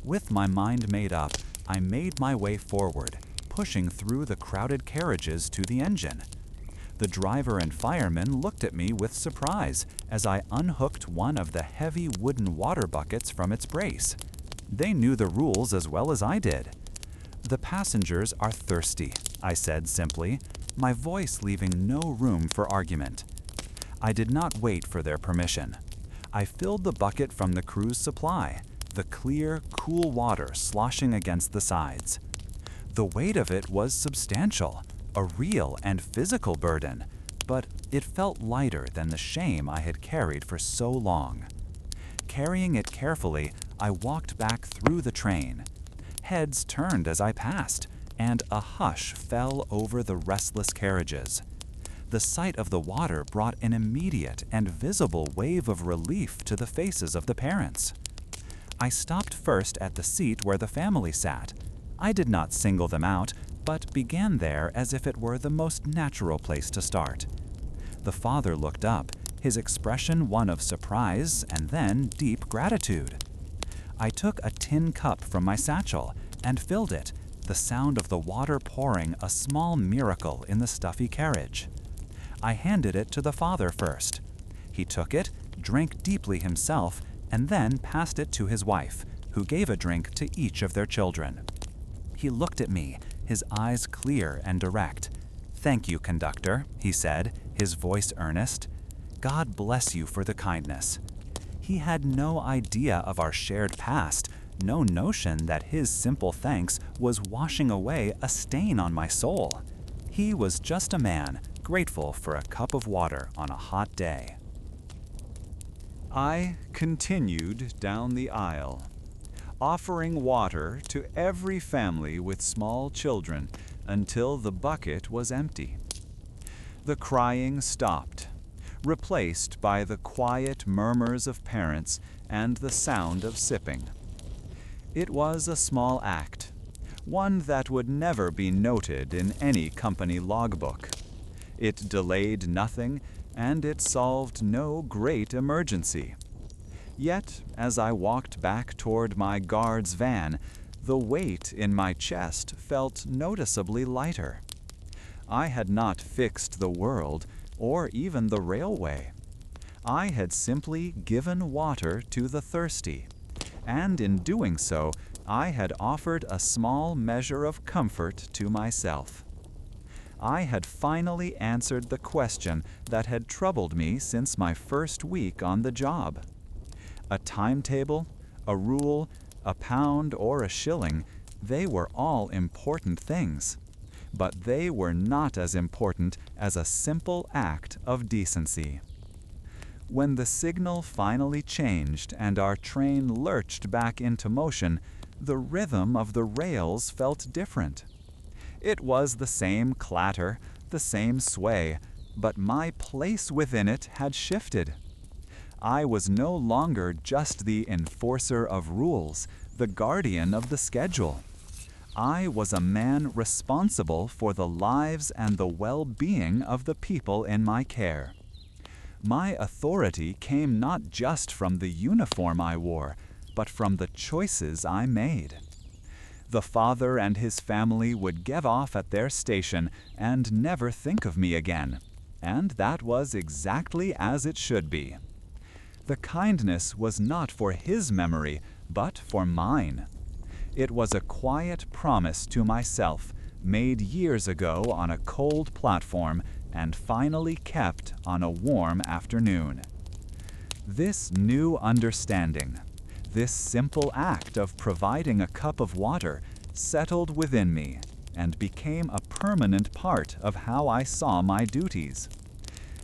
With my mind made up, I made my way forward, pushing through the crowded carriages to the engine. The driver and fireman looked at me with surprise as I unhooked one of the heavy wooden water buckets from its brace. They knew the rules as well as I did. "The passengers are thirsty," I said simply, my voice leaving no room for argument. I did not wait for their permission. I filled the bucket from the crew's supply, the clear, cool water sloshing against the sides. The weight of it was substantial, a real and physical burden, but it felt lighter than the shame I had carried for so long. Carrying it carefully, I walked back through the train. Heads turned as I passed, and a hush fell over the restless carriages. The sight of the water brought an immediate and visible wave of relief to the faces of the parents. I stopped first at the seat where the family sat. I did not single them out, but began there as if it were the most natural place to start. The father looked up, his expression one of surprise and then deep gratitude. I took a tin cup from my satchel and filled it, the sound of the water pouring a small miracle in the stuffy carriage. I handed it to the father first. He took it, drank deeply himself, and then passed it to his wife, who gave a drink to each of their children. He looked at me, his eyes clear and direct. "Thank you, conductor," he said, his voice earnest. "God bless you for the kindness." He had no idea of our shared past, no notion that his simple thanks was washing away a stain on my soul. He was just a man, grateful for a cup of water on a hot day. I continued down the aisle, offering water to every family with small children until the bucket was empty. The crying stopped, replaced by the quiet murmurs of parents and the sound of sipping. It was a small act, one that would never be noted in any company logbook. It delayed nothing, and it solved no great emergency. Yet, as I walked back toward my guard's van, the weight in my chest felt noticeably lighter. I had not fixed the world or even the railway. I had simply given water to the thirsty, and in doing so, I had offered a small measure of comfort to myself. I had finally answered the question that had troubled me since my first week on the job. A timetable, a rule, a pound, or a shilling, they were all important things. But they were not as important as a simple act of decency. When the signal finally changed and our train lurched back into motion, the rhythm of the rails felt different. It was the same clatter, the same sway, but my place within it had shifted. I was no longer just the enforcer of rules, the guardian of the schedule. I was a man responsible for the lives and the well-being of the people in my care. My authority came not just from the uniform I wore, but from the choices I made. The father and his family would get off at their station and never think of me again, and that was exactly as it should be. The kindness was not for his memory, but for mine. It was a quiet promise to myself, made years ago on a cold platform and finally kept on a warm afternoon. This new understanding, this simple act of providing a cup of water, settled within me and became a permanent part of how I saw my duties.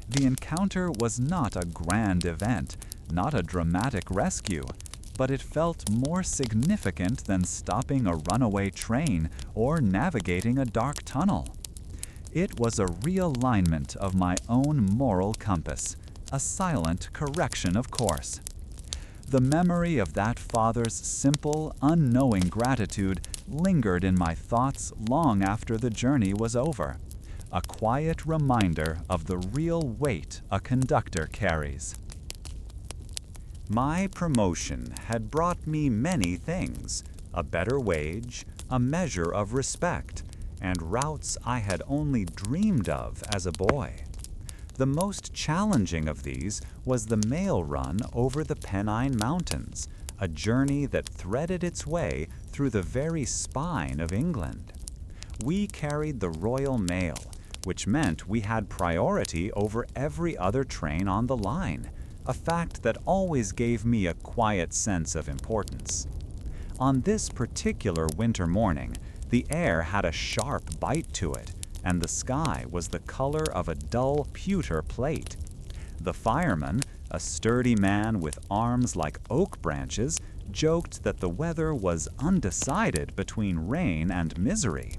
The encounter was not a grand event, not a dramatic rescue, but it felt more significant than stopping a runaway train or navigating a dark tunnel. It was a realignment of my own moral compass, a silent correction of course. The memory of that father's simple, unknowing gratitude lingered in my thoughts long after the journey was over, a quiet reminder of the real weight a conductor carries. My promotion had brought me many things, a better wage, a measure of respect, and routes I had only dreamed of as a boy. The most challenging of these was the mail run over the Pennine Mountains, a journey that threaded its way through the very spine of England. We carried the Royal Mail, which meant we had priority over every other train on the line, a fact that always gave me a quiet sense of importance. On this particular winter morning, the air had a sharp bite to it, and the sky was the color of a dull pewter plate. The fireman, a sturdy man with arms like oak branches, joked that the weather was undecided between rain and misery.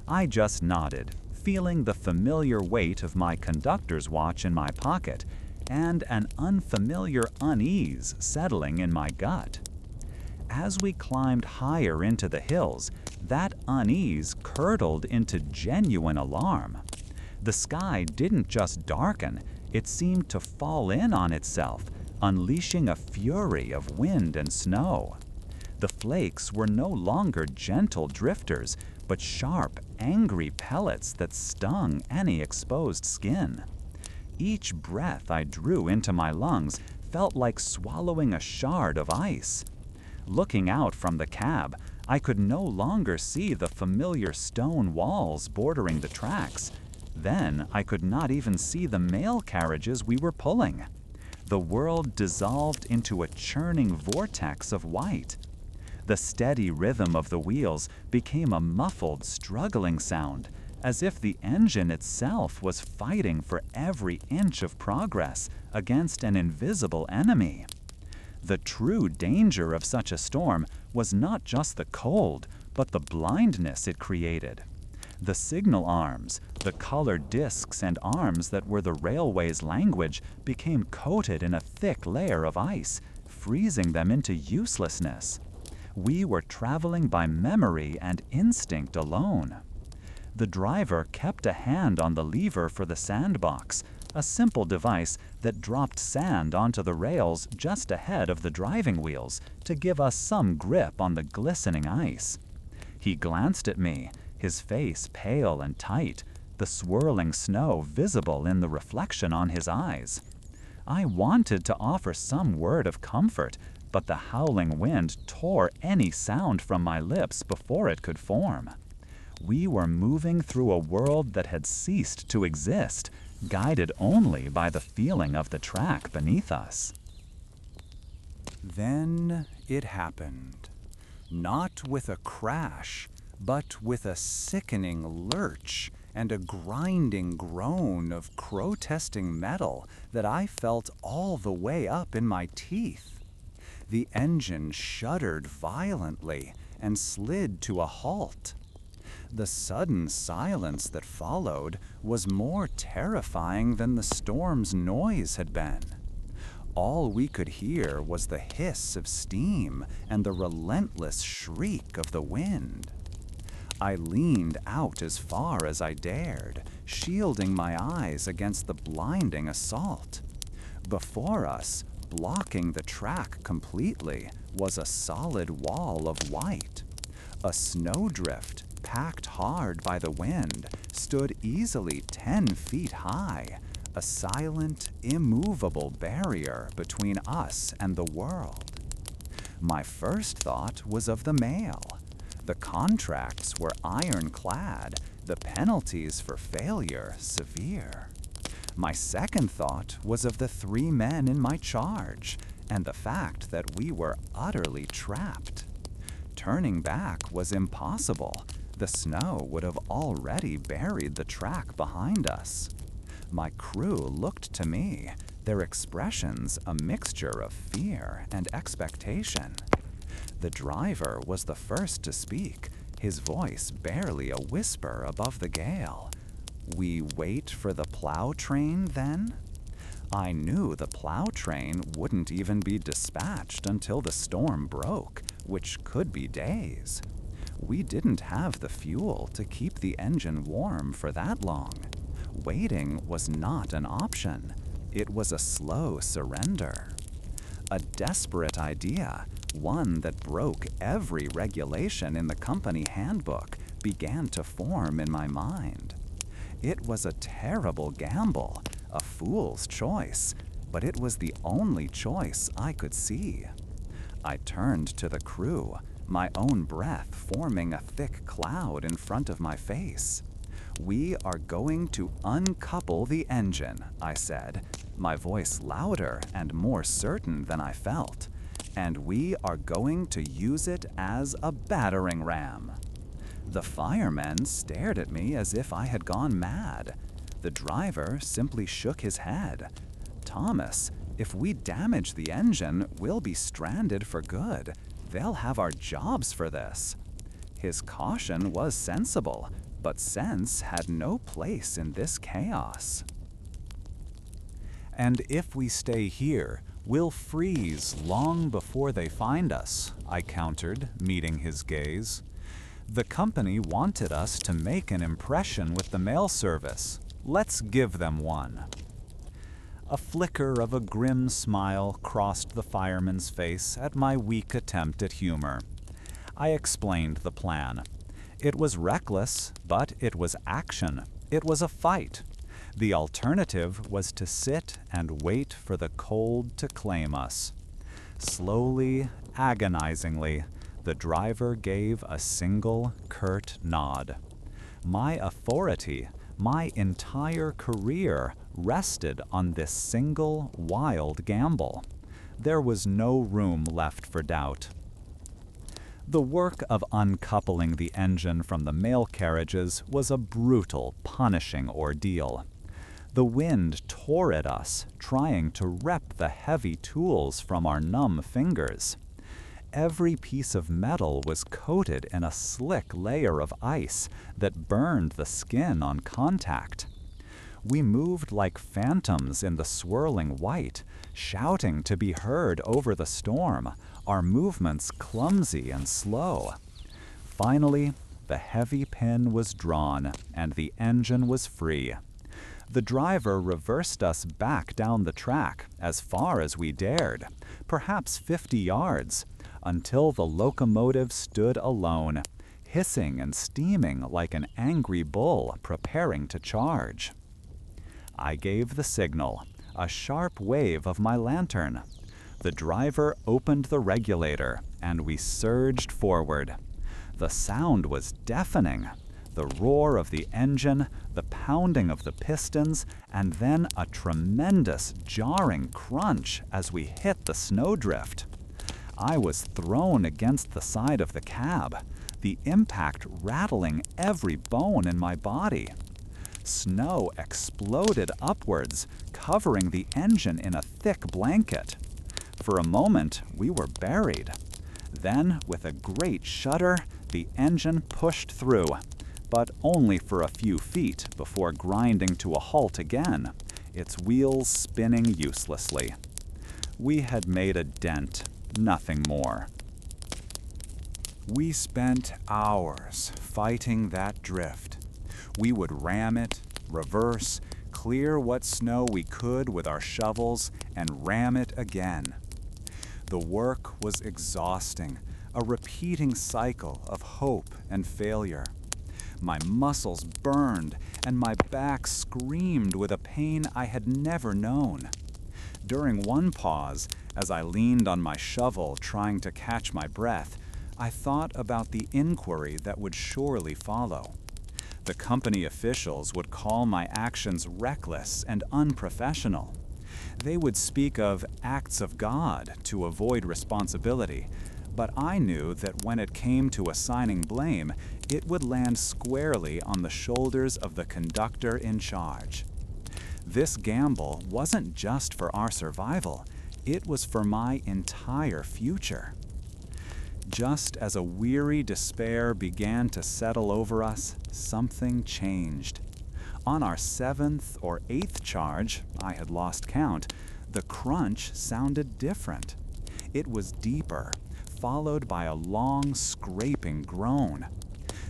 I just nodded, feeling the familiar weight of my conductor's watch in my pocket, and an unfamiliar unease settling in my gut. As we climbed higher into the hills, that unease curdled into genuine alarm. The sky didn't just darken, it seemed to fall in on itself, unleashing a fury of wind and snow. The flakes were no longer gentle drifters, but sharp, angry pellets that stung any exposed skin. Each breath I drew into my lungs felt like swallowing a shard of ice. Looking out from the cab, I could no longer see the familiar stone walls bordering the tracks. Then I could not even see the mail carriages we were pulling. The world dissolved into a churning vortex of white. The steady rhythm of the wheels became a muffled, struggling sound, as if the engine itself was fighting for every inch of progress against an invisible enemy. The true danger of such a storm was not just the cold, but the blindness it created. The signal arms, the colored discs and arms that were the railway's language, became coated in a thick layer of ice, freezing them into uselessness. We were traveling by memory and instinct alone. The driver kept a hand on the lever for the sandbox, a simple device that dropped sand onto the rails just ahead of the driving wheels to give us some grip on the glistening ice. He glanced at me, his face pale and tight, the swirling snow visible in the reflection on his eyes. I wanted to offer some word of comfort, but the howling wind tore any sound from my lips before it could form. We were moving through a world that had ceased to exist, guided only by the feeling of the track beneath us. Then it happened. Not with a crash, but with a sickening lurch and a grinding groan of protesting metal that I felt all the way up in my teeth. The engine shuddered violently and slid to a halt. The sudden silence that followed was more terrifying than the storm's noise had been. All we could hear was the hiss of steam and the relentless shriek of the wind. I leaned out as far as I dared, shielding my eyes against the blinding assault. Before us, blocking the track completely, was a solid wall of white. A snowdrift, packed hard by the wind, stood easily 10 feet high, a silent, immovable barrier between us and the world. My first thought was of the mail. The contracts were ironclad, the penalties for failure severe. My second thought was of the 3 men in my charge, and the fact that we were utterly trapped. Turning back was impossible. The snow would have already buried the track behind us. My crew looked to me, their expressions a mixture of fear and expectation. The driver was the first to speak, his voice barely a whisper above the gale. We wait for the plow train, then? I knew the plow train wouldn't even be dispatched until the storm broke, which could be days. We didn't have the fuel to keep the engine warm for that long. Waiting was not an option. It was a slow surrender. A desperate idea, one that broke every regulation in the company handbook, began to form in my mind. It was a terrible gamble, a fool's choice, but it was the only choice I could see. I turned to the crew, my own breath forming a thick cloud in front of my face. "We are going to uncouple the engine," I said, my voice louder and more certain than I felt. "And we are going to use it as a battering ram." The firemen stared at me as if I had gone mad. The driver simply shook his head. "Thomas, if we damage the engine, we'll be stranded for good. They'll have our jobs for this." His caution was sensible, but sense had no place in this chaos. "And if we stay here, we'll freeze long before they find us," I countered, meeting his gaze. "The company wanted us to make an impression with the mail service. Let's give them one." A flicker of a grim smile crossed the fireman's face at my weak attempt at humor. I explained the plan. It was reckless, but it was action. It was a fight. The alternative was to sit and wait for the cold to claim us. Slowly, agonizingly, the driver gave a single, curt nod. My authority, my entire career rested on this single, wild gamble. There was no room left for doubt. The work of uncoupling the engine from the mail carriages was a brutal, punishing ordeal. The wind tore at us, trying to rip the heavy tools from our numb fingers. Every piece of metal was coated in a slick layer of ice that burned the skin on contact. We moved like phantoms in the swirling white, shouting to be heard over the storm, our movements clumsy and slow. Finally, the heavy pin was drawn, and the engine was free. The driver reversed us back down the track, as far as we dared, perhaps 50 yards, until the locomotive stood alone, hissing and steaming like an angry bull preparing to charge. I gave the signal, a sharp wave of my lantern. The driver opened the regulator, and we surged forward. The sound was deafening. the roar of the engine, the pounding of the pistons, and then a tremendous jarring crunch as we hit the snowdrift. I was thrown against the side of the cab, the impact rattling every bone in my body. Snow exploded upwards, covering the engine in a thick blanket. For a moment, we were buried. Then, with a great shudder, the engine pushed through, but only for a few feet before grinding to a halt again, its wheels spinning uselessly. We had made a dent, nothing more. We spent hours fighting that drift. We would ram it, reverse, clear what snow we could with our shovels, and ram it again. The work was exhausting, a repeating cycle of hope and failure. My muscles burned, and my back screamed with a pain I had never known. During one pause, as I leaned on my shovel trying to catch my breath, I thought about the inquiry that would surely follow. The company officials would call my actions reckless and unprofessional. They would speak of acts of God to avoid responsibility, but I knew that when it came to assigning blame, it would land squarely on the shoulders of the conductor in charge. This gamble wasn't just for our survival, it was for my entire future. Just as a weary despair began to settle over us, something changed. On our 7th or 8th charge, I had lost count, the crunch sounded different. It was deeper, followed by a long, scraping groan.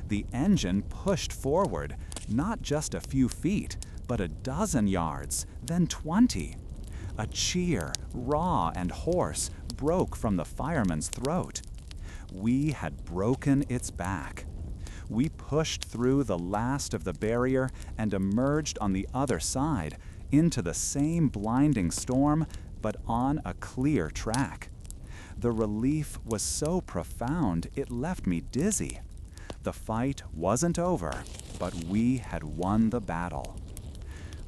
The engine pushed forward, not just a few feet, but a dozen yards, then 20. A cheer, raw and hoarse, broke from the fireman's throat. We had broken its back. We pushed through the last of the barrier and emerged on the other side, into the same blinding storm, but on a clear track. The relief was so profound it left me dizzy. The fight wasn't over, but we had won the battle.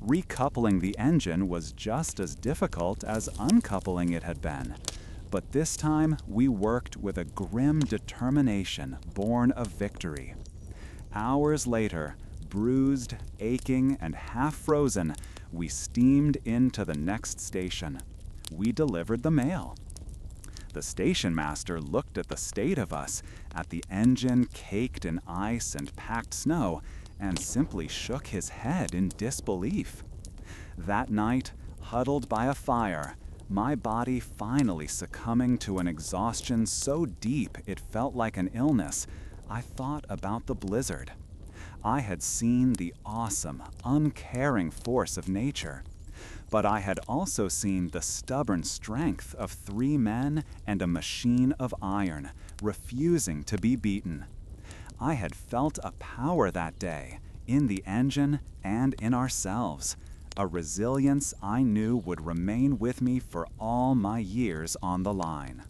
Recoupling the engine was just as difficult as uncoupling it had been. But this time, we worked with a grim determination born of victory. Hours later, bruised, aching, and half-frozen, we steamed into the next station. We delivered the mail. The stationmaster looked at the state of us, at the engine caked in ice and packed snow, and simply shook his head in disbelief. That night, huddled by a fire, my body finally succumbing to an exhaustion so deep it felt like an illness, I thought about the blizzard. I had seen the awesome, uncaring force of nature, but I had also seen the stubborn strength of 3 men and a machine of iron, refusing to be beaten. I had felt a power that day, in the engine and in ourselves, a resilience I knew would remain with me for all my years on the line.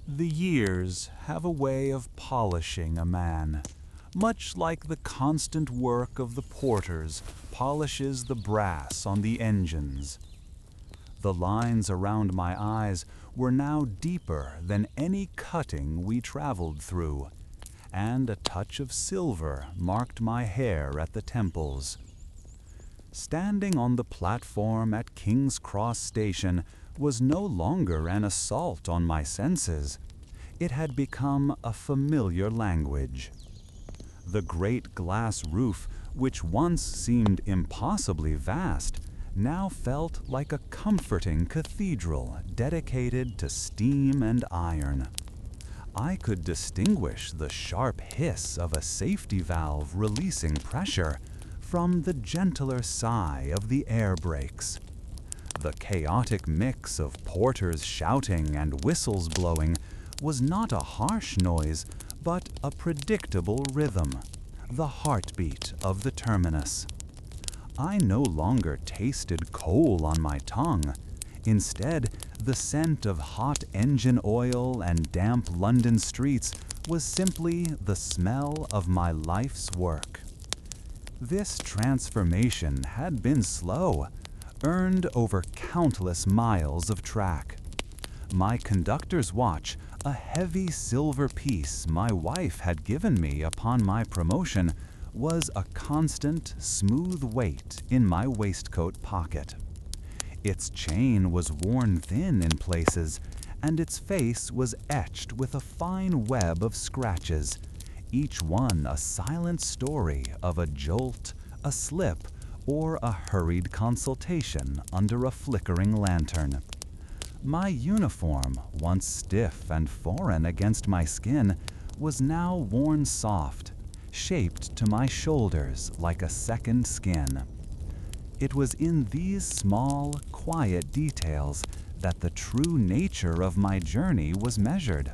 The years have a way of polishing a man, much like the constant work of the porters polishes the brass on the engines. The lines around my eyes were now deeper than any cutting we traveled through, and a touch of silver marked my hair at the temples. Standing on the platform at King's Cross Station was no longer an assault on my senses. It had become a familiar language. The great glass roof, which once seemed impossibly vast, now felt like a comforting cathedral dedicated to steam and iron. I could distinguish the sharp hiss of a safety valve releasing pressure from the gentler sigh of the air brakes. The chaotic mix of porters shouting and whistles blowing was not a harsh noise, but a predictable rhythm, the heartbeat of the terminus. I no longer tasted coal on my tongue. Instead, the scent of hot engine oil and damp London streets was simply the smell of my life's work. This transformation had been slow, earned over countless miles of track. My conductor's watch, a heavy silver piece my wife had given me upon my promotion, was a constant, smooth weight in my waistcoat pocket. Its chain was worn thin in places, and its face was etched with a fine web of scratches, each one a silent story of a jolt, a slip, or a hurried consultation under a flickering lantern. My uniform, once stiff and foreign against my skin, was now worn soft, shaped to my shoulders like a second skin. It was in these small, quiet details that the true nature of my journey was measured.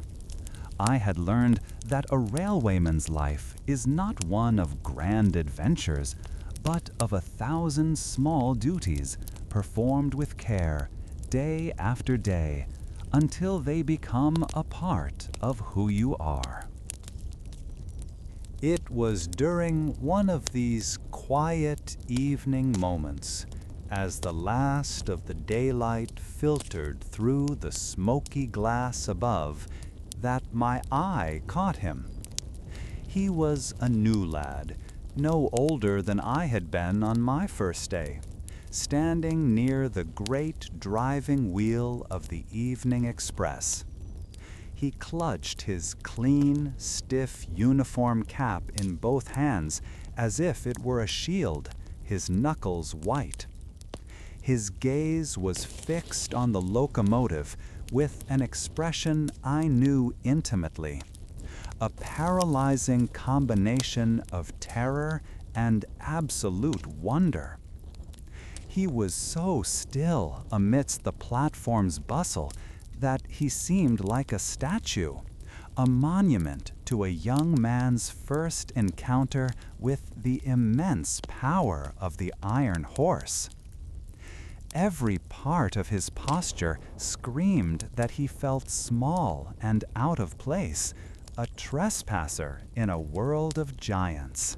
I had learned that a railwayman's life is not one of grand adventures, but of 1,000 small duties performed with care, day after day, until they become a part of who you are. It was during one of these quiet evening moments, as the last of the daylight filtered through the smoky glass above, that my eye caught him. He was a new lad, no older than I had been on my first day, standing near the great driving wheel of the evening express. He clutched his clean, stiff uniform cap in both hands as if it were a shield, his knuckles white. His gaze was fixed on the locomotive with an expression I knew intimately, a paralyzing combination of terror and absolute wonder. He was so still amidst the platform's bustle that he seemed like a statue, a monument to a young man's first encounter with the immense power of the iron horse. Every part of his posture screamed that he felt small and out of place, a trespasser in a world of giants.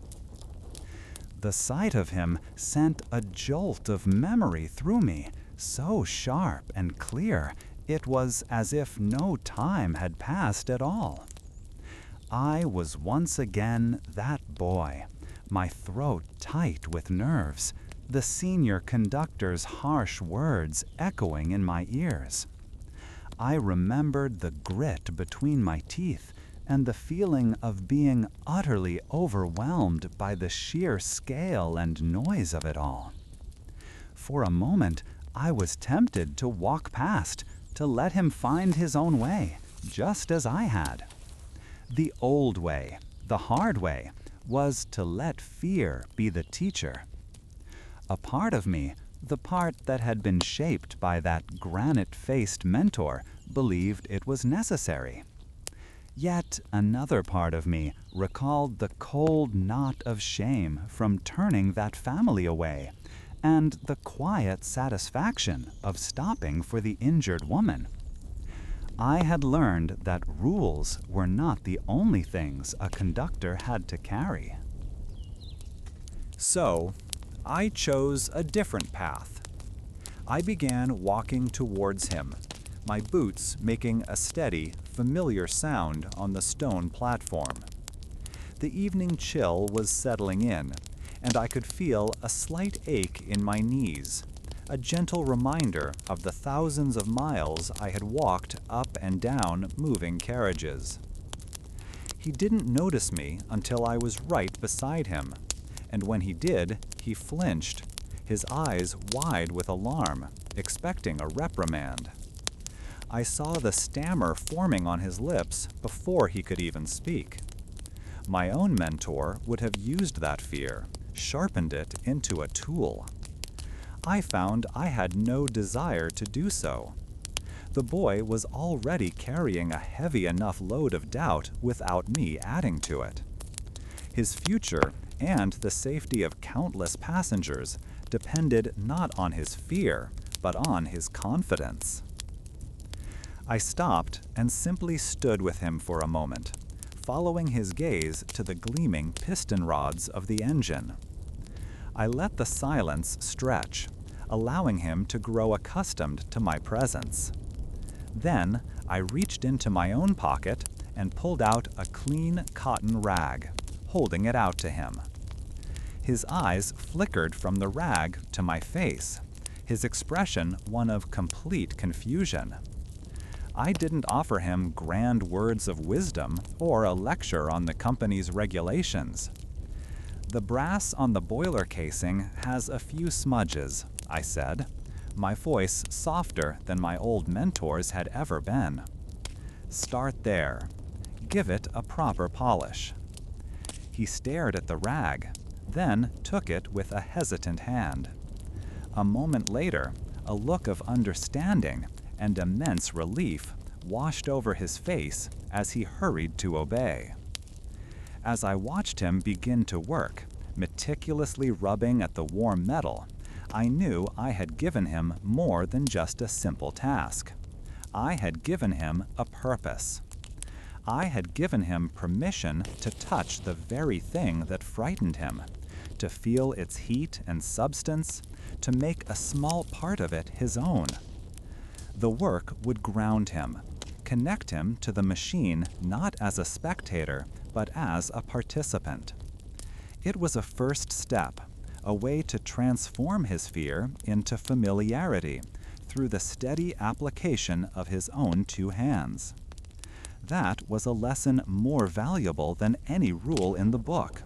The sight of him sent a jolt of memory through me, so sharp and clear it was as if no time had passed at all. I was once again that boy, my throat tight with nerves, the senior conductor's harsh words echoing in my ears. I remembered the grit between my teeth and the feeling of being utterly overwhelmed by the sheer scale and noise of it all. For a moment, I was tempted to walk past, to let him find his own way, just as I had. The old way, the hard way, was to let fear be the teacher. A part of me, the part that had been shaped by that granite-faced mentor, believed it was necessary. Yet another part of me recalled the cold knot of shame from turning that family away, and the quiet satisfaction of stopping for the injured woman. I had learned that rules were not the only things a conductor had to carry. So, I chose a different path. I began walking towards him, my boots making a steady, familiar sound on the stone platform. The evening chill was settling in, and I could feel a slight ache in my knees, a gentle reminder of the thousands of miles I had walked up and down moving carriages. He didn't notice me until I was right beside him, and when he did, he flinched, his eyes wide with alarm, expecting a reprimand. I saw the stammer forming on his lips before he could even speak. My own mentor would have used that fear, sharpened it into a tool. I found I had no desire to do so. The boy was already carrying a heavy enough load of doubt without me adding to it. His future and the safety of countless passengers depended not on his fear, but on his confidence. I stopped and simply stood with him for a moment, following his gaze to the gleaming piston rods of the engine. I let the silence stretch, allowing him to grow accustomed to my presence. Then I reached into my own pocket and pulled out a clean cotton rag, holding it out to him. His eyes flickered from the rag to my face, his expression one of complete confusion. I didn't offer him grand words of wisdom or a lecture on the company's regulations. "The brass on the boiler casing has a few smudges," I said, my voice softer than my old mentor's had ever been. "Start there. Give it a proper polish." He stared at the rag, then took it with a hesitant hand. A moment later, a look of understanding and immense relief washed over his face as he hurried to obey. As I watched him begin to work, meticulously rubbing at the warm metal, I knew I had given him more than just a simple task. I had given him a purpose. I had given him permission to touch the very thing that frightened him, to feel its heat and substance, to make a small part of it his own. The work would ground him, connect him to the machine not as a spectator, but as a participant. It was a first step, a way to transform his fear into familiarity through the steady application of his own two hands. That was a lesson more valuable than any rule in the book,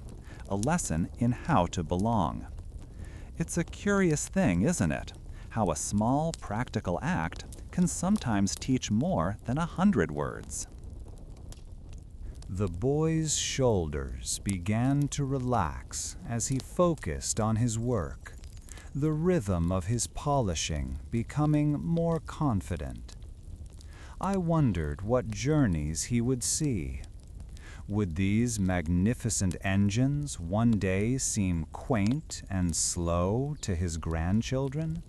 a lesson in how to belong. It's a curious thing, isn't it, how a small practical act can sometimes teach more than 100 words. The boy's shoulders began to relax as he focused on his work, the rhythm of his polishing becoming more confident. I wondered what journeys he would see. Would these magnificent engines one day seem quaint and slow to his grandchildren?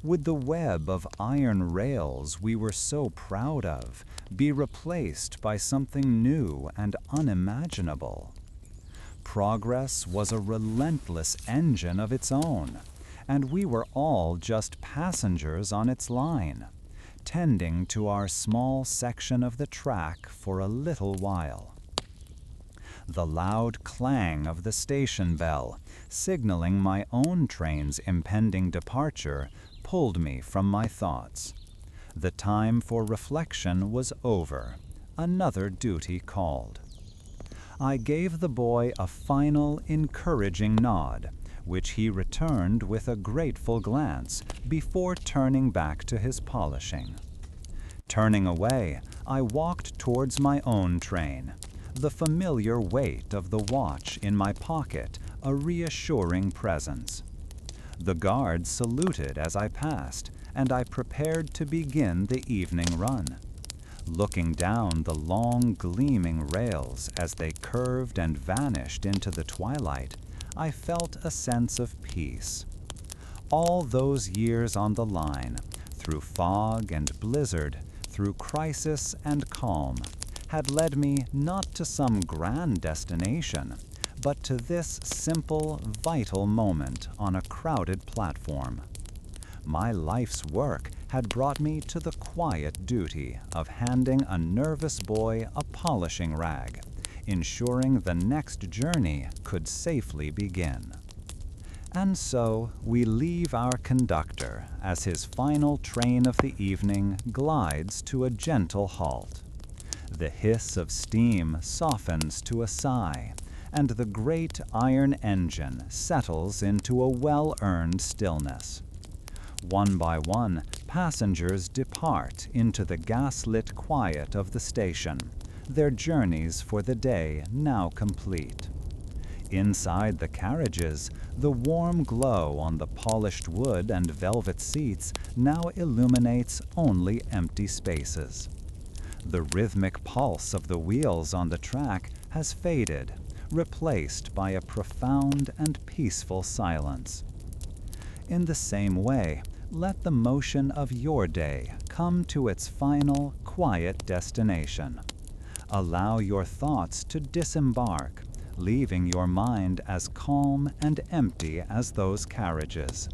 Would the web of iron rails we were so proud of be replaced by something new and unimaginable? Progress was a relentless engine of its own, and we were all just passengers on its line, tending to our small section of the track for a little while. The loud clang of the station bell, signaling my own train's impending departure, pulled me from my thoughts. The time for reflection was over. Another duty called. I gave the boy a final, encouraging nod, which he returned with a grateful glance before turning back to his polishing. Turning away, I walked towards my own train, the familiar weight of the watch in my pocket a reassuring presence. The guards saluted as I passed, and I prepared to begin the evening run. Looking down the long, gleaming rails as they curved and vanished into the twilight, I felt a sense of peace. All those years on the line, through fog and blizzard, through crisis and calm, had led me not to some grand destination, but to this simple, vital moment on a crowded platform. My life's work had brought me to the quiet duty of handing a nervous boy a polishing rag, ensuring the next journey could safely begin. And so we leave our conductor as his final train of the evening glides to a gentle halt. The hiss of steam softens to a sigh, and the great iron engine settles into a well-earned stillness. One by one, passengers depart into the gas-lit quiet of the station, their journeys for the day now complete. Inside the carriages, the warm glow on the polished wood and velvet seats now illuminates only empty spaces. The rhythmic pulse of the wheels on the track has faded, replaced by a profound and peaceful silence. In the same way, let the motion of your day come to its final, quiet destination. Allow your thoughts to disembark, leaving your mind as calm and empty as those carriages.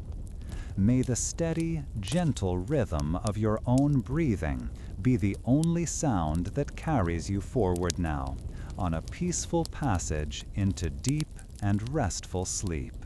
May the steady, gentle rhythm of your own breathing be the only sound that carries you forward now, on a peaceful passage into deep and restful sleep.